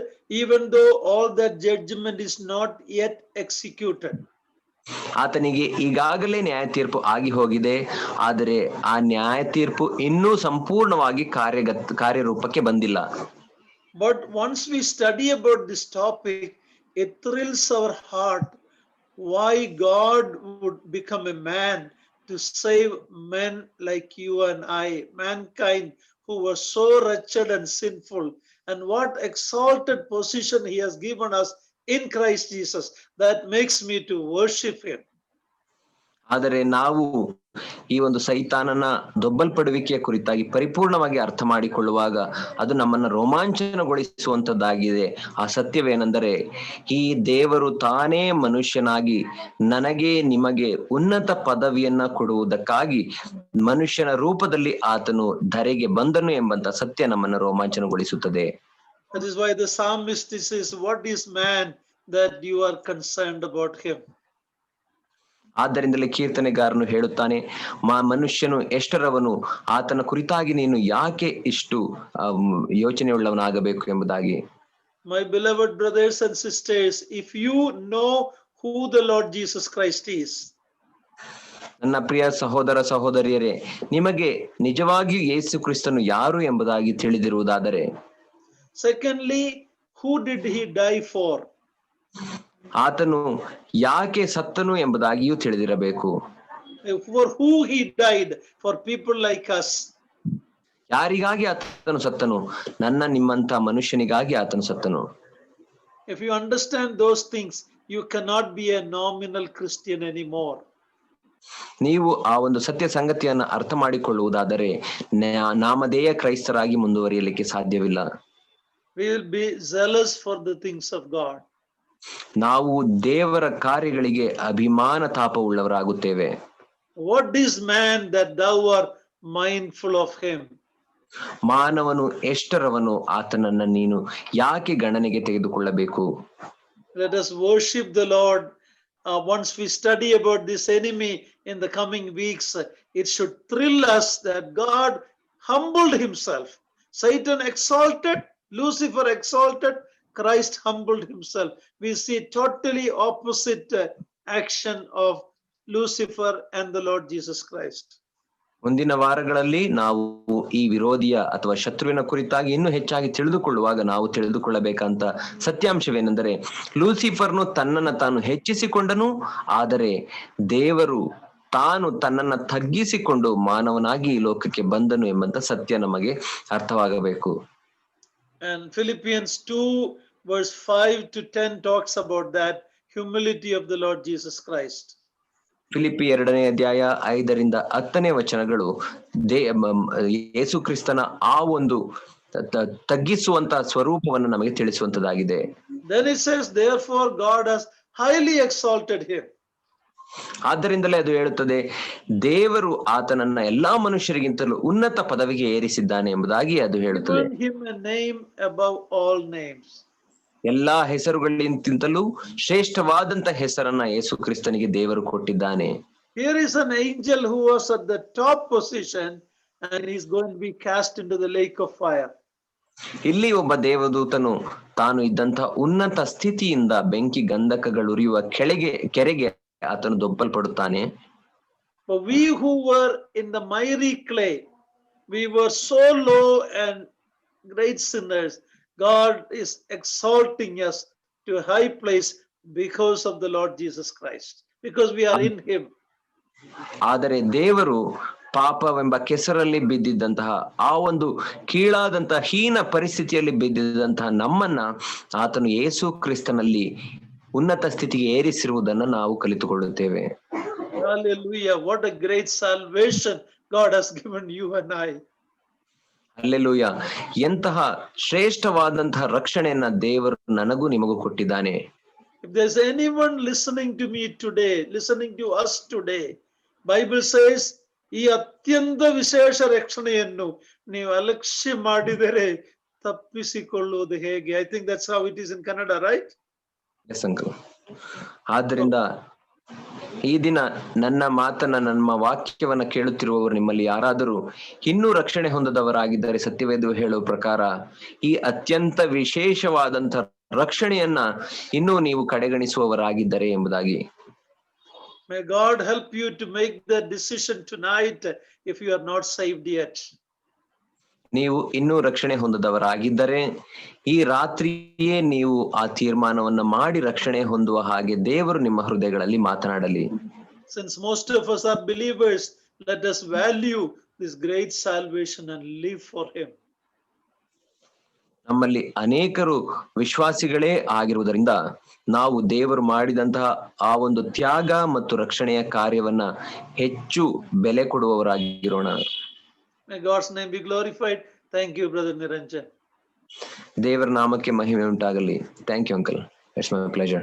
even though all that judgment is not yet executed. ಆತನಿಗೆ ಈಗಾಗಲೇ ನ್ಯಾಯ ತೀರ್ಪು ಆಗಿ ಹೋಗಿದೆ, ಆದರೆ ಆ ನ್ಯಾಯ ತೀರ್ಪು ಇನ್ನೂ ಸಂಪೂರ್ಣವಾಗಿ ಕಾರ್ಯರೂಪಕ್ಕೆ ಬಂದಿಲ್ಲ. But once we study about this topic, it thrills our heart why God would become a man to save men like you and I, mankind who were so wretched and sinful, and what exalted position he has given us in Christ Jesus that makes me to worship him. ಆದರೆ ನಾವು ಈ ಒಂದು ಸೈತಾನನ ದೊಬ್ಬಲ್ಪಡುವಿಕೆಯ ಕುರಿತಾಗಿ ಪರಿಪೂರ್ಣವಾಗಿ ಅರ್ಥ ಮಾಡಿಕೊಳ್ಳುವಾಗ ಅದು ನಮ್ಮನ್ನ ರೋಮಾಂಚನಗೊಳಿಸುವಂತದ್ದಾಗಿದೆ. ಆ ಸತ್ಯವೇನೆಂದರೆ, ಈ ದೇವರು ತಾನೇ ಮನುಷ್ಯನಾಗಿ ನನಗೆ ನಿಮಗೆ ಉನ್ನತ ಪದವಿಯನ್ನ ಕೊಡುವುದಕ್ಕಾಗಿ ಮನುಷ್ಯನ ರೂಪದಲ್ಲಿ ಆತನು ಧರೆಗೆ ಬಂದನು ಎಂಬಂತ ಸತ್ಯ ನಮ್ಮನ್ನ ರೋಮಾಂಚನಗೊಳಿಸುತ್ತದೆ. That is why the psalmist says, what is man that you are concerned about him? ಆದ್ದರಿಂದಲೇ ಕೀರ್ತನೆಗಾರನು ಹೇಳುತ್ತಾನೆ, ಮನುಷ್ಯನು ಎಷ್ಟರವನು, ಆತನ ಕುರಿತಾಗಿ ನೀನು ಯಾಕೆ ಇಷ್ಟು ಯೋಚನೆಯುಳ್ಳವನಾಗಬೇಕು ಎಂಬುದಾಗಿ. My beloved brothers and sisters, if you know who the Lord Jesus Christ is, ನನ್ನ ಪ್ರಿಯ ಸಹೋದರ ಸಹೋದರಿಯರೇ, ನಿಮಗೆ ನಿಜವಾಗಿಯೂ ಯೇಸು ಕ್ರಿಸ್ತನು ಯಾರು ಎಂಬುದಾಗಿ ತಿಳಿದಿರುವುದಾದರೆ, secondly, who did he die for? ಆತನು ಯಾಕೆ ಸತ್ತನು ಎಂಬುದಾಗಿಯೂ ತಿಳಿದಿರಬೇಕು. For who he died? For people like us. ಯಾರಿಗಾಗಿ ಆತನು ಸತ್ತನು? ನನ್ನ ನಿಮ್ಮಂತ ಮನುಷ್ಯನಿಗಾಗಿ ಆತನು ಸತ್ತನು. If you understand those things, you cannot be a nominal Christian anymore. ನೀವು ಆ ಒಂದು ಸತ್ಯ ಸಂಗತಿಯನ್ನ ಅರ್ಥ ಮಾಡಿಕೊಳ್ಳುವುದಾದರೆ ನಾಮಧೇಯ ಕ್ರೈಸ್ತರಾಗಿ ಮುಂದುವರಿಯಲಿಕ್ಕೆ ಸಾಧ್ಯವಿಲ್ಲ. We will be zealous for the things of God. ನಾವು ದೇವರ ಕಾರ್ಯಗಳಿಗೆ ಅಭಿಮಾನ ತಾಪವುಳ್ಳವರಾಗುತ್ತೇವೆ. What is man that thou art mindful of him? ಮಾನವನು ಎಷ್ಟರವನು, ಆತನನ್ನ ನೀನು ಯಾಕೆ ಗಣನೆಗೆ ತೆಗೆದುಕೊಳ್ಳಬೇಕು? Let us worship the Lord. Once we study about this enemy in the coming weeks, it should thrill us that God humbled himself. Satan exalted, Lucifer exalted, Christ humbled himself. We see totally opposite action of Lucifer and the Lord Jesus Christ. ಮುಂದಿನ ವಾರಗಳಲ್ಲಿ ನಾವು ಈ ವಿರೋಧಿಯ ಅಥವಾ ಶತ್ರುವಿನ ಕುರಿತಾಗಿ ಇನ್ನೂ ಹೆಚ್ಚಾಗಿ ತಿಳಿದುಕೊಳ್ಳುವಾಗ ನಾವು ತಿಳಿದುಕೊಳ್ಳಬೇಕಂತ ಸತ್ಯಾಂಶವೇನೆಂದರೆ, ಲೂಸಿಫರ್ನು ತನ್ನನ್ನು ತಾನು ಹೆಚ್ಚಿಸಿಕೊಂಡನು, ಆದರೆ ದೇವರು ತಾನು ತನ್ನನ್ನ ತಗ್ಗಿಸಿಕೊಂಡು ಮಾನವನಾಗಿ ಈ ಲೋಕಕ್ಕೆ ಬಂದನು ಎಂಬಂತ ಸತ್ಯ ನಮಗೆ ಅರ್ಥವಾಗಬೇಕು. And Philippians 2 verse 5 to 10 talks about that humility of the Lord Jesus Christ. Philippi 2ನೇ ಅಧ್ಯಾಯ 5-10 ವಚನಗಳು ಯೇಸು ಕ್ರಿಸ್ತನ ಆ ಒಂದು ತಗ್ಗಿಸುವಂತ ಸ್ವರೂಪವನ್ನು ನಮಗೆ ತಿಳಿಸುವಂತದಾಗಿದೆ. Then it says, therefore God has highly exalted him. ಆದ್ದರಿಂದಲೇ ಅದು ಹೇಳುತ್ತದೆ, ದೇವರು ಆತನನ್ನ ಎಲ್ಲಾ ಮನುಷ್ಯರಿಗಿಂತಲೂ ಉನ್ನತ ಪದವಿಗೆ ಏರಿಸಿದ್ದಾನೆ ಎಂಬುದಾಗಿ ಅದು ಹೇಳುತ್ತದೆ. Given him a name above all names. ಎಲ್ಲಾ ಹೆಸರುಗಳಿಗಿಂತಲೂ ಶ್ರೇಷ್ಠವಾದಂತ ಹೆಸರನ್ನ ಯೇಸು ಕ್ರಿಸ್ತನಿಗೆ ದೇವರು ಕೊಟ್ಟಿದ್ದಾನೆ. Here is an angel who was at the top position and he is going to be cast into the lake of fire. ಇಲ್ಲಿ ಒಬ್ಬ ದೇವದೂತನು ತಾನು ಇದ್ದಂತಹ ಉನ್ನತ ಸ್ಥಿತಿಯಿಂದ ಬೆಂಕಿ ಗಂಧಕಗಳು ಉರಿಯುವ ಕೆರೆಗೆ ಆತನು ದೊಬ್ಬಲ್ಪಡುತ್ತಾನೆ. But we who were in the miry clay, we were so low and great sinners, God is exalting us to a high place because of the Lord Jesus Christ, because we are in him. ಆದರೆ ದೇವರು ಪಾಪವೆಂಬ ಕೆಸರಲ್ಲಿ ಬಿದ್ದಿದ್ದಂತಹ ಆ ಒಂದು ಕೀಳಾದಂತಹ ಹೀನ ಪರಿಸ್ಥಿತಿಯಲ್ಲಿ ಬಿದ್ದಿದ್ದಂತಹ ನಮ್ಮನ್ನ ಆತನು ಯೇಸು ಕ್ರಿಸ್ತನಲ್ಲಿ ಉನ್ನತ ಸ್ಥಿತಿಗೆ ಏರಿಸಿರುವುದನ್ನು ನಾವು ಕಲಿತುಕೊಳ್ಳುತ್ತೇವೆ. Hallelujah! What a great salvation God has given you and I. Hallelujah! ಎಂತಹ ಶ್ರೇಷ್ಠವಾದಂತಹ ರಕ್ಷಣೆಯನ್ನ ದೇವರು ನನಗೂ ನಿಮಗೂ ಕೊಟ್ಟಿದ್ದಾನೆ. If there's anyone listening to me today, listening to us today, Bible says ಈ ಅತ್ಯಂತ ವಿಶೇಷ ರಕ್ಷಣೆಯನ್ನು ನೀವು ಅಲಕ್ಷ್ಯ ಮಾಡಿದರೆ ತಪ್ಪಿಸಿಕೊಳ್ಳುವುದು ಹೇಗೆ? I think that's how it is in Kannada, right? Yes, uncle. ಆದ್ದರಿಂದ ಈ ದಿನ ನನ್ನ ಮಾತನ್ನ, ನಮ್ಮ ವಾಕ್ಯವನ್ನ ಕೇಳುತ್ತಿರುವವರು ನಿಮ್ಮಲ್ಲಿ ಯಾರಾದರೂ ಇನ್ನೂ ರಕ್ಷಣೆ ಹೊಂದದವರಾಗಿದ್ದರೆ, ಸತ್ಯವೇದ ಹೇಳುವ ಪ್ರಕಾರ ಈ ಅತ್ಯಂತ ವಿಶೇಷವಾದಂತ ರಕ್ಷಣೆಯನ್ನ ಇನ್ನೂ ನೀವು ಕಡೆಗಣಿಸುವವರಾಗಿದ್ದರೆ ಎಂಬುದಾಗಿ. May God help you to make the decision tonight if you are not saved yet. ನೀವು ಇನ್ನೂ ರಕ್ಷಣೆ ಹೊಂದದವರಾಗಿದ್ದರೆ ಈ ರಾತ್ರಿಯೇ ನೀವು ಆ ತೀರ್ಮಾನವನ್ನ ಮಾಡಿ ರಕ್ಷಣೆ ಹೊಂದುವ ಹಾಗೆ ದೇವರು ನಿಮ್ಮ ಹೃದಯಗಳಲ್ಲಿ ಮಾತನಾಡಲಿ. Since most of us are believers, let us value this great salvation and live for him. ನಮ್ಮಲ್ಲಿ ಅನೇಕರು ವಿಶ್ವಾಸಿಗಳೇ ಆಗಿರುವುದರಿಂದ ನಾವು ದೇವರು ಮಾಡಿದಂತಹ ಆ ಒಂದು ತ್ಯಾಗ ಮತ್ತು ರಕ್ಷಣೆಯ ಕಾರ್ಯವನ್ನ ಹೆಚ್ಚು ಬೆಲೆ ಕೊಡುವವರಾಗಿರೋಣ. May God's name be glorified. Thank you, Brother Niranjan. ದೇವರ ನಾಮಕ್ಕೆ ಮಹಿಮೆ ಉಂಟಾಗಲಿ. Thank you, uncle. It's my pleasure.